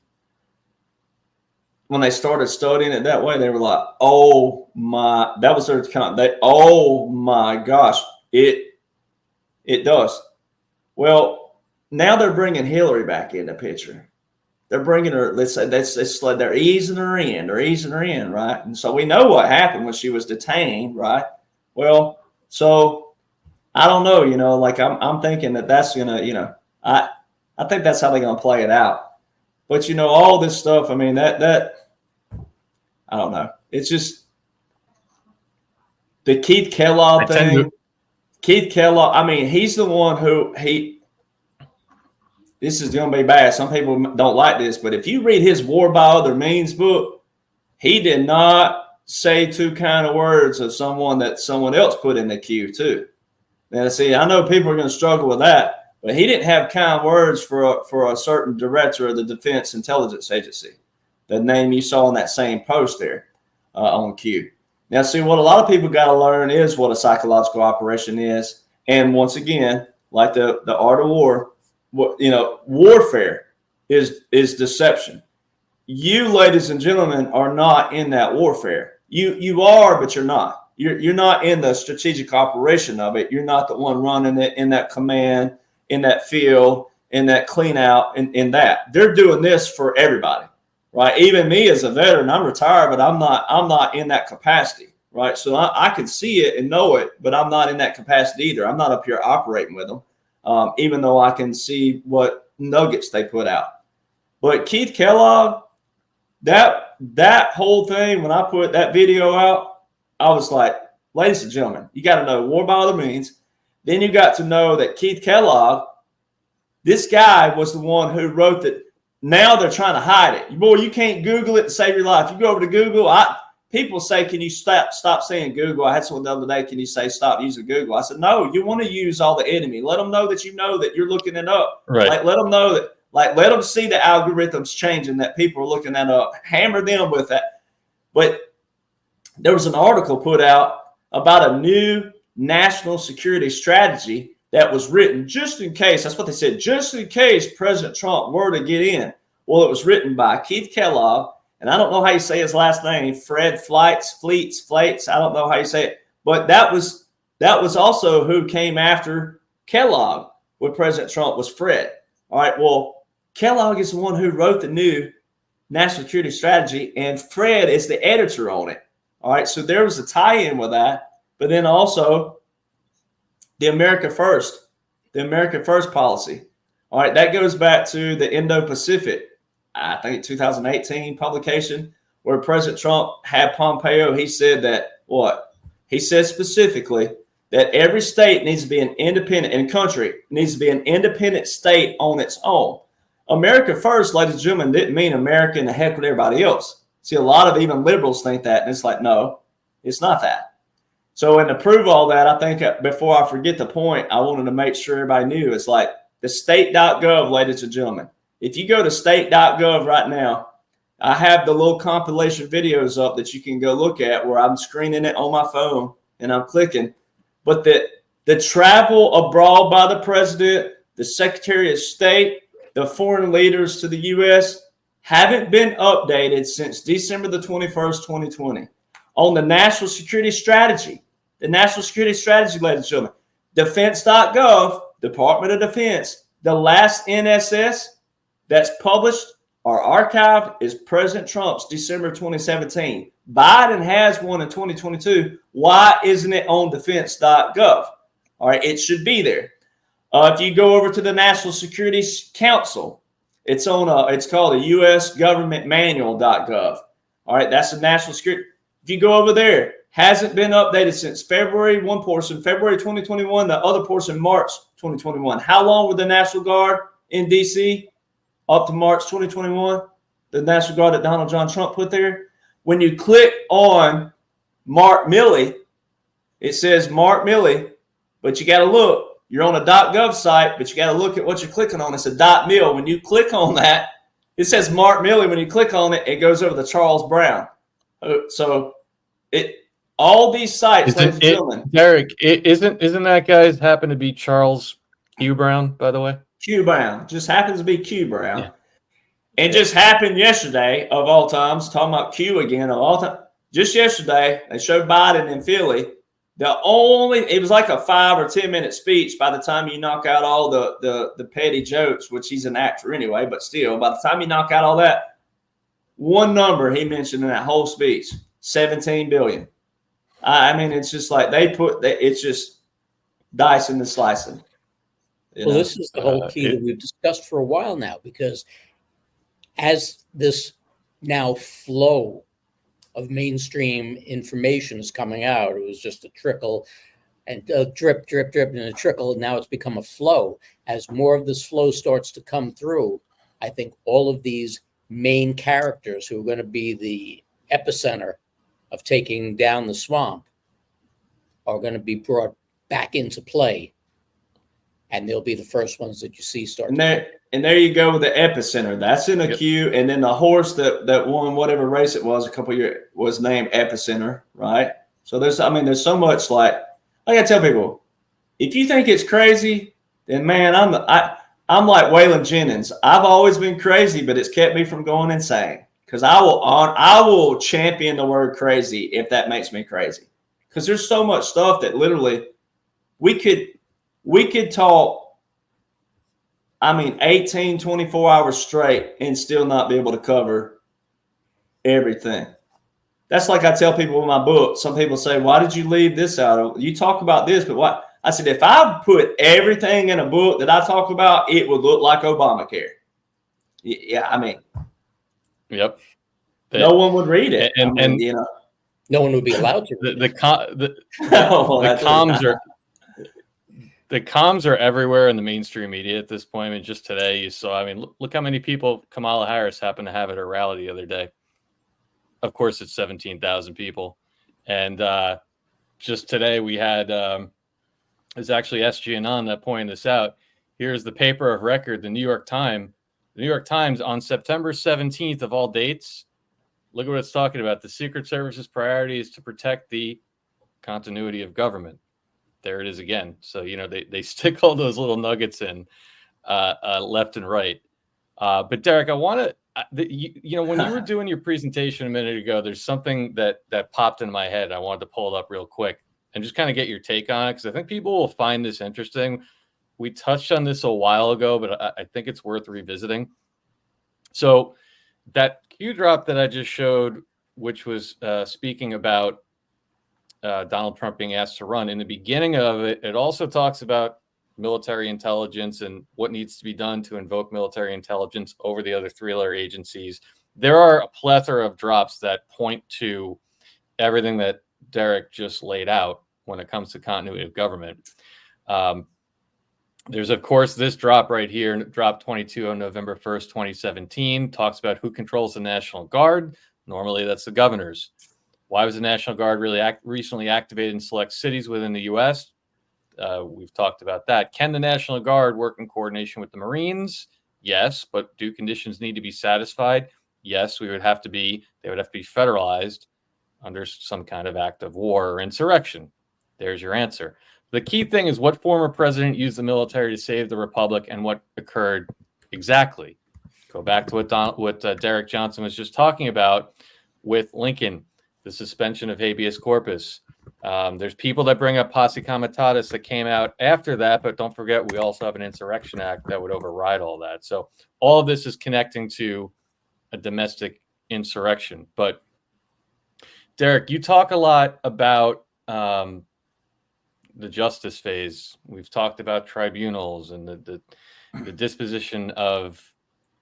When they started studying it that way, they were like, "Oh my!" That was their comment. "Oh my gosh, it does." Well, now they're bringing Hillary back in the picture. They're bringing her. Let's say they're easing her in. They're easing her in, right? And so we know what happened when she was detained, right? Well, so I don't know. Like I'm thinking that's gonna. I think that's how they're gonna play it out. But all this stuff. That I don't know. It's just the Keith Kellogg thing. Keith Kellogg. He's the one who this is going to be bad. Some people don't like this, but if you read his War by Other Means book, he did not say 2 kind of words of someone that someone else put in the queue too. Now, see, I know people are going to struggle with that, but he didn't have kind words for a certain director of the Defense Intelligence Agency. The name you saw in that same post there on Q. Now, see, what a lot of people got to learn is what a psychological operation is. And once again, like the art of war, warfare is deception. You, ladies and gentlemen, are not in that warfare. You are, but you're not. You're not in the strategic operation of it. You're not the one running it in that command, in that field, in that clean out, in that. They're doing this for everybody. Right, even me as a veteran, I'm retired, but I'm not in that capacity. Right, so I can see it and know it, but I'm not in that capacity either. I'm not up here operating with them. even though I can see what nuggets they put out. But Keith Kellogg, that whole thing, when I put that video out, I was like, ladies and gentlemen, you got to know War by Other Means. Then you got to know that Keith Kellogg, this guy was the one who wrote that. Now they're trying to hide it. Boy, you can't Google it to save your life. You go over to Google. People say, can you stop saying Google? I had someone the other day, can you say stop using Google? I said, no, you want to use all the enemy. Let them know that you're looking it up. Right. Like, let them know that, let them see the algorithms changing, that people are looking that up. Hammer them with that. But there was an article put out about a new national security strategy that was written just in case. That's what they said, just in case President Trump were to get in. Well, it was written by Keith Kellogg, and I don't know how you say his last name, Fred Fleitz. I don't know how you say it, but that was also who came after Kellogg when President Trump was Fred. All right, well, Kellogg is the one who wrote the new national security strategy, and Fred is the editor on it. All right, so there was a tie-in with that, but then also the America First policy. All right, that goes back to the Indo-Pacific, I think 2018 publication, where President Trump had Pompeo. He said that he said specifically that every state needs to be an independent, and country needs to be an independent state on its own. America First, ladies and gentlemen, didn't mean America and the heck with everybody else. See, a lot of even liberals think that, and it's like, no, it's not that. So, and to prove all that, I think before I forget the point, I wanted to make sure everybody knew, it's like the state.gov, ladies and gentlemen. If you go to state.gov right now, I have the little compilation videos up that you can go look at where I'm screening it on my phone and I'm clicking. But the travel abroad by the president, the Secretary of State, the foreign leaders to the U.S. haven't been updated since December the 21st, 2020. On the national security strategy, ladies and gentlemen, defense.gov, Department of Defense, the last NSS that's published or archived is President Trump's December 2017. Biden has one in 2022. Why isn't it on defense.gov? All right, it should be there. If you go over to the National Security Council, it's called a U.S. Government Manual.gov. All right, that's the national security. If you go over there, hasn't been updated since February 2021, the other portion, March 2021. How long were the National Guard in D.C.? Up to March 2021, the National Guard that Donald John Trump put there. When you click on Mark Milley, it says Mark Milley, but you got to look. You're on a .gov site, but you got to look at what you're clicking on. It's a .mil. When you click on that, it says Mark Milley. When you click on it, it goes over to Charles Brown. So all these sites, ladies and gentlemen. Derek, isn't that guy's happen to be Charles Q. Brown, by the way? Q Brown. Just happens to be Q Brown. Yeah. It just happened yesterday, of all times, talking about Q again, of all time. Just yesterday, they showed Biden in Philly. It was like a 5 or 10 minute speech by the time you knock out all the petty jokes, which he's an actor anyway, but still, by the time you knock out all that, one number he mentioned in that whole speech, 17 billion. I mean, it's just like it's just dicing and slicing. Well, this is the whole key that we've discussed for a while now, because as this now flow of mainstream information is coming out, it was just a trickle and a drip, and a trickle, and now it's become a flow. As more of this flow starts to come through, I think all of these main characters who are going to be the epicenter of taking down the swamp are going to be brought back into play. And they'll be the first ones that you see start. And there you go with the epicenter. That's in a queue. And then the horse that won whatever race it was a couple of years was named Epicenter, right? So there's so much like I gotta tell people, if you think it's crazy, then man, I'm like Waylon Jennings. I've always been crazy, but it's kept me from going insane. Because I will champion the word crazy if that makes me crazy. Because there's so much stuff that literally we could talk, 18, 24 hours straight and still not be able to cover everything. That's like I tell people in my book. Some people say, why did you leave this out? You talk about this, but what? I said, if I put everything in a book that I talk about, it would look like Obamacare. Yeah, I mean, Yep. no one would read it. And you know, No one would be allowed to. the comms are everywhere in the mainstream media at this point. I mean, just today you saw, I mean, look how many people Kamala Harris happened to have at her rally the other day. Of course, it's 17,000 people. And just today we had, there's actually SGN that pointed this out. Here's the paper of record, the New York Times. The New York Times on September 17th of all dates. Look at what it's talking about. The Secret Service's priority is to protect the continuity of government. There it is again. So, you know, they stick all those little nuggets in left and right. But Derek, I want to, you know, when you were doing your presentation a minute ago, there's something that popped in my head. I wanted to pull it up real quick and just kind of get your take on it, because I think people will find this interesting. We touched on this a while ago, but I think it's worth revisiting. So that Q drop that I just showed, which was speaking about Donald Trump being asked to run, in the beginning of it, it also talks about military intelligence and what needs to be done to invoke military intelligence over the other three-letter agencies. There are a plethora of drops that point to everything that Derek just laid out when it comes to continuity of government. There's, of course, this drop right here, drop 22 on November 1st, 2017, talks about who controls the National Guard. Normally, that's the governors. Why was the National Guard really recently activated in select cities within the U.S.? We've talked about that. Can the National Guard work in coordination with the Marines? Yes, but do conditions need to be satisfied? Yes, they would have to be federalized under some kind of act of war or insurrection. There's your answer. The key thing is, what former president used the military to save the republic, and what occurred exactly? Go back to what Derek Jonhson was just talking about with Lincoln, the suspension of habeas corpus. There's people that bring up posse comitatus that came out after that, but don't forget, we also have an insurrection act that would override all that. So all of this is connecting to a domestic insurrection. But Derek, you talk a lot about the justice phase. We've talked about tribunals and the disposition of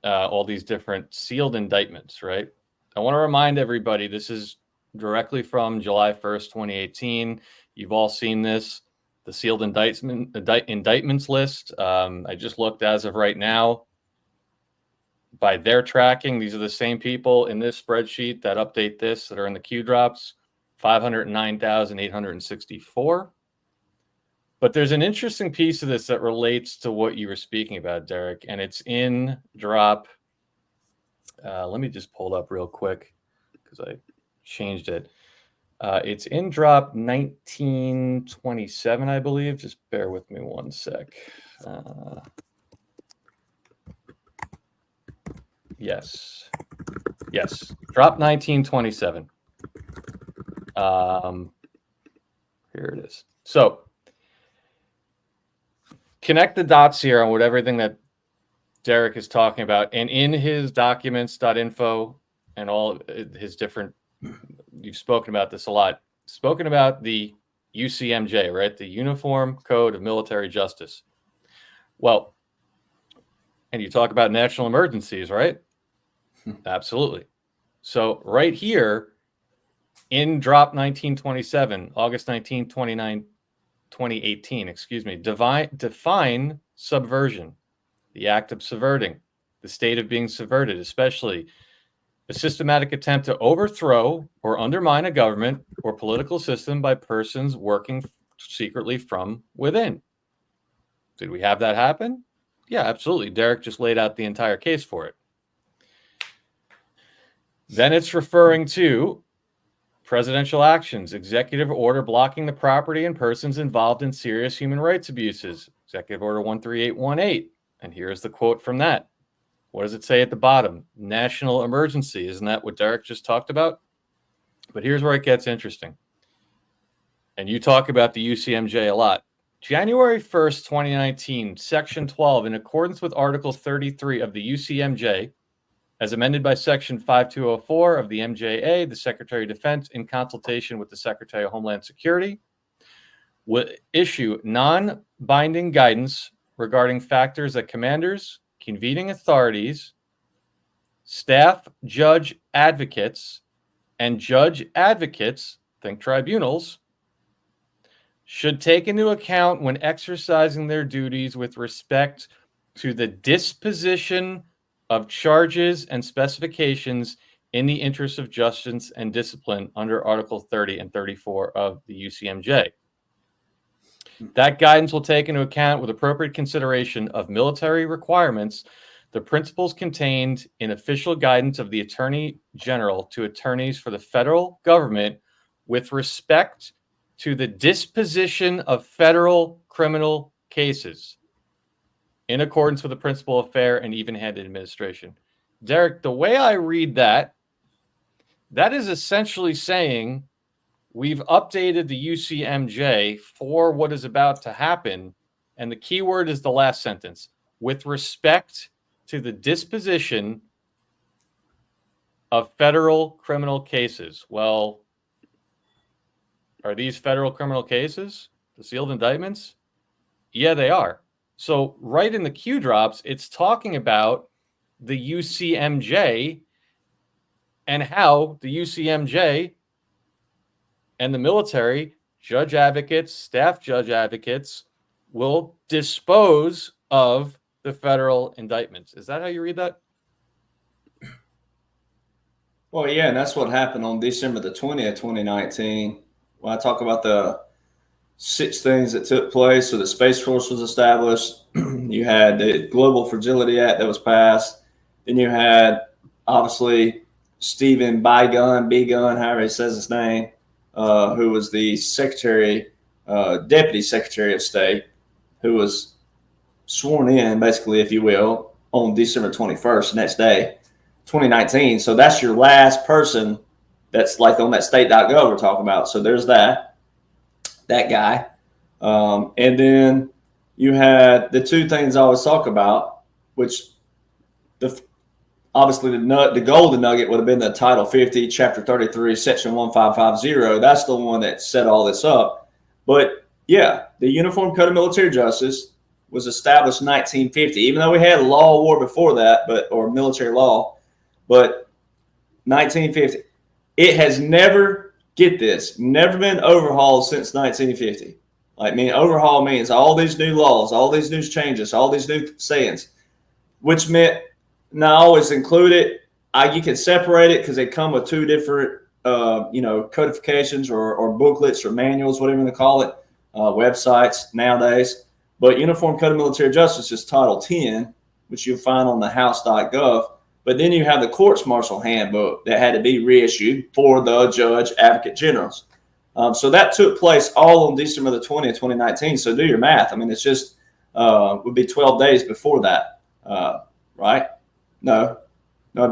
all these different sealed indictments, right? I want to remind everybody, this is directly from July 1st, 2018. You've all seen this, the sealed indictments list. I just looked as of right now. By their tracking, these are the same people in this spreadsheet that update this, that are in the Q drops, 509,864. But there's an interesting piece of this that relates to what you were speaking about, Derek, and it's in drop. Let me just pull it up real quick because I changed it. It's in drop 1927, I believe. Just bear with me one sec. Yes, drop 1927. Here it is. So connect the dots here on everything that Derek is talking about. And in his documents.info and all his different, you've spoken about this a lot, spoken about the UCMJ, right? The Uniform Code of Military Justice. Well, and you talk about national emergencies, right? Absolutely. So right here in drop 1927, August 19, 2018, excuse me, define subversion, the act of subverting, the state of being subverted, especially a systematic attempt to overthrow or undermine a government or political system by persons working secretly from within. Did we have that happen? Yeah, absolutely. Derek just laid out the entire case for it. Then it's referring to presidential actions, executive order blocking the property and persons involved in serious human rights abuses, Executive Order 13818. And here's the quote from that. What does it say at the bottom? National emergency. Isn't that what Derek just talked about? But here's where it gets interesting. And you talk about the UCMJ a lot. January 1st, 2019, Section 12, in accordance with Article 33 of the UCMJ, as amended by Section 5204 of the MJA, the Secretary of Defense, in consultation with the Secretary of Homeland Security, will issue non-binding guidance regarding factors that commanders, convening authorities, staff judge advocates, and judge advocates, think tribunals, should take into account when exercising their duties with respect to the disposition of charges and specifications in the interest of justice and discipline under Article 30 and 34 of the UCMJ. That guidance will take into account, with appropriate consideration of military requirements, the principles contained in official guidance of the Attorney General to attorneys for the federal government with respect to the disposition of federal criminal cases, in accordance with the principle of fair and even-handed administration. Derek, the way I read that, that is essentially saying we've updated the UCMJ for what is about to happen, and the key word is the last sentence, with respect to the disposition of federal criminal cases. Well, are these federal criminal cases? The sealed indictments? Yeah, they are. So right in the Q drops, it's talking about the UCMJ and how the UCMJ and the military judge advocates, staff judge advocates will dispose of the federal indictments. Is that how you read that? Well, yeah, and that's what happened on December the 20th, 2019. When I talk about the 6 things that took place, so the Space Force was established. You had the Global Fragility Act that was passed. Then you had, obviously, Stephen B-Gun, however he says his name, who was the Deputy Secretary of State, who was sworn in, basically, if you will, on December 21st, next day, 2019. So that's your last person that's like on that state.gov we're talking about. So there's that guy. And then you had the 2 things I always talk about, which obviously the golden nugget would have been the Title 50, Chapter 33, Section 1550. That's the one that set all this up. But yeah, the Uniform Code of Military Justice was established in 1950, even though we had a law war before that, or military law, but 1950. It has never, get this, never been overhauled since 1950. Overhaul means all these new laws, all these new changes, all these new sayings, which meant not always include it. You can separate it because they come with 2 different, codifications or booklets or manuals, whatever you call it, websites nowadays. But Uniform Code of Military Justice is Title 10, which you'll find on the House.gov. But then you have the Courts Martial Handbook that had to be reissued for the Judge Advocate Generals. So that took place all on December the 20th, 2019. So do your math. It's just would be 12 days before that, right? No, I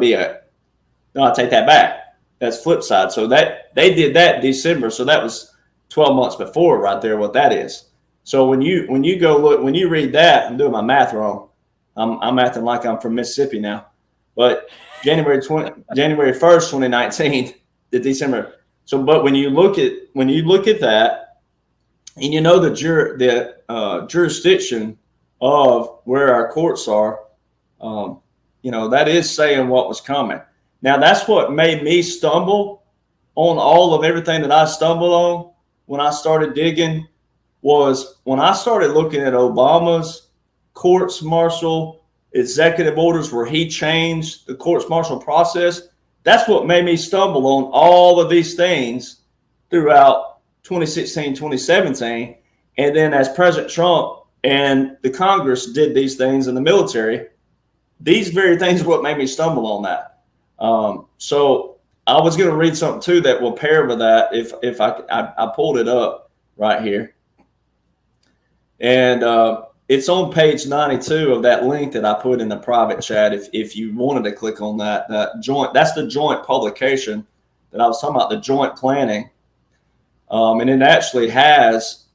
take that back. That's flip side. So that they did that in December. So that was 12 months before right there, what that is. So when you go look, when you read that, I'm doing my math wrong. I'm acting like I'm from Mississippi now. But January 1st, 2019, the December. So, but when you look at that, and the jurisdiction of where our courts are, that is saying what was coming. Now, that's what made me stumble on all of everything that I stumbled on when I started digging, was when I started looking at Obama's courts martial executive orders where he changed the courts martial process. That's what made me stumble on all of these things throughout 2016, 2017. And then as President Trump and the Congress did these things in the military, these very things are what made me stumble on that. So I was going to read something too that will pair with that if I pulled it up right here. And it's on page 92 of that link that I put in the private chat. If you wanted to click on that's the joint publication that I was talking about, the joint planning. And it actually has,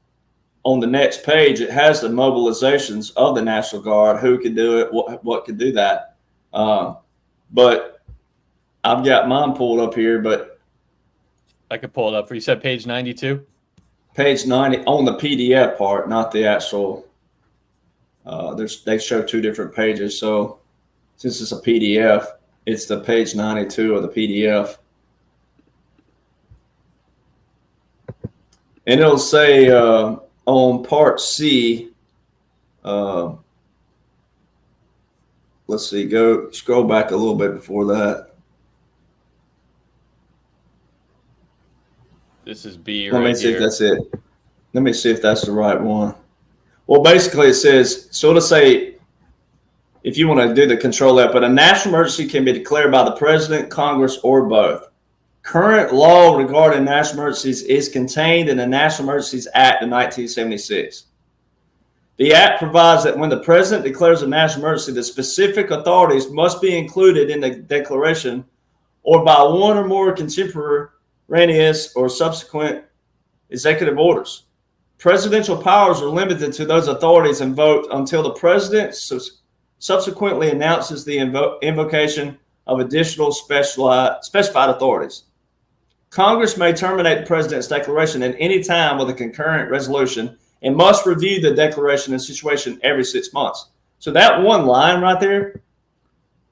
on the next page, it has the mobilizations of the National Guard, who could do it, what could do that. But I've got mine pulled up here, but I could pull it up for you. Said page 92. page 90 on the PDF part, not the actual. They show two different pages. So since it's a PDF, it's the page 92 of the PDF. And it'll say on part C, let's see, scroll back a little bit before that. This is B Let right me see here. if that's it. Let me see if that's the right one. Well, basically it says, so it'll say, if you want to do the control F, but a national emergency can be declared by the president, Congress, or both. Current law regarding national emergencies is contained in the National Emergencies Act of 1976. The act provides that when the president declares a national emergency, the specific authorities must be included in the declaration or by one or more contemporaneous or subsequent executive orders. Presidential powers are limited to those authorities invoked until the president subsequently announces the invocation of additional specified authorities. Congress may terminate the president's declaration at any time with a concurrent resolution and must review the declaration and situation every 6 months. So that one line right there,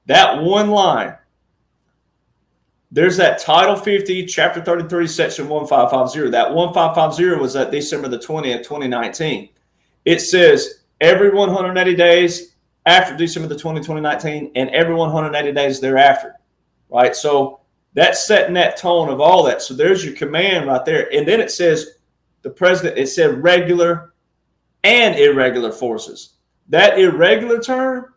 that one line, there's that Title 50, Chapter 33, Section 1550. That 1550 was at December the 20th, 2019. It says every 180 days after December the 20th, 2019, and every 180 days thereafter, right? So that's setting that tone of all that. So there's your command right there. And then it says the president, it said regular and irregular forces. That irregular term,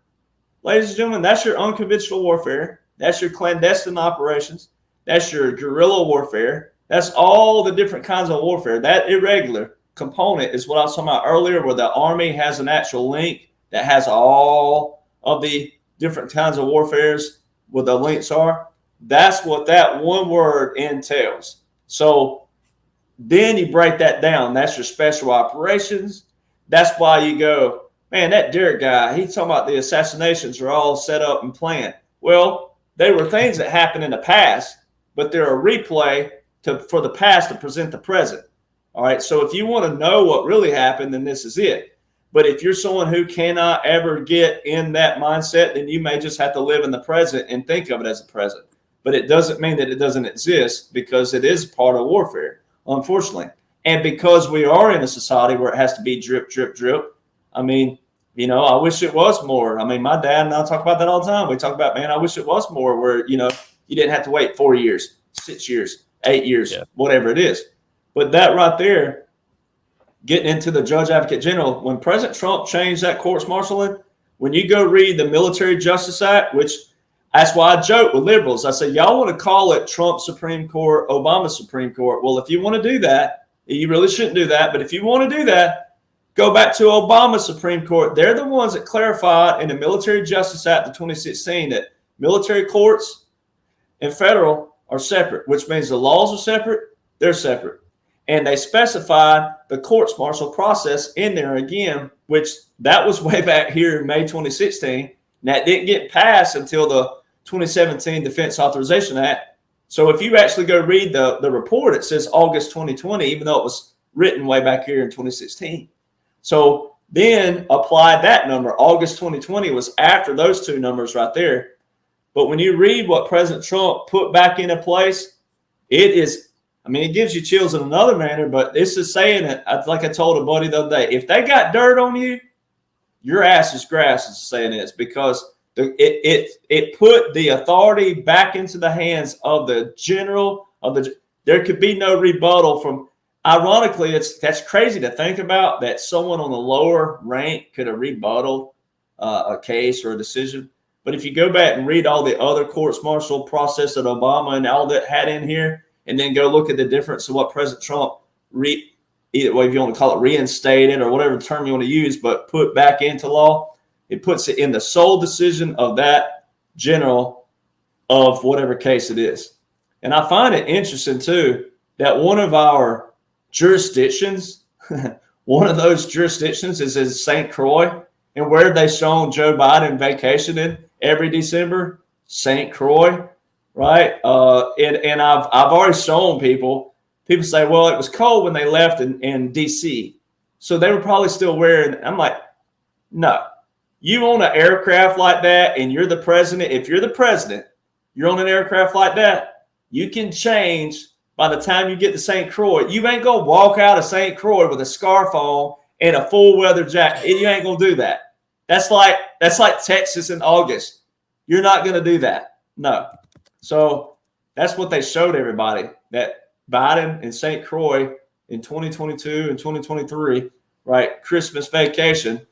ladies and gentlemen, that's your unconventional warfare. That's your clandestine operations. That's your guerrilla warfare. That's all the different kinds of warfare. That irregular component is what I was talking about earlier, where the Army has an actual link that has all of the different kinds of warfares, what the links are. That's what that one word entails. So then you break that down. That's your special operations. That's why you go, man, that Derek guy, he's talking about the assassinations are all set up and planned. Well, they were things that happened in the past, but they're a replay for the past to present the present. All right. So if you want to know what really happened, then this is it. But if you're someone who cannot ever get in that mindset, then you may just have to live in the present and think of it as a present. But it doesn't mean that it doesn't exist, because it is part of warfare, unfortunately. And because we are in a society where it has to be drip, drip, drip. I mean, you know, I wish it was more. I mean, my dad and I talk about that all the time. We talk about, man, I wish it was more where, you know, you didn't have to wait 4 years, 6 years, 8 years, whatever it is. But that right there, getting into the Judge Advocate General, when President Trump changed that courts martialing, when you go read the Military Justice Act, which that's why I joke with liberals. I say, y'all want to call it Trump Supreme Court, Obama Supreme Court. Well, if you want to do that, you really shouldn't do that. But if you want to do that, go back to Obama Supreme Court. They're the ones that clarified in the Military Justice Act of 2016 that military courts and federal are separate, which means the laws are separate, they're separate. And they specified the courts martial process in there again, which that was way back here in May 2016. And that didn't get passed until the 2017 Defense Authorization Act. So if you actually go read the report, it says August 2020, even though it was written way back here in 2016. So then apply that number. August 2020 was after those two numbers right there. But when you read what President Trump put back into place, it is, I mean, it gives you chills in another manner, but this is saying it, like I told a buddy the other day, if they got dirt on you, your ass is grass, is saying this, because it put the authority back into the hands of the general of the. There could be no rebuttal from. Ironically, that's crazy to think about, that someone on the lower rank could have rebutted a case or a decision. But if you go back and read all the other courts martial process that Obama and all that had in here, and then go look at the difference of what President Trump either way, if you want to call it reinstated or whatever term you want to use, but put back into law, it puts it in the sole decision of that general of whatever case it is. And I find it interesting too that one of our jurisdictions, one of those jurisdictions is in St. Croix, and where they shown Joe Biden vacationing every December, St. Croix, right? And I've already shown people people say, well, it was cold when they left in D.C., so they were probably still wearing. I'm like, no. You own an aircraft like that, and you're the president. If you're the president, you're on an aircraft like that, you can change by the time you get to St. Croix. You ain't going to walk out of St. Croix with a scarf on and a full weather jacket. You ain't going to do that. That's like Texas in August. You're not going to do that. No. So that's what they showed everybody, that Biden and St. Croix in 2022 and 2023, right, Christmas vacation,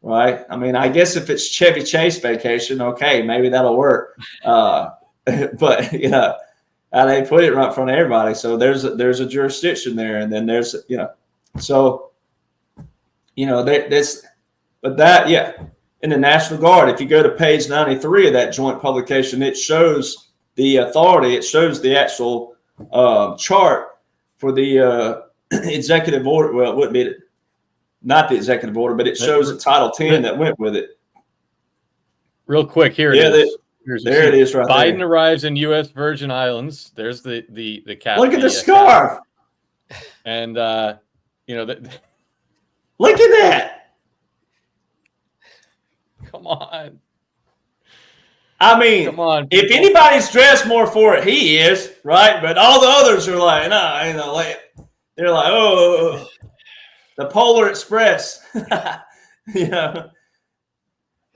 right? I mean, I guess if it's Chevy Chase vacation, okay, maybe that'll work. But, you know, they put it right in front of everybody. So there's a jurisdiction there. And then there's, you know, so, you know, but that, yeah, in the National Guard, if you go to page 93 of that joint publication, it shows the authority, it shows the actual chart for the executive order. Well, it wouldn't be not the executive order, but it shows the Title 10 that went with it. Real quick, here it is. There it is, right Biden there. arrives in U.S. Virgin Islands. There's the cap. Look at the scarf. And you know that. Look at that. Come on. I mean, Come on, if anybody's dressed more for it, he is, right? But all the others are like, no, you know, like they're like, oh, the Polar Express. You know,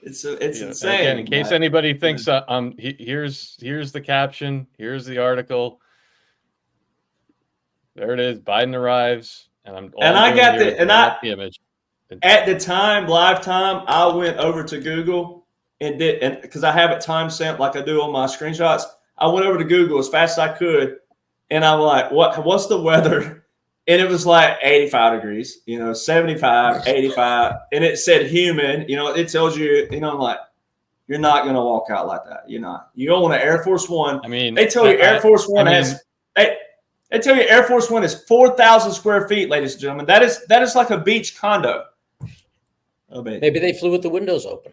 it's insane. Again, in case anybody thinks, here's the caption, here's the article. There it is. Biden arrives, and I got the image. At the time, live time, I went over to Google and because I have it time stamped like I do on my screenshots. I went over to Google as fast as I could, and I'm like, what's the weather? And it was like 85 degrees, you know, 75, 85, and it said humid. You know, it tells you, you know, I'm like, you're not going to walk out like that. You're not. You own an Air Force One. I mean, they tell you Air Force One has. They tell you Air Force One is 4,000 square feet, ladies and gentlemen. That is like a beach condo. Maybe they flew with the windows open.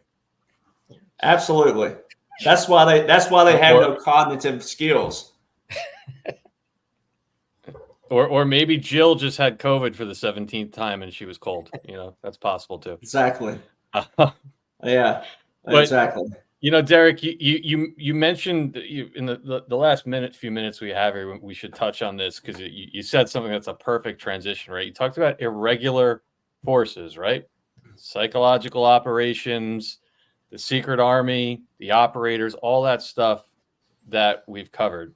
Absolutely. That's why they have no cognitive skills. Or maybe Jill just had COVID for the 17th time and she was cold. You know, that's possible too. Exactly. Yeah. But, exactly. You know, Derek, you mentioned in the last few minutes we have here, we should touch on this because you said something that's a perfect transition, right? You talked about irregular forces, right? Psychological operations, the secret army, the operators, all that stuff that we've covered.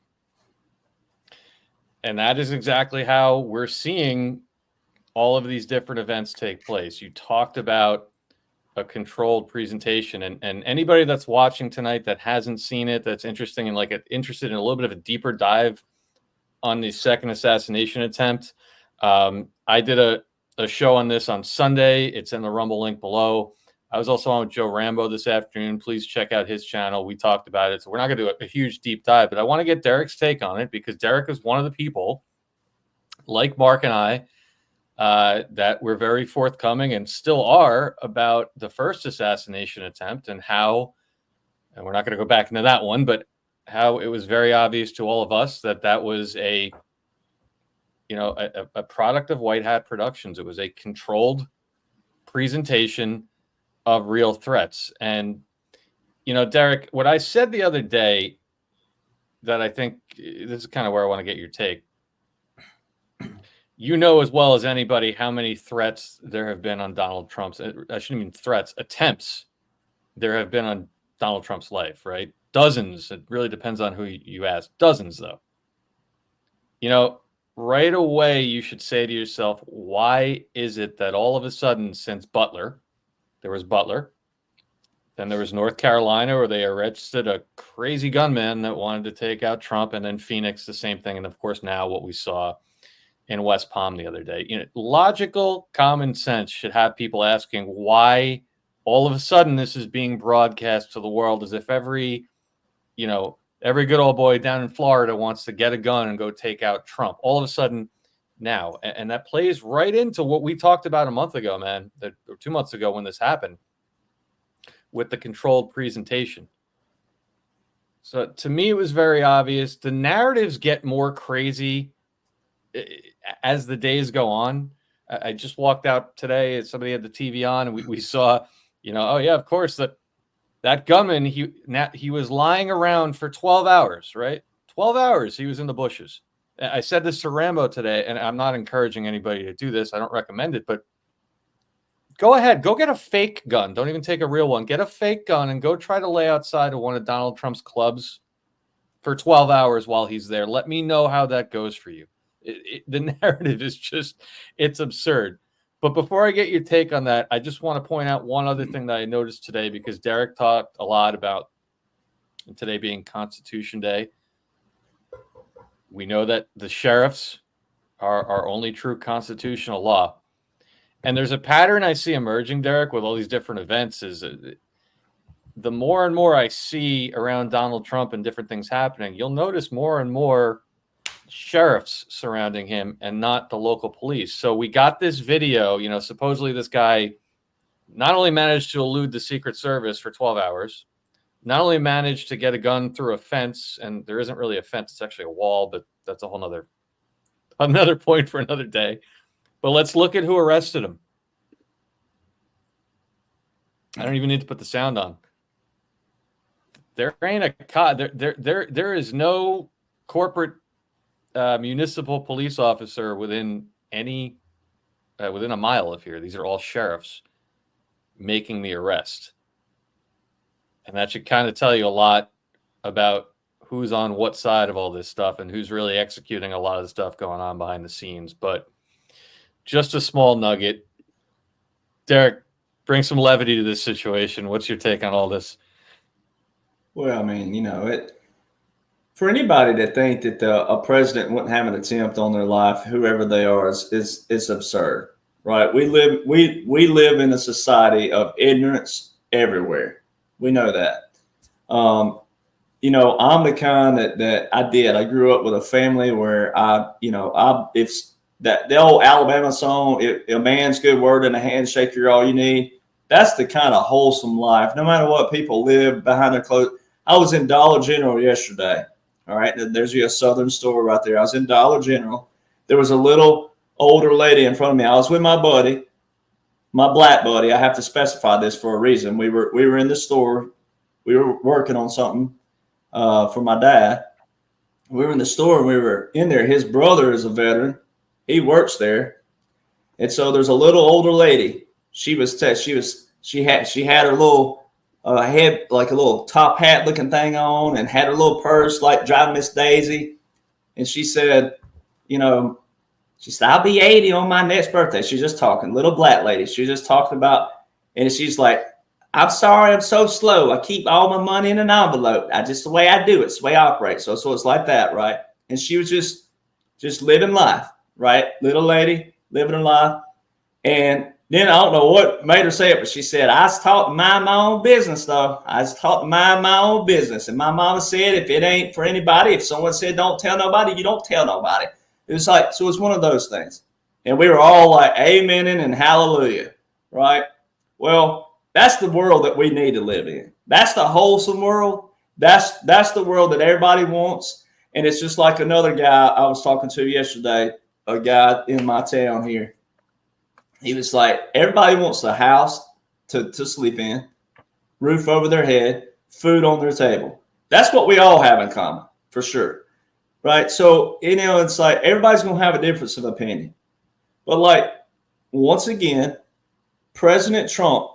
And that is exactly how we're seeing all of these different events take place. You talked about a controlled presentation, and anybody that's watching tonight that hasn't seen it, that's interested in a little bit of a deeper dive on the second assassination attempt. I did a show on this on Sunday. It's in the Rumble link below. I was also on with Joe Rambo this afternoon. Please check out his channel. We talked about it. So we're not going to do a huge deep dive, but I want to get Derek's take on it because Derek is one of the people, like Mark and I, that were very forthcoming and still are about the first assassination attempt and how, and we're not going to go back into that one, but how it was very obvious to all of us that was a product of White Hat Productions. It was a controlled presentation of real threats. And, you know, Derek, what I said the other day that I think this is kind of where I want to get your take. You know as well as anybody how many threats there have been on Donald Trump's, I shouldn't mean threats, attempts there have been on Donald Trump's life, right? Dozens. It really depends on who you ask. Dozens, though. You know, right away you should say to yourself, why is it that all of a sudden since Butler, there was Butler, then there was North Carolina where they arrested a crazy gunman that wanted to take out Trump, and then Phoenix, the same thing, and of course now what we saw in West Palm the other day. You know, logical common sense should have people asking why all of a sudden this is being broadcast to the world as if every good old boy down in Florida wants to get a gun and go take out Trump. All of a sudden now, and that plays right into what we talked about a month ago, man, or 2 months ago when this happened with the controlled presentation. So to me, it was very obvious. The narratives get more crazy as the days go on, I just walked out today and somebody had the TV on and we saw, oh yeah, of course that gunman, he was lying around for 12 hours, right? 12 hours he was in the bushes. I said this to Rambo today, and I'm not encouraging anybody to do this. I don't recommend it, but go ahead. Go get a fake gun. Don't even take a real one. Get a fake gun and go try to lay outside of one of Donald Trump's clubs for 12 hours while he's there. Let me know how that goes for you. The narrative is just, it's absurd. But before I get your take on that, I just want to point out one other thing that I noticed today, because Derek talked a lot about today being Constitution Day. We know that the sheriffs are our only true constitutional law. And there's a pattern I see emerging, Derek, with all these different events, is the more and more I see around Donald Trump and different things happening, you'll notice more and more sheriffs surrounding him and not the local police. So we got this video, supposedly this guy not only managed to elude the Secret Service for 12 hours, not only managed to get a gun through a fence, and there isn't really a fence, it's actually a wall, but that's a whole another point for another day. But let's look at who arrested him. I don't even need to put the sound on. There ain't a cop. There is no corporate municipal police officer within a mile of here. These are all sheriffs making the arrest. And that should kind of tell you a lot about who's on what side of all this stuff and who's really executing a lot of the stuff going on behind the scenes. But just a small nugget. Derek, bring some levity to this situation. What's your take on all this? Well, I mean, for anybody to think that a president wouldn't have an attempt on their life, whoever they are, is absurd, right? We live in a society of ignorance everywhere. We know that. I'm the kind that I grew up with a family where if the old Alabama song, a man's good word and a handshake, you're all you need. That's the kind of wholesome life. No matter what people live behind their clothes. I was in Dollar General yesterday. All right. There's a Southern store right there. I was in Dollar General. There was a little older lady in front of me. I was with my buddy, my black buddy. I have to specify this for a reason. We were in the store. We were working on something for my dad. We were in the store and we were in there. His brother is a veteran. He works there. And so there's a little older lady. She had her little head, like a little top hat looking thing on, and had her little purse like driving Miss Daisy. And she said, I'll be 80 on my next birthday. She's just talking, little black lady. She's just talking about, and she's like, I'm sorry, I'm so slow. I keep all my money in an envelope. The way I do it. It's the way I operate. So it's like that, right? And she was just living life, right? Little lady living her life. And then I don't know what made her say it, but she said, I was taught to mind my own business, though. I was taught to mind my own business. And my mama said, if it ain't for anybody, if someone said don't tell nobody, you don't tell nobody. It was like, so it's one of those things. And we were all like amening and hallelujah, right? Well, that's the world that we need to live in. That's the wholesome world. That's the world that everybody wants. And it's just like another guy I was talking to yesterday, a guy in my town here. He was like, everybody wants a house to sleep in, roof over their head, food on their table. That's what we all have in common, for sure. Right? So, it's like everybody's going to have a difference of opinion. But like, once again, President Trump,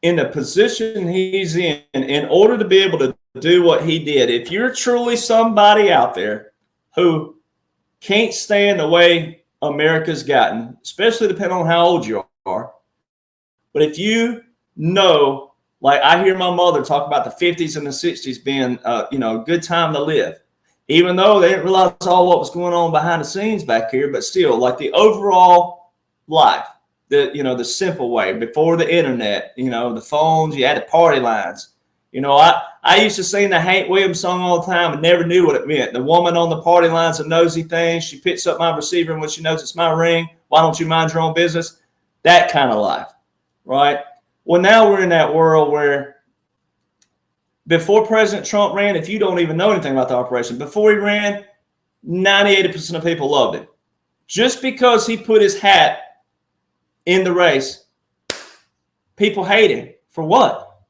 in the position he's in order to be able to do what he did, if you're truly somebody out there who can't stand the way America's gotten, especially depending on how old you are, but if like I hear my mother talk about the 50s and the 60s being, a good time to live, even though they didn't realize all what was going on behind the scenes back here, but still, like the overall life, the simple way before the internet, the phones, you had the party lines. I used to sing the Hank Williams song all the time and never knew what it meant. The woman on the party line's a nosy thing. She picks up my receiver, and when she knows it's my ring, why don't you mind your own business? That kind of life, right? Well, now we're in that world where before President Trump ran, if you don't even know anything about the operation, before he ran, 98% of people loved him. Just because he put his hat in the race, people hate him. For what?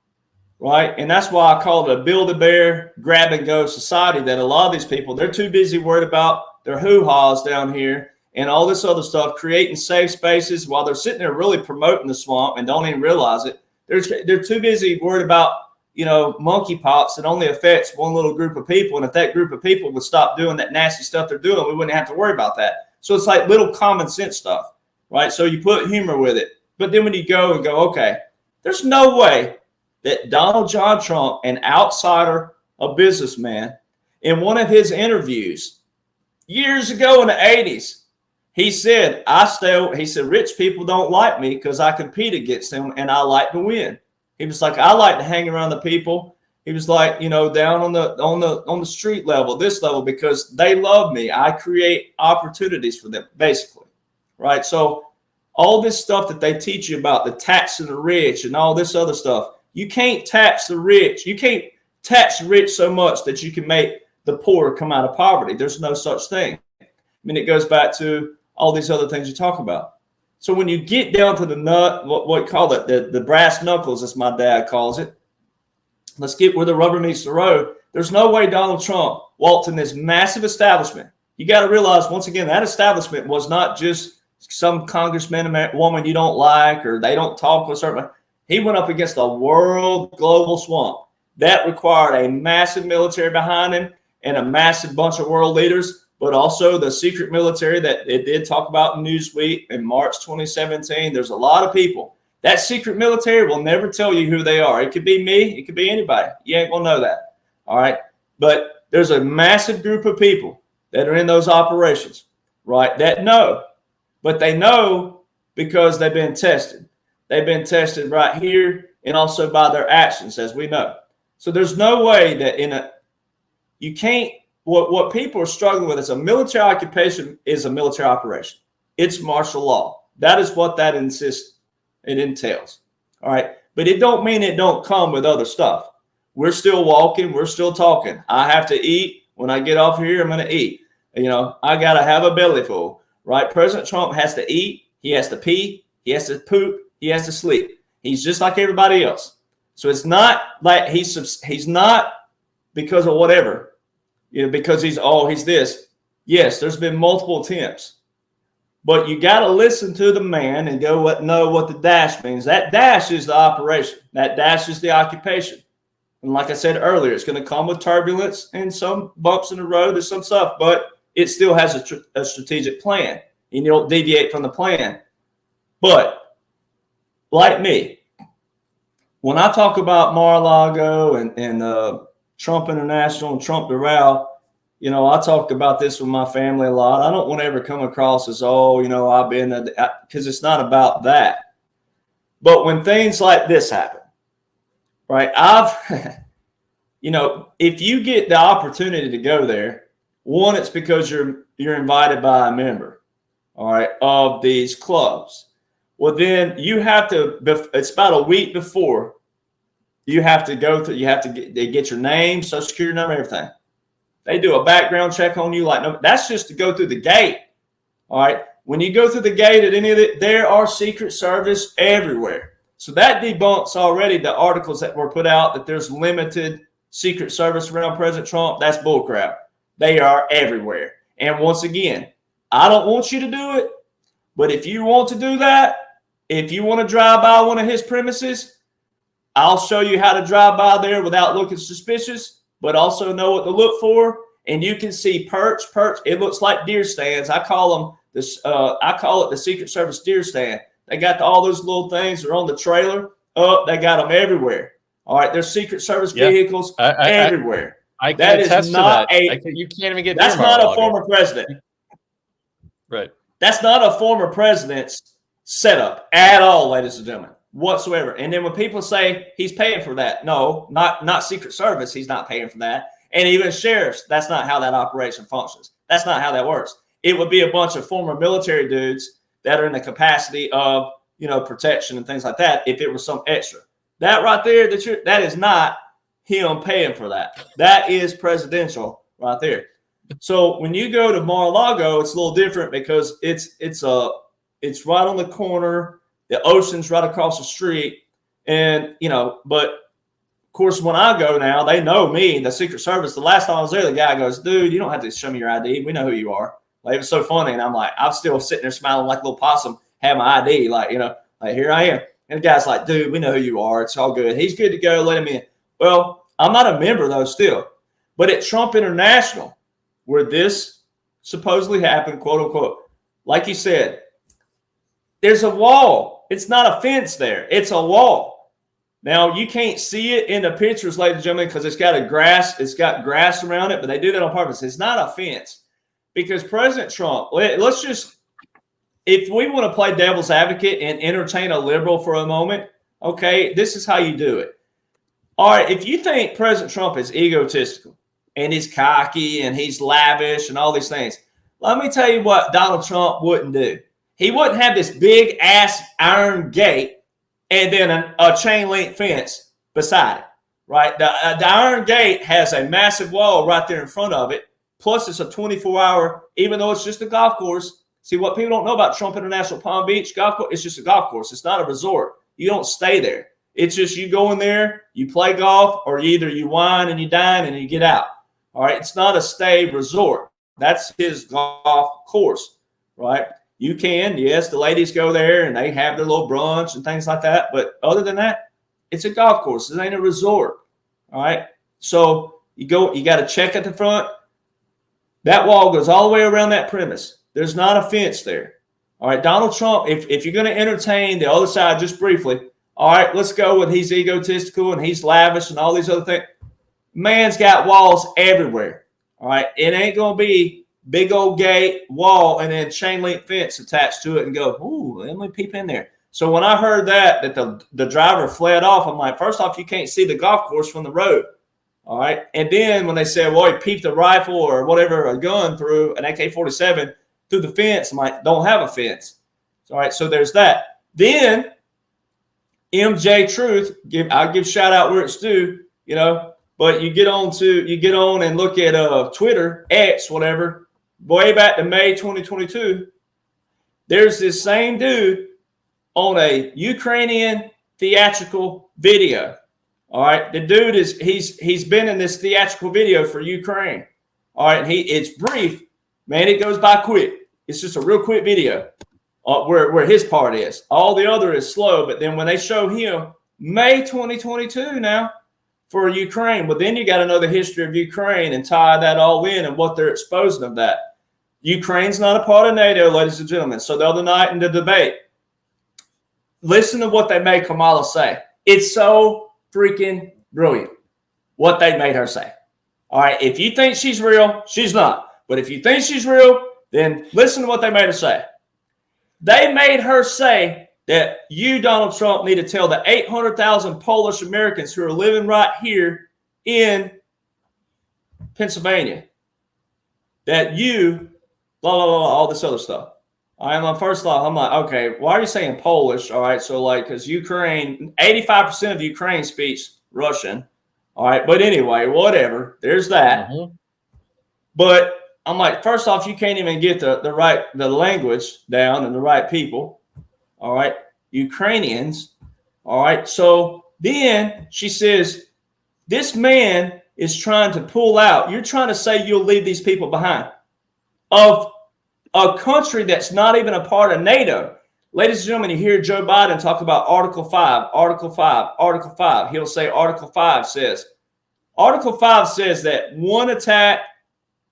Right? And that's why I call it a Build-A-Bear, grab-and-go society, that a lot of these people, they're too busy worried about their hoo-haws down here and all this other stuff, creating safe spaces while they're sitting there really promoting the swamp and don't even realize it. They're too busy worried about, monkeypox that only affects one little group of people. And if that group of people would stop doing that nasty stuff they're doing, we wouldn't have to worry about that. So it's like little common sense stuff, right? So you put humor with it. But then when you go, okay, there's no way that Donald John Trump, an outsider, a businessman, in one of his interviews years ago in the 80s, he said, rich people don't like me because I compete against them and I like to win. He was like, I like to hang around the people. He was like, down on the street level, this level, because they love me. I create opportunities for them, basically. Right. So all this stuff that they teach you about the taxing the rich and all this other stuff, you can't tax the rich. You can't tax the rich so much that you can make the poor come out of poverty. There's no such thing. I mean, it goes back to all these other things you talk about. So when you get down to the nut, what you call it, the brass knuckles, as my dad calls it, let's get where the rubber meets the road. There's no way Donald Trump walked in this massive establishment. You got to realize, once again, that establishment was not just some congressman or woman you don't like or they don't talk with certain. He went up against a world global swamp. That required a massive military behind him and a massive bunch of world leaders, but also the secret military that it did talk about in Newsweek in March 2017. There's a lot of people. That secret military will never tell you who they are. It could be me. It could be anybody. You ain't going to know that. All right. But there's a massive group of people that are in those operations, right, that know. But they know because they've been tested. They've been tested right here and also by their actions, as we know. So there's no way that you can't. What people are struggling with is a military occupation is a military operation. It's martial law. That is what that entails. All right. But it don't mean it don't come with other stuff. We're still walking. We're still talking. I have to eat. When I get off here, I'm going to eat. I got to have a belly full, right? President Trump has to eat. He has to pee. He has to poop. He has to sleep. He's just like everybody else. So it's not like he's not because of whatever. Because he's this. Yes, there's been multiple attempts. But you got to listen to the man and know what the dash means. That dash is the operation. That dash is the occupation. And like I said earlier, it's going to come with turbulence and some bumps in the road. There's some stuff, but it still has a strategic plan. And you don't deviate from the plan. But like me, when I talk about Mar-a-Lago and Trump International and Trump Doral, I talk about this with my family a lot. I don't want to ever come across as, I've been, because it's not about that. But when things like this happen, right, if you get the opportunity to go there, one, it's because you're invited by a member, all right, of these clubs. Well, then you have to, it's about a week before, you have to go through, they get your name, social security number, everything. They do a background check on you. That's just to go through the gate. All right. When you go through the gate at any of it, there are Secret Service everywhere. So that debunks already the articles that were put out that there's limited Secret Service around President Trump. That's bullcrap. They are everywhere. And once again, I don't want you to do it. But if you want to do that, if you want to drive by one of his premises, I'll show you how to drive by there without looking suspicious, but also know what to look for. And you can see perch. It looks like deer stands. I call it the Secret Service deer stand. They got all those little things that are on the trailer. They got them everywhere. All right, there's Secret Service vehicles everywhere. I can attest to that. You can't even get. That's not a former president. Right. That's not a former president's setup at all, ladies and gentlemen, whatsoever. And then when people say he's paying for that, no, not Secret Service. He's not paying for that. And even sheriffs, that's not how that operation functions. That's not how that works. It would be a bunch of former military dudes that are in the capacity of, protection and things like that. If it was some extra, that right there, that is not him paying for that. That is presidential right there. So when you go to Mar-a-Lago, it's a little different because it's right on the corner. The ocean's right across the street, and but of course, when I go now, they know me, the Secret Service. The last time I was there, the guy goes, "Dude, you don't have to show me your ID. We know who you are." Like, it was so funny, and I'm like, I'm still sitting there smiling like a little possum, have my ID, like here I am. And the guy's like, "Dude, we know who you are. It's all good. He's good to go. Let him in." Well, I'm not a member though, still, but at Trump International, where this supposedly happened, quote unquote, like you said, there's a wall. It's not a fence there. It's a wall. Now, you can't see it in the pictures, ladies and gentlemen, because it's got grass around it, but they do that on purpose. It's not a fence because President Trump, let's just, if we want to play devil's advocate and entertain a liberal for a moment, okay, this is how you do it. All right, if you think President Trump is egotistical and he's cocky and he's lavish and all these things, let me tell you what Donald Trump wouldn't do. He wouldn't have this big ass iron gate and then a chain link fence beside it, right? The iron gate has a massive wall right there in front of it. Plus, it's a 24-hour, even though it's just a golf course. See, what people don't know about Trump International Palm Beach golf course, it's just a golf course. It's not a resort. You don't stay there. It's just you go in there, you play golf, or either you wine and you dine and you get out. All right, it's not a stay resort. That's his golf course, right? You can, yes, the ladies go there and they have their little brunch and things like that. But other than that, it's a golf course. It ain't a resort. All right. So you got to check at the front. That wall goes all the way around that premise. There's not a fence there. All right. Donald Trump, if you're going to entertain the other side just briefly, all right, let's go with he's egotistical and he's lavish and all these other things. Man's got walls everywhere. All right. It ain't going to be big old gate, wall, and then chain link fence attached to it and go, ooh, let me peep in there. So when I heard that the driver fled off, I'm like, first off, you can't see the golf course from the road. All right. And then when they said, well, he peeped a rifle or whatever, a gun through an AK-47 through the fence, I'm like, don't have a fence. All right. So there's that. Then MJ Truth, I'll give shout out where it's due, but you get on and look at Twitter, X, whatever, way back to May 2022, there's this same dude on a Ukrainian theatrical video. All right. The dude he's been in this theatrical video for Ukraine. All right. And it's brief, man. It goes by quick. It's just a real quick video where his part is. All the other is slow. But then when they show him May 2022 now for Ukraine, well, then you got to know the history of Ukraine and tie that all in and what they're exposing of that. Ukraine's not a part of NATO, ladies and gentlemen. So the other night in the debate, listen to what they made Kamala say. It's so freaking brilliant what they made her say. All right, if you think she's real, she's not. But if you think she's real, then listen to what they made her say. They made her say that you, Donald Trump, need to tell the 800,000 Polish Americans who are living right here in Pennsylvania that you, blah, blah, blah, all this other stuff. All right, my first thought, I'm like, okay, why are you saying Polish? All right, so because Ukraine, 85% of Ukraine speaks Russian. All right, but anyway, whatever. There's that. Mm-hmm. But I'm like, first off, you can't even get the language down and the right people. All right, Ukrainians. All right, so then she says, this man is trying to pull out. You're trying to say you'll leave these people behind of a country that's not even a part of NATO. Ladies and gentlemen, you hear Joe Biden talk about Article 5, Article 5, Article 5. He'll say Article 5 says that one attack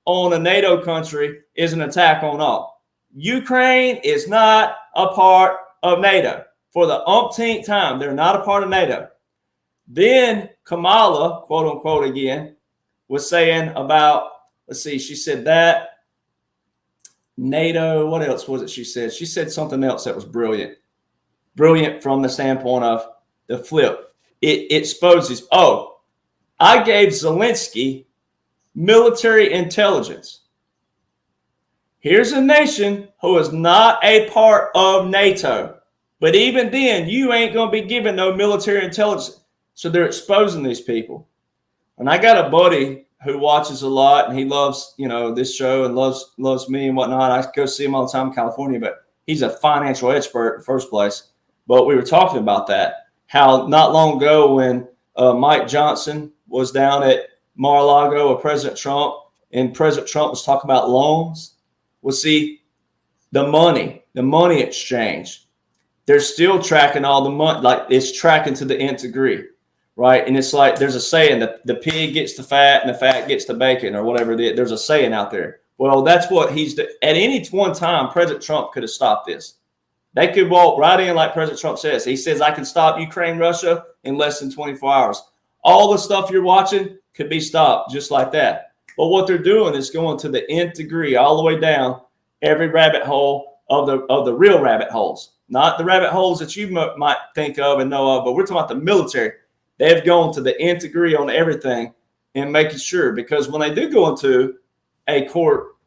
on a NATO country is an attack on all. Ukraine is not a part of NATO. For the umpteenth time, they're not a part of NATO. Then Kamala, quote unquote again, was saying about, let's see, she said that, NATO, what else was it she said? She said something else that was brilliant. Brilliant from the standpoint of the flip. It exposes, I gave Zelensky military intelligence. Here's a nation who is not a part of NATO. But even then, you ain't going to be given no military intelligence. So they're exposing these people. And I got a buddy who watches a lot, and he loves, this show and loves me and whatnot. I go see him all the time in California, but he's a financial expert in the first place. But we were talking about that, how not long ago when Mike Jonhson was down at Mar-a-Lago with President Trump, and President Trump was talking about loans. Well, see, the money exchange, they're still tracking all the money, like it's tracking to the nth degree, right? And it's like there's a saying that the pig gets the fat and the fat gets the bacon, or whatever it is. There's a saying out there. Well, that's what at any one time, President Trump could have stopped this. They could walk right in like President Trump says. He says, I can stop Ukraine, Russia in less than 24 hours. All the stuff you're watching could be stopped just like that. But what they're doing is going to the nth degree, all the way down every rabbit hole of the real rabbit holes, not the rabbit holes that you might think of and know of, but we're talking about the military. They've gone to the nth degree on everything and making sure, because when they do go into a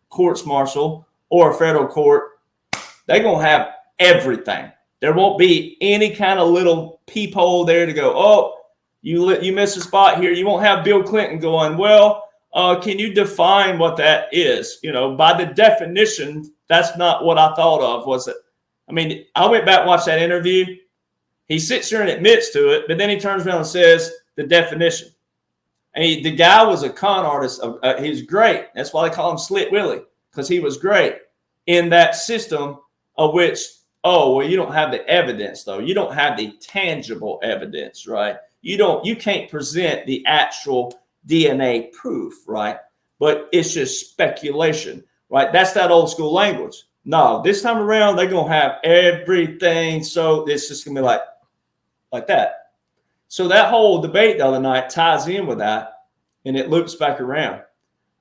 courts martial or a federal court, they're going to have everything. There won't be any kind of little peephole there to go, oh, you missed a spot here. You won't have Bill Clinton going, well, can you define what that is? By the definition, that's not what I thought of, was it? I mean, I went back and watched that interview. He sits there and admits to it, but then he turns around and says the definition. And the guy was a con artist. He was great. That's why they call him Slit Willie, because he was great in that system of which, you don't have the evidence, though. You don't have the tangible evidence, right? You can't present the actual DNA proof, right? But it's just speculation, right? That's that old school language. No, this time around, they're going to have everything. So it's just going to be like that. So that whole debate the other night ties in with that, and it loops back around,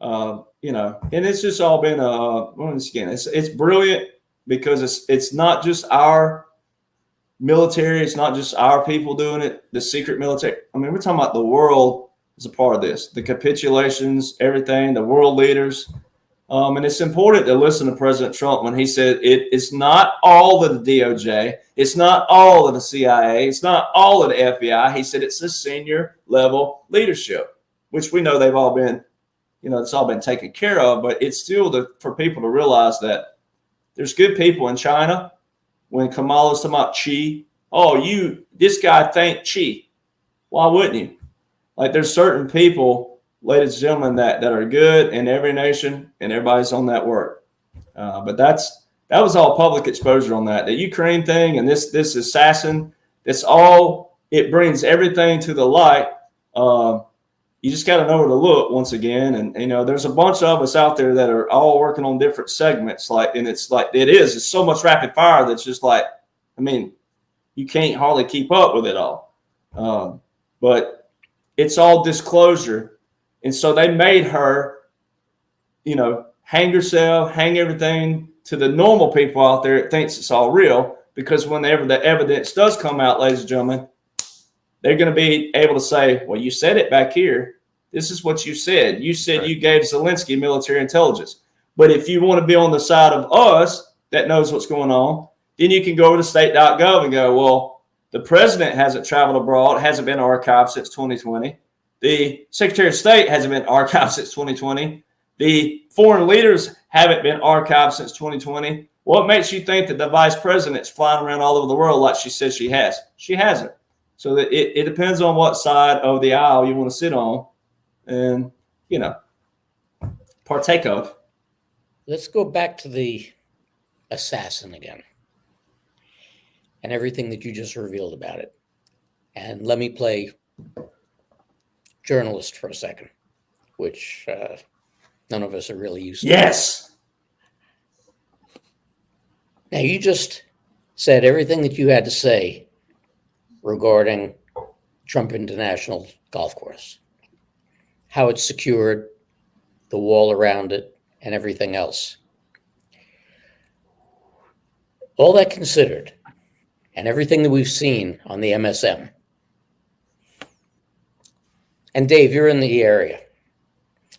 and it's just all been, once again, it's brilliant, because it's not just our military. It's not just our people doing it, the secret military. I mean, we're talking about the world is a part of this, the capitulations, everything, the world leaders. And it's important to listen to President Trump when he said it's not all of the DOJ. It's not all of the CIA. It's not all of the FBI. He said it's the senior level leadership, which we know they've all been, it's all been taken care of. But it's still for people to realize that there's good people in China. When Kamala's talking about Xi, this guy think Xi. Why wouldn't you? Like, there's certain people, ladies and gentlemen, that are good in every nation, and everybody's on that work. But that was all public exposure on that. The Ukraine thing and this assassin, it brings everything to the light. You just got to know where to look once again. And, there's a bunch of us out there that are all working on different segments. It's so much rapid fire that's just you can't hardly keep up with it all. But it's all disclosure. And so they made her, hang herself, hang everything to the normal people out there that thinks it's all real, because whenever the evidence does come out, ladies and gentlemen, they're going to be able to say, well, you said it back here. This is what you said. You said right. You gave Zelensky military intelligence. But if you want to be on the side of us that knows what's going on, then you can go to state.gov and go, well, the president hasn't traveled abroad, hasn't been archived since 2020. The Secretary of State hasn't been archived since 2020. The foreign leaders haven't been archived since 2020. What makes you think that the vice president's flying around all over the world like she says she has? She hasn't. So that it depends on what side of the aisle you want to sit on and, partake of. Let's go back to the assassin again and everything that you just revealed about it. And let me play journalist for a second, which none of us are really used to. Yes. Now, you just said everything that you had to say regarding Trump International Golf Course, how it's secured, the wall around it, and everything else. All that considered, and everything that we've seen on the MSM. And Dave, you're in the area.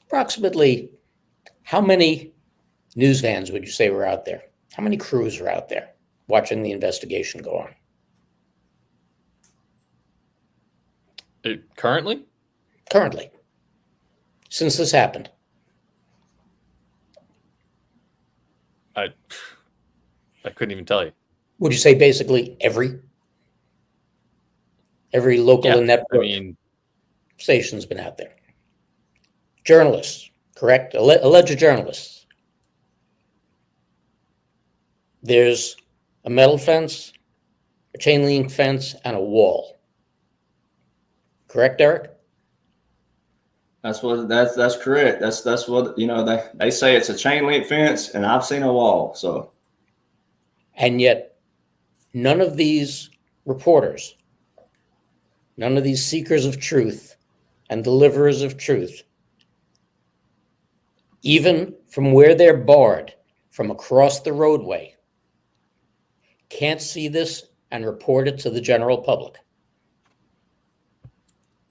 Approximately how many news vans would you say were out there? How many crews are out there watching the investigation go on? Currently? Currently. since this happened? I couldn't even tell you. Would you say basically every local Yeah, and network I mean, station's been out there? Journalists, correct? Alleged journalists. There's a metal fence, a chain link fence, and a wall. Correct, Eric? That's correct. That's what, you know, they say it's a chain link fence, and I've seen a wall. So, And yet none of these reporters, none of these seekers of truth and deliverers of truth, even from where they're barred from across the roadway, can't see this and report it to the general public.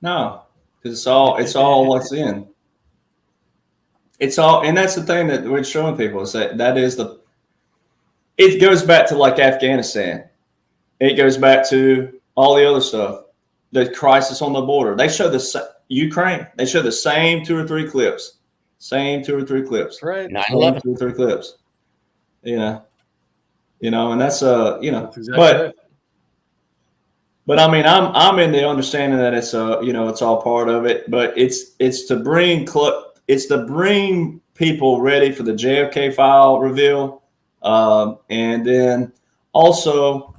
no, because it's all what's in. It's all, and that's the thing that we're showing people is that is it goes back to like Afghanistan. It goes back to all the other stuff, the crisis on the border. They show Ukraine. They show the same two or three clips. right. 9/11. 2 or 3 clips. You know, and that's you know, That's exactly right. but I mean, I'm in the understanding that it's you know, it's all part of it, but it's to bring people ready for the JFK file reveal, and then also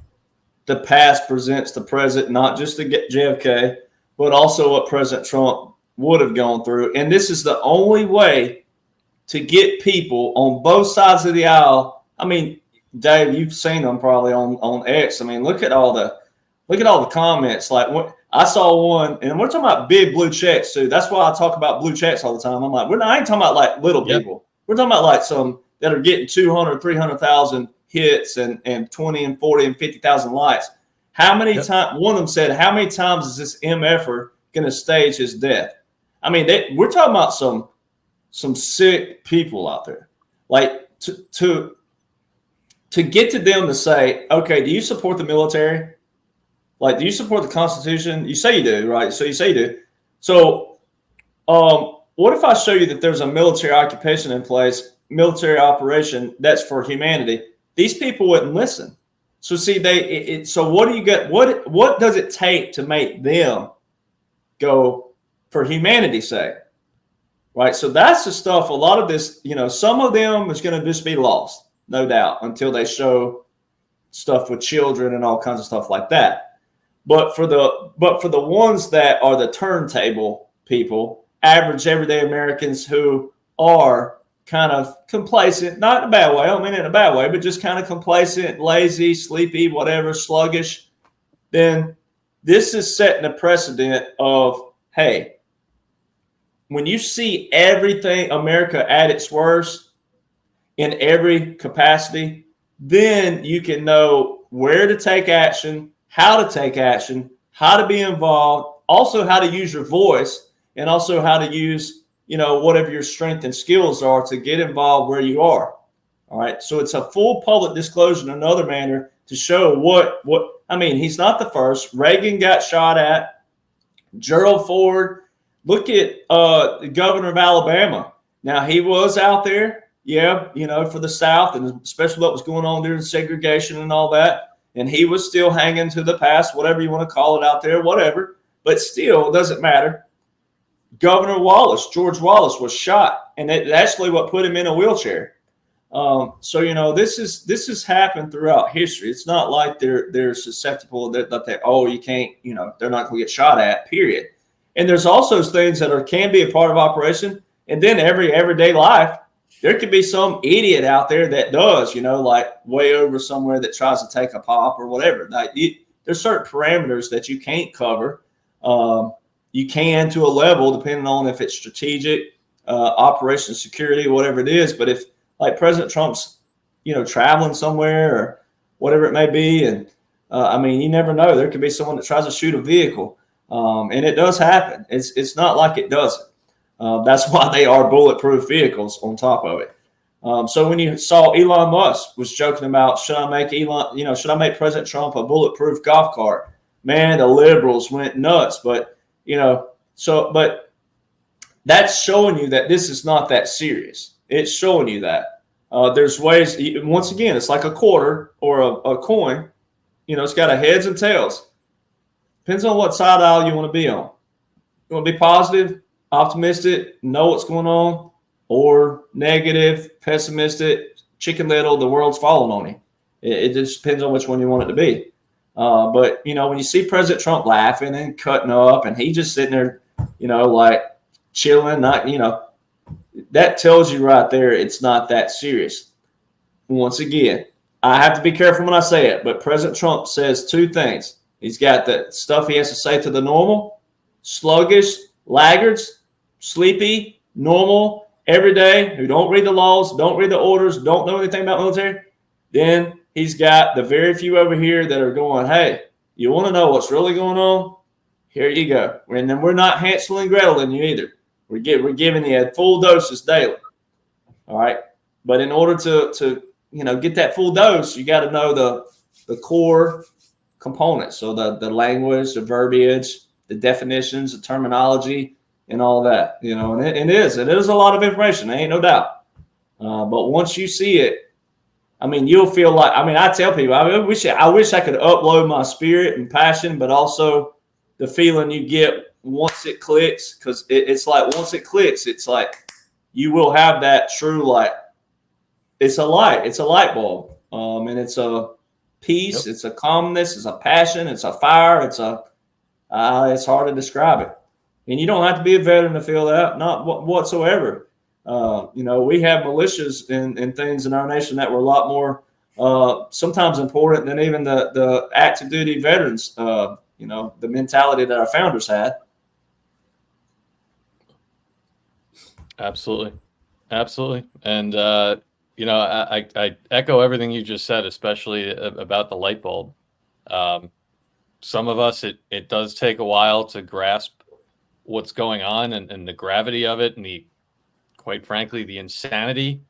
the past presents the present, not just to get JFK, but also what President Trump would have gone through. And this is the only way to get people on both sides of the aisle. I mean, Dave, you've seen them probably on X. I mean, look at all the comments. Like, what I saw one, and we're talking about big blue checks too. That's why I talk about blue checks all the time. I'm like, I ain't talking about like little people. We're talking about like some that are getting 200, 300,000 hits and 20 and 40 and 50,000 likes. How many times? One of them said, "How many times is this MFer going to stage his death?" I mean, we're talking about some sick people out there. Like to get to them to say, "Okay, do you support the military? Like, do you support the Constitution?" You say you do, right? So you say you do. So, what if I show you that there's a military occupation in place, military operation that's for humanity? These people wouldn't listen. So see, so what do you get? What does it take to make them go for humanity's sake? Right. So that's the stuff. A lot of this, you know, some of them is going to just be lost, no doubt, until they show stuff with children and all kinds of stuff like that. But for the ones that are the turntable people, average everyday Americans who are kind of complacent, not in a bad way, I don't mean it in a bad way, but just kind of complacent, lazy, sleepy, whatever, sluggish, then this is setting a precedent of, hey, when you see everything America at its worst in every capacity, then you can know where to take action, how to take action, how to be involved, also how to use your voice, and also how to use, you know, whatever your strength and skills are to get involved where you are. All right. So it's a full public disclosure in another manner to show what I mean, he's not the first. Reagan got shot at. Gerald Ford. Look at the governor of Alabama. Now, he was out there, yeah, you know, for the South, and especially what was going on during segregation and all that. And he was still hanging to the past, whatever you want to call it out there, whatever. But still, it doesn't matter. Governor Wallace, George Wallace, was shot, and it actually what put him in a wheelchair. So you know, this has happened throughout history. It's not like they're susceptible that they you can't, you know, they're not going to get shot at. Period. And there's also things that can be a part of operation, and then everyday life, there could be some idiot out there that does, you know, like way over somewhere that tries to take a pop or whatever. Like there's certain parameters that you can't cover. You can to a level, depending on if it's strategic, operation security, whatever it is. But if like President Trump's, you know, traveling somewhere or whatever it may be, and I mean, you never know. There could be someone that tries to shoot a vehicle, and it does happen. It's not like it doesn't. That's why they are bulletproof vehicles on top of it. So when you saw Elon Musk was joking about, should I make President Trump a bulletproof golf cart? Man, the liberals went nuts. But, you know, but that's showing you that this is not that serious. It's showing you that. There's ways, once again, it's like a quarter or a coin. It's got a heads and tails. Depends on what side aisle you want to be on. You want to be positive, optimistic, know what's going on, or negative, pessimistic, chicken little, the world's falling on you. It just depends on which one you want it to be. But, when you see President Trump laughing and cutting up and he just sitting there, like chilling, that tells you right there it's not that serious. Once again, I have to be careful when I say it, but President Trump says two things. He's got the stuff he has to say to the normal, sluggish, laggards, sleepy, normal, everyday, who don't read the laws, don't read the orders, don't know anything about military. Then he's got the very few over here that are going, hey, you want to know what's really going on? Here you go. And then we're not Hansel and Gretel in you either. We're giving you full doses daily. All right. But in order to get that full dose, you got to know the core components. So the language, the verbiage, the definitions, the terminology, and all that. And it is a lot of information. There ain't no doubt. But once you see it, you'll feel like, I tell people, I wish I could upload my spirit and passion, but also the feeling you get once it clicks, because it's like once it clicks, it's like you will have that true light. It's a light bulb, and it's a peace, It's a calmness, it's a passion, it's a fire, it's hard to describe it. And you don't have to be a veteran to feel that, not whatsoever. We have militias and things in our nation that were a lot more sometimes important than even the active duty veterans. The mentality that our founders had. Absolutely. And, I echo everything you just said, especially about the light bulb. Some of us, it does take a while to grasp what's going on and the gravity of it and quite frankly, the insanity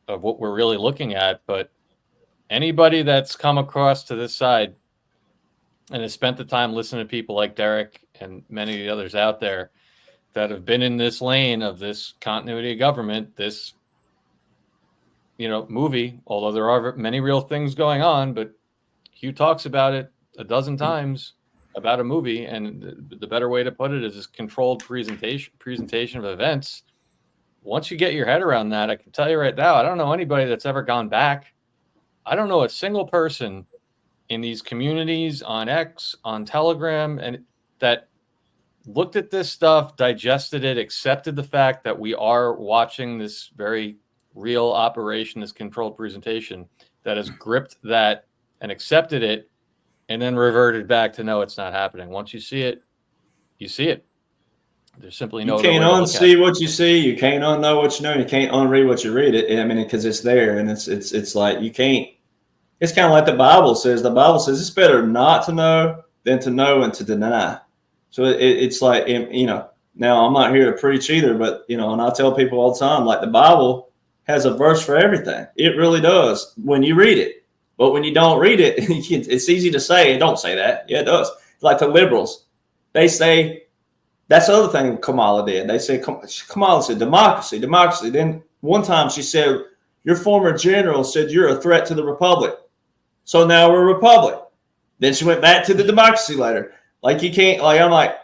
of what we're really looking at. But anybody that's come across to this side and has spent the time listening to people like Derek and many of the others out there that have been in this lane of this continuity of government, this, movie, although there are many real things going on, but Hugh talks about it a dozen times about a movie. And the better way to put it is this controlled presentation of events. Once you get your head around that, I can tell you right now, I don't know anybody that's ever gone back. I don't know a single person in these communities on X, on Telegram, and that looked at this stuff, digested it, accepted the fact that we are watching this very real operation, this controlled presentation, that has gripped that and accepted it, and then reverted back to no, it's not happening. Once you see it, you see it. There's simply no. You can't unsee what you see. You can't unknow what you know. You can't unread what you read. Because it's there, and it's like you can't. It's kind of like the Bible says. The Bible says it's better not to know than to know and to deny. So it's like, now I'm not here to preach either, but, and I tell people all the time, like the Bible has a verse for everything. It really does when you read it. But when you don't read it, it's easy to say, it don't say that. Yeah, it does. Like the liberals, they say, that's the other thing Kamala did. They say, Kamala said, democracy. Then one time she said, your former general said you're a threat to the republic. So now we're a republic. Then she went back to the democracy later. Like you can't, like I'm like,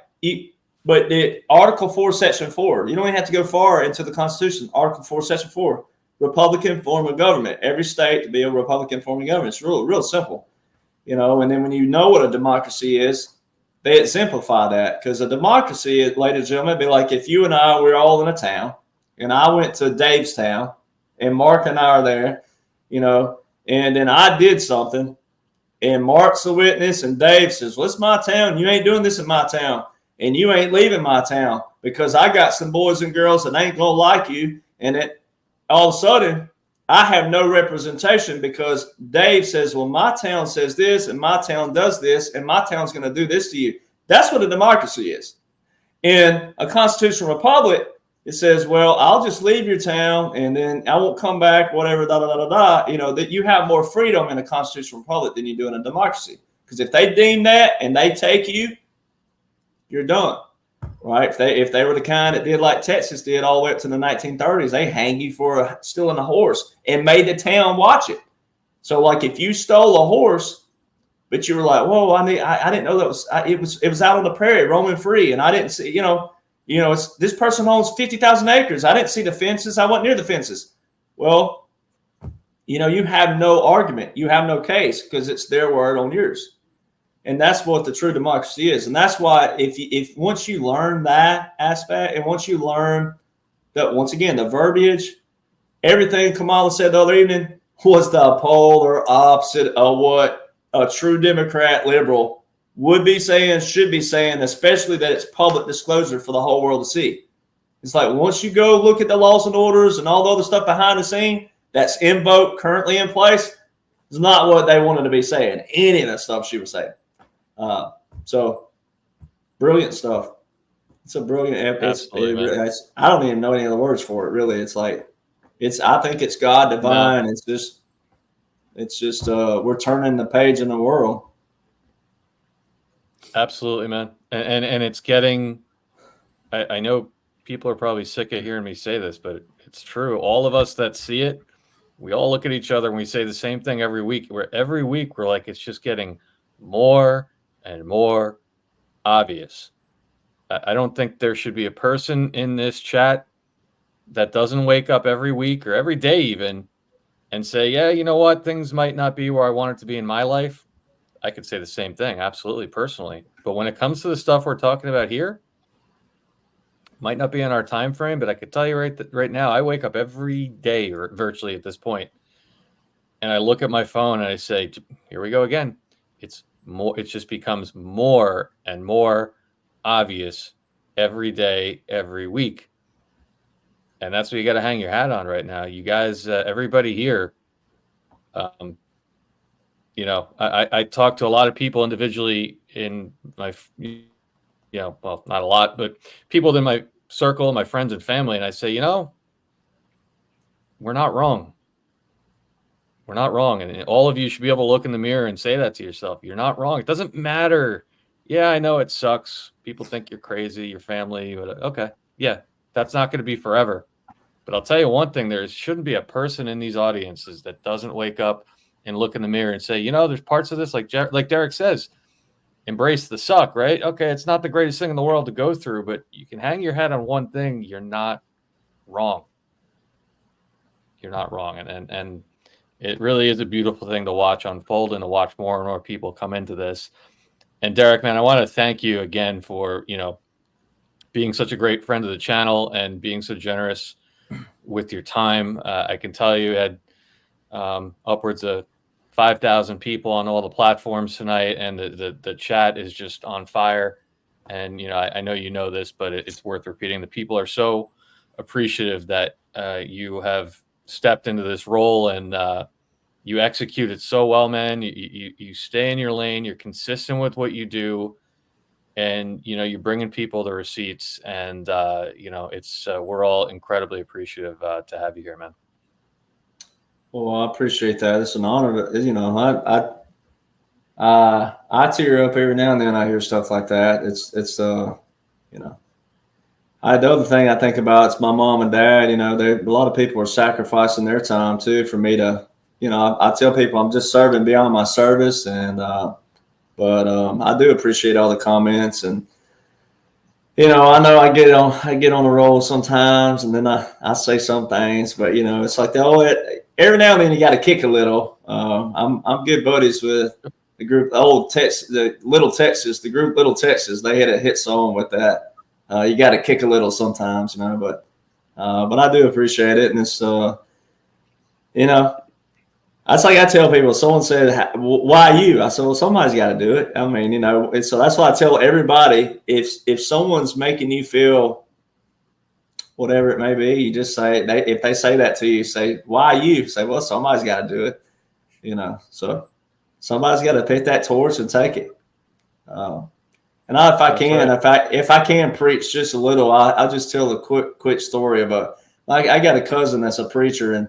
but the Article 4, Section 4, you don't even have to go far into the Constitution. Article 4, Section 4, Republican form of government. Every state to be a Republican form of government. It's real simple, And then when you know what a democracy is, they exemplify that, because a democracy, ladies and gentlemen, would be like if you and I were all in a town, and I went to Dave's town, and Mark and I are there, and then I did something. And Mark's the witness, and Dave says, well, it's my town. You ain't doing this in my town, and you ain't leaving my town because I got some boys and girls that ain't going to like you. And then all of a sudden, I have no representation because Dave says, well, my town says this, and my town does this, and my town's going to do this to you. That's what a democracy is. In a constitutional republic, it says, well, I'll just leave your town and then I won't come back, whatever, that you have more freedom in a constitutional republic than you do in a democracy. Because if they deem that and they take you, you're done. right? If they were the kind that did like Texas did all the way up to the 1930s, they hang you for stealing a horse and made the town watch it. So like if you stole a horse, but you were like, whoa, I didn't know that it was out on the prairie roaming free, and I didn't see, it's this person owns 50,000 acres. I didn't see the fences. I wasn't near the fences. Well, you have no argument. You have no case because it's their word on yours. And that's what the true democracy is. And that's why if once you learn that aspect, and once you learn that, once again, the verbiage, everything Kamala said the other evening was the polar opposite of what a true Democrat liberal would be saying, should be saying, especially that it's public disclosure for the whole world to see. It's like once you go look at the laws and orders and all the other stuff behind the scene that's invoked currently in place, is not what they wanted to be saying. Any of that stuff she was saying. So brilliant stuff. It's a brilliant. I don't even know any of the words for it. Really, it's like I think it's God divine. No. It's just we're turning the page in the world. Absolutely, man. And it's getting. I know people are probably sick of hearing me say this, but it's true. All of us that see it, we all look at each other and we say the same thing every week. Every week we're like, it's just getting more and more obvious. I don't think there should be a person in this chat that doesn't wake up every week or every day even and say, yeah, you know what? Things might not be where I want it to be in my life. I could say the same thing, absolutely, personally. But when it comes to the stuff we're talking about here, might not be in our time frame, but I could tell you right now, I wake up every day or virtually at this point, and I look at my phone and I say, here we go again. It just becomes more and more obvious every day, every week. And that's what you got to hang your hat on right now. You guys, everybody here, I talk to a lot of people individually in my, well, not a lot, but people in my circle, my friends and family. And I say, we're not wrong. We're not wrong. And all of you should be able to look in the mirror and say that to yourself. You're not wrong. It doesn't matter. Yeah, I know it sucks. People think you're crazy, your family. But okay. Yeah, that's not going to be forever. But I'll tell you one thing, there shouldn't be a person in these audiences that doesn't wake up and look in the mirror and say, there's parts of this, like Derek says, embrace the suck, right? Okay, it's not the greatest thing in the world to go through, but you can hang your head on one thing. You're not wrong. You're not wrong. And it really is a beautiful thing to watch unfold and to watch more and more people come into this. And Derek, man, I want to thank you again for, being such a great friend of the channel and being so generous with your time. I can tell you had upwards of 5,000 people on all the platforms tonight, and the chat is just on fire. And, I know you know this, but it's worth repeating. The people are so appreciative that you have stepped into this role, and you execute it so well, man. You stay in your lane. You're consistent with what you do, and you're bringing people the receipts. And it's we're all incredibly appreciative to have you here, man. Well, I appreciate that. It's an honor. I tear up every now and then. I hear stuff like that. The other thing I think about is my mom and dad. A lot of people are sacrificing their time too for me to. I tell people I'm just serving beyond my service, and but I do appreciate all the comments, and I know I get on the roll sometimes, and then I say some things, but it's like every now and then you got to kick a little. I'm good buddies with the group, the Little Texas, the group Little Texas. They had a hit song with that. You got to kick a little sometimes, but I do appreciate it, and it's that's like I tell people. Someone said, "Why you?" I said, "Well, somebody's got to do it." I mean, and so that's why I tell everybody: if someone's making you feel whatever it may be, you just say if they say that to you, say, "Why you?" Say, "Well, somebody's got to do it." So somebody's got to pick that torch and take it. And if I can preach just a little, I'll just tell a quick story about. Like I got a cousin that's a preacher, and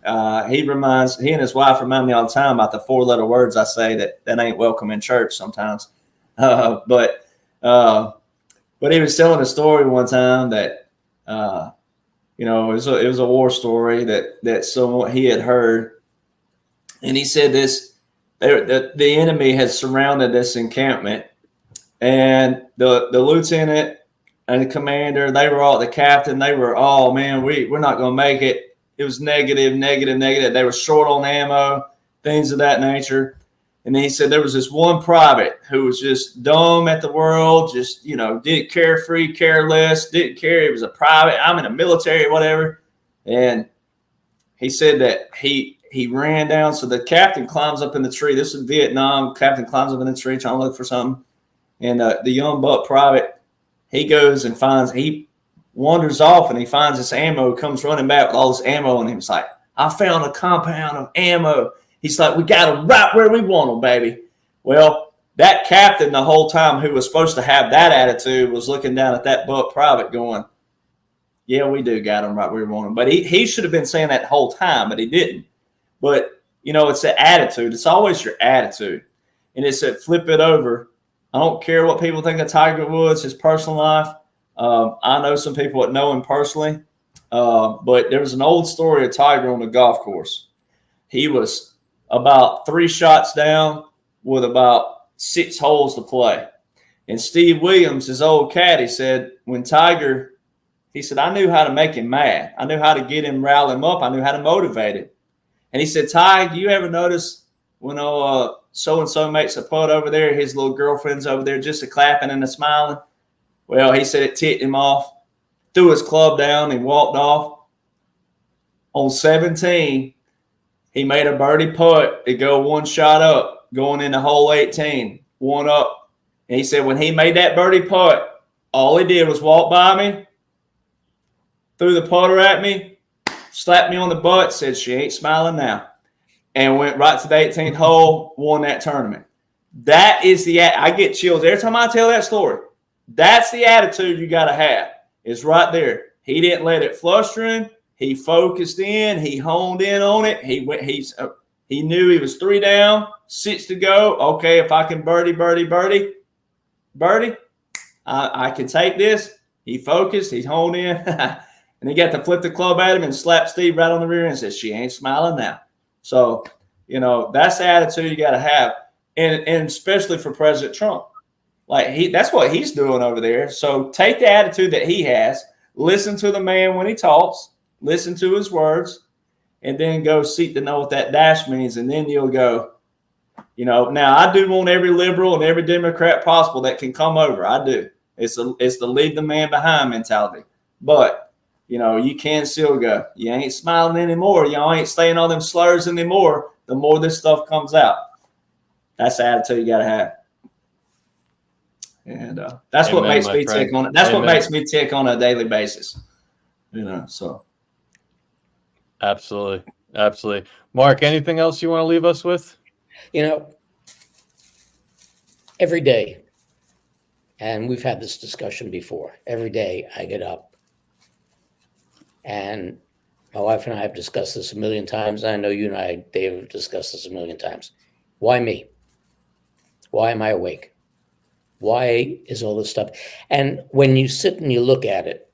he and his wife remind me all the time about the 4-letter words I say that ain't welcome in church sometimes. But But he was telling a story one time that, you know, it was a war story that someone he had heard, and he said this: the enemy had surrounded this encampment, and the lieutenant and the commander, the captain, they were, oh man, we're not going to make it. It was negative. They were short on ammo, things of that nature. And then he said there was this one private who was just dumb at the world, just, you know, didn't carefree, careless, didn't care. He was a private. I'm in the military, whatever. And he said that he ran down. So the captain climbs up in the tree. This is Vietnam. Captain climbs up in the tree trying to look for something. And the young buck private, he goes and he wanders off and he finds this ammo, comes running back with all this ammo. And he was like, I found a compound of ammo. He's like, we got them right where we want them, baby. Well, that captain the whole time who was supposed to have that attitude was looking down at that buck private going, yeah, we do got them right where we want them. But he should have been saying that the whole time, but he didn't. But, you know, it's the attitude. It's always your attitude. And it said, flip it over. I don't care what people think of Tiger Woods, his personal life. I know some people that know him personally. But there was an old story of Tiger on the golf course. He was about 3 shots down with about 6 holes to play. And Steve Williams, his old caddy, said when Tiger, he said, I knew how to make him mad. I knew how to get him, rile him up. I knew how to motivate him. And he said, Ty, do you ever notice when so-and-so makes a putt over there, his little girlfriend's over there just a clapping and a smiling? Well, he said it ticked him off, threw his club down and walked off. On 17, he made a birdie putt to go 1 shot up, going into hole 18, 1 up. And he said when he made that birdie putt, all he did was walk by me, threw the putter at me, slapped me on the butt, said she ain't smiling now, and went right to the 18th hole, won that tournament. That is I get chills every time I tell that story. That's the attitude you got to have. It's right there. He didn't let it fluster him. He focused in. He honed in on it. He knew he was 3 down, 6 to go. Okay, if I can birdie, I can take this. He focused. He honed in. And he got to flip the club at him and slap Steve right on the rear end and said, she ain't smiling now. So, you know, that's the attitude you got to have. And especially for President Trump. Like that's what he's doing over there. So take the attitude that he has, listen to the man when he talks, listen to his words, and then go seek to know what that dash means. And then you'll go, you know, now I do want every liberal and every Democrat possible that can come over. I do. It's the leave the man behind mentality. But, you know, you can still go, you ain't smiling anymore. Y'all ain't saying all them slurs anymore. The more this stuff comes out. That's the attitude you got to have. And that's Amen, what makes me friend. tick on it. That's Amen. what makes me tick on a daily basis. You know, so. Absolutely. Mark, anything else you want to leave us with? You know, every day, and we've had this discussion before, every day I get up and my wife and I have discussed this a million times. I know you and I, Dave, have discussed this a million times. Why me? Why am I awake? Why is all this stuff? And when you sit and you look at it,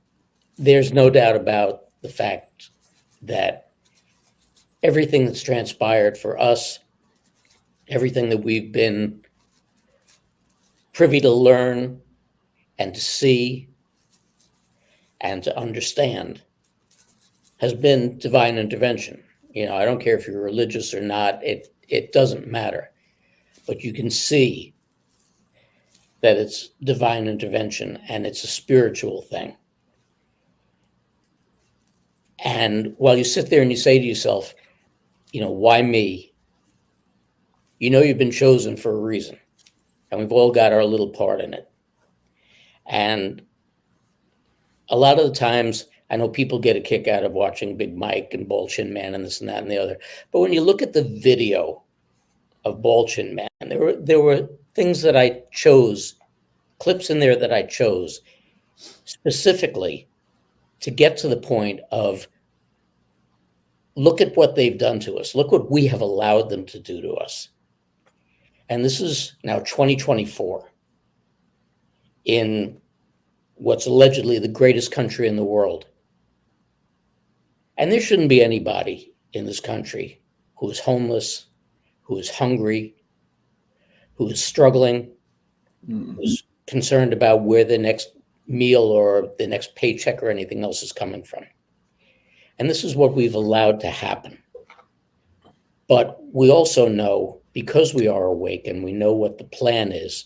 there's no doubt about the fact that everything that's transpired for us, everything that we've been privy to learn and to see and to understand has been divine intervention. You know, I don't care if you're religious or not, it doesn't matter. But you can see that it's divine intervention and it's a spiritual thing. And while you sit there and you say to yourself, you know, why me? You know, you've been chosen for a reason, and we've all got our little part in it. And a lot of the times, I know people get a kick out of watching Big Mike and Ball Chin Man and this and that and the other. But when you look at the video of Ball Chin Man, there were things that I chose, clips in there that I chose specifically to get to the point of look at what they've done to us. Look what we have allowed them to do to us. And this is now 2024. In what's allegedly the greatest country in the world. And there shouldn't be anybody in this country who is homeless, who is hungry, who is struggling, who's concerned about where the next meal or the next paycheck or anything else is coming from. And this is what we've allowed to happen. But we also know, because we are awake and we know what the plan is,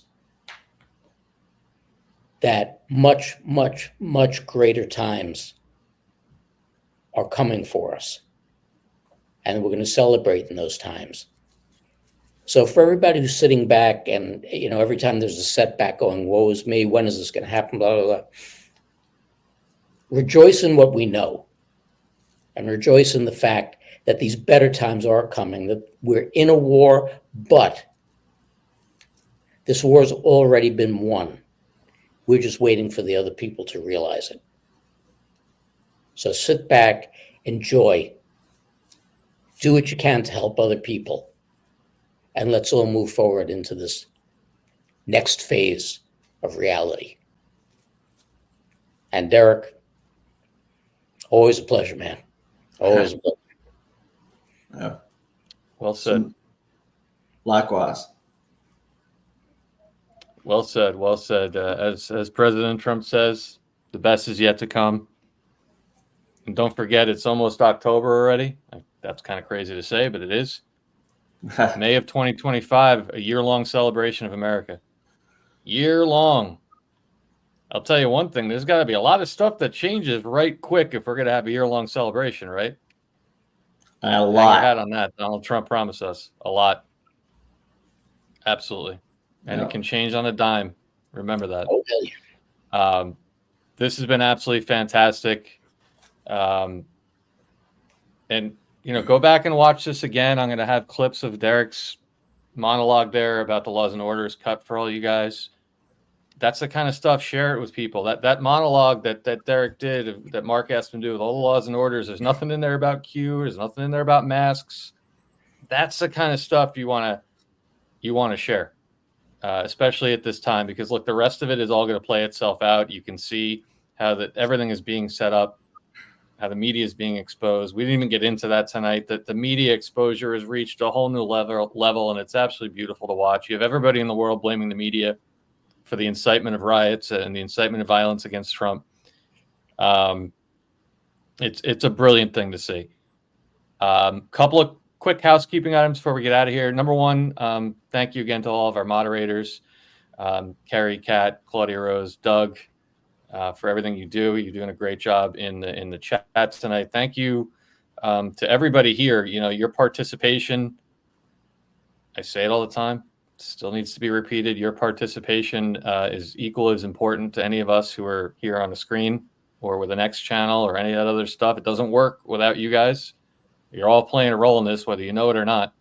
that much, much, much greater times are coming for us. And we're going to celebrate in those times. So for everybody who's sitting back and, every time there's a setback going, woe is me, when is this going to happen, blah, blah, blah. Rejoice in what we know. And rejoice in the fact that these better times are coming, that we're in a war, but this war's already been won. We're just waiting for the other people to realize it. So sit back, enjoy, do what you can to help other people, and let's all move forward into this next phase of reality. And Derek, always a pleasure, man. Always a pleasure. Yeah. Well said. Likewise. Well said. Well said. As President Trump says, the best is yet to come. And don't forget, it's almost October already. That's kind of crazy to say, but it is. May of 2025, a year-long celebration of America. Year-long. I'll tell you one thing. There's got to be a lot of stuff that changes right quick if we're going to have a year-long celebration, right? A lot. Hang your hat on that. Donald Trump promised us a lot. Absolutely. And It can change on a dime. Remember that. Okay. This has been absolutely fantastic. And, go back and watch this again. I'm going to have clips of Derek's monologue there about the laws and orders cut for all you guys. That's the kind of stuff, share it with people. That monologue that Derek did, that Mark asked him to do with all the laws and orders, there's nothing in there about Q. There's nothing in there about masks. That's the kind of stuff you want to share, especially at this time, because look, the rest of it is all going to play itself out. You can see how everything is being set up, how the media is being exposed. We didn't even get into that tonight, that the media exposure has reached a whole new level, and it's absolutely beautiful to watch. You have everybody in the world blaming the media for the incitement of riots and the incitement of violence against Trump. It's a brilliant thing to see. Couple of quick housekeeping items before we get out of here. Number one, thank you again to all of our moderators, Carrie, Kat, Claudia Rose, Doug, for everything you do. You're doing a great job in the chat tonight. Thank you to everybody here. Your participation, I say it all the time, still needs to be repeated. Your participation is equal as important to any of us who are here on the screen or with the next channel or any of that other stuff. It doesn't work without you guys. You're all playing a role in this, whether you know it or not.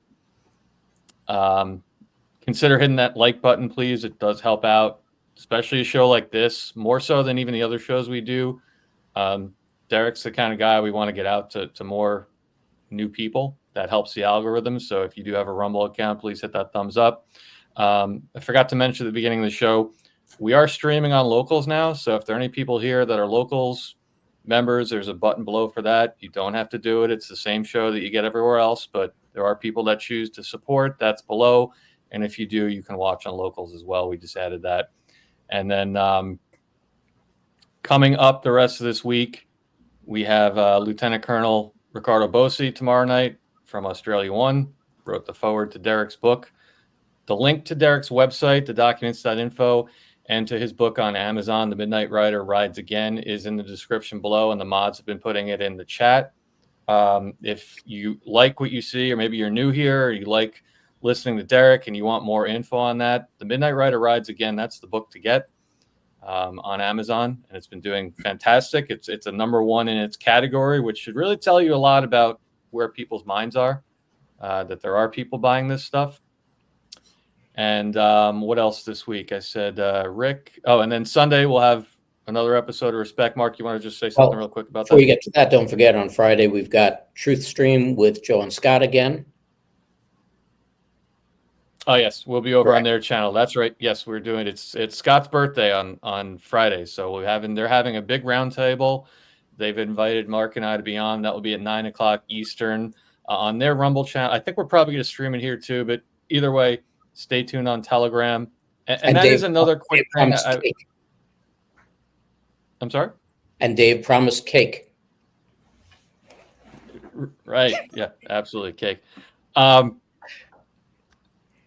Consider hitting that like button, please. It does help out, especially a show like this, more so than even the other shows we do. Derek's the kind of guy we want to get out to more new people. That helps the algorithm. So if you do have a Rumble account, please hit that thumbs up. I forgot to mention at the beginning of the show, we are streaming on Locals now. So if there are any people here that are Locals members, there's a button below for that. You don't have to do it. It's the same show that you get everywhere else, but there are people that choose to support. That's below. And if you do, you can watch on Locals as well. We just added that. And then coming up the rest of this week, we have Lieutenant Colonel Ricardo Bossi tomorrow night from Australia One, wrote the foreword to Derek's book. The link to Derek's website, the documents.info, and to his book on Amazon, The Midnight Rider Rides Again, is in the description below, and the mods have been putting it in the chat. If you like what you see, or maybe you're new here, or you like listening to Derek and you want more info on that, The Midnight Rider Rides Again, that's the book to get on Amazon, and it's been doing fantastic. It's a #1 in its category, which should really tell you a lot about where people's minds are, that there are people buying this stuff. And what else this week? I said Rick. Oh, and then Sunday we'll have another episode of Respect. Mark, you want to just say something real quick about that? Before you get to that, don't forget on Friday we've got Truth Stream with Joe and Scott again. Oh yes, we'll be over on Correct. their channel. That's right. Yes, we're doing it's Scott's thirty on Friday, so they're having a big round table. They've invited Mark and I to be on. That will be at 9 o'clock Eastern on their Rumble channel. I think we're probably going to stream it here too, but either way, stay tuned on Telegram. And that Dave, is another quick Dave thing. promised cake. I'm sorry. And Dave promised cake. Right. Yeah. Absolutely. Cake.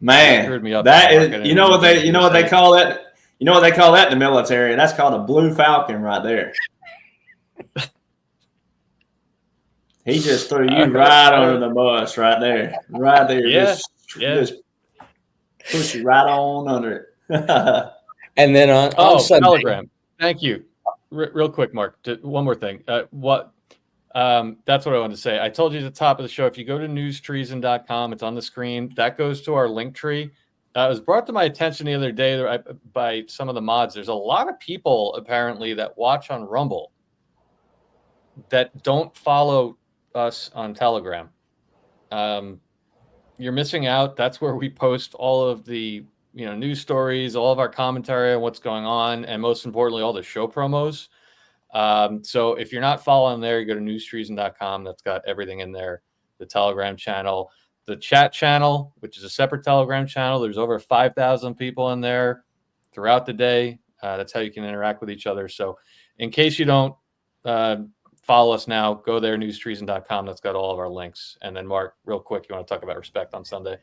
Man, screwed me up that there, is, Mark. you know what they call that? You know what they call that in the military? That's called a blue falcon right there. He just threw you right under the bus right there. Right there. Yeah. Just push you right on under it. And then on Sunday, Telegram. Thank you. Real quick, Mark. One more thing. That's what I wanted to say. I told you at the top of the show, if you go to newstreason.com, it's on the screen. That goes to our link tree. It was brought to my attention the other day by some of the mods. There's a lot of people apparently that watch on Rumble that don't follow us on Telegram. You're missing out. That's where we post all of the news stories, all of our commentary on what's going on, and most importantly, all the show promos. So if you're not following there, you go to newstreason.com. That's got everything in there. The Telegram channel, the chat channel, which is a separate Telegram channel. There's over 5,000 people in there throughout the day. That's how you can interact with each other. So in case you don't follow us now, go there, newstreason.com. That's got all of our links. And then Mark, real quick, you want to talk about respect on Sunday?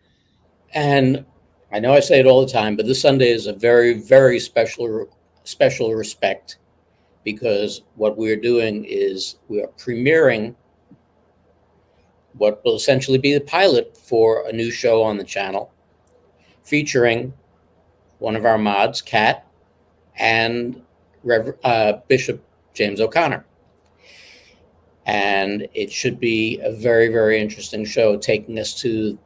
and I know I say it all the time, but this Sunday is a very, very special respect, because what we're doing is we are premiering what will essentially be the pilot for a new show on the channel, featuring one of our mods, Kat, and Bishop James O'Connor. And it should be a very, very interesting show, taking us to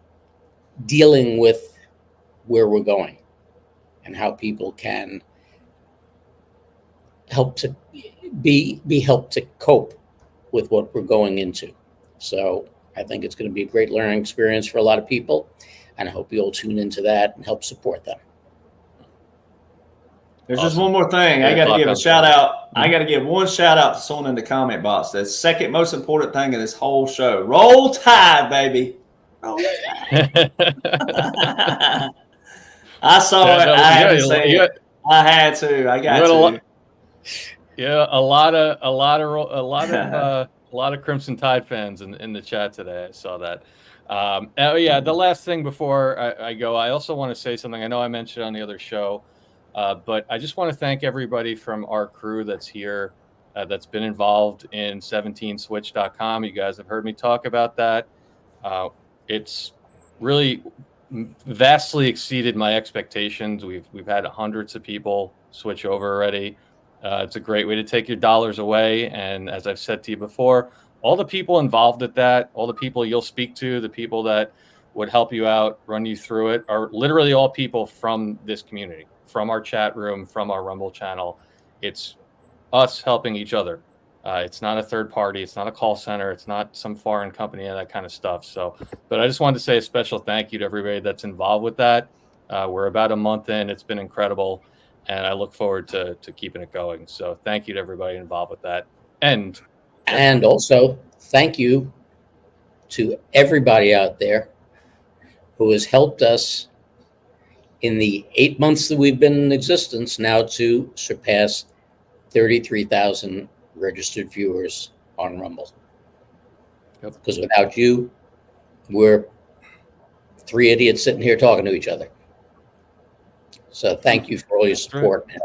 dealing with where we're going and how people can help to be helped to cope with what we're going into. So I think it's going to be a great learning experience for a lot of people, and I hope you'll tune into that and help support them. There's just one more thing. I got to give a shout out. I got to give one shout out to someone in the comment box. The second most important thing in this whole show. Roll Tide, baby. Roll Tide. I saw it. I had to say it. I had to. I got to. A lot of Crimson Tide fans in the chat today. I saw that. The last thing before I go, I also want to say something. I know I mentioned on the other show, but I just want to thank everybody from our crew that's here, that's been involved in 17switch.com. You guys have heard me talk about that. It's really vastly exceeded my expectations. We've had hundreds of people switch over already. It's a great way to take your dollars away. And as I've said to you before, all the people involved at that, all the people you'll speak to, the people that would help you out, run you through it, are literally all people from this community, from our chat room, from our Rumble channel. It's us helping each other. It's not a third party. It's not a call center. It's not some foreign company and that kind of stuff. So, but I just wanted to say a special thank you to everybody that's involved with that. We're about a month in. It's been incredible. And I look forward to keeping it going. So thank you to everybody involved with that. And also thank you to everybody out there who has helped us in the 8 months that we've been in existence now to surpass 33,000 registered viewers on Rumble. Because without you, we're three idiots sitting here talking to each other. So thank you for all your support, man.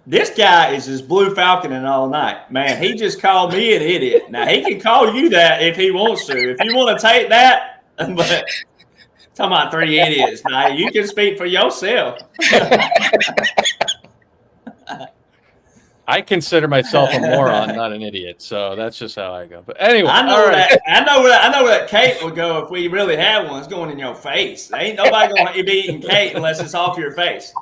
This guy is as Blue Falcon and all night. Man, he just called me an idiot. Now, he can call you that if he wants to. If you want to take that, but talking about three idiots. Now, you can speak for yourself. I consider myself a moron, not an idiot. So that's just how I go. But anyway, I know where that cake would go if we really had one. It's going in your face. Ain't nobody going to be eating cake unless it's off your face.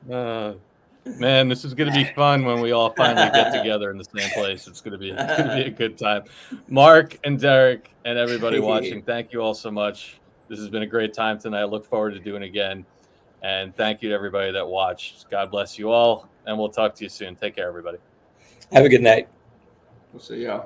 Man, this is going to be fun when we all finally get together in the same place. It's going to be a good time. Mark and Derek and everybody watching, thank you all so much. This has been a great time tonight. I look forward to doing it again. And thank you to everybody that watched. God bless you all. And we'll talk to you soon. Take care, everybody. Have a good night. We'll see y'all.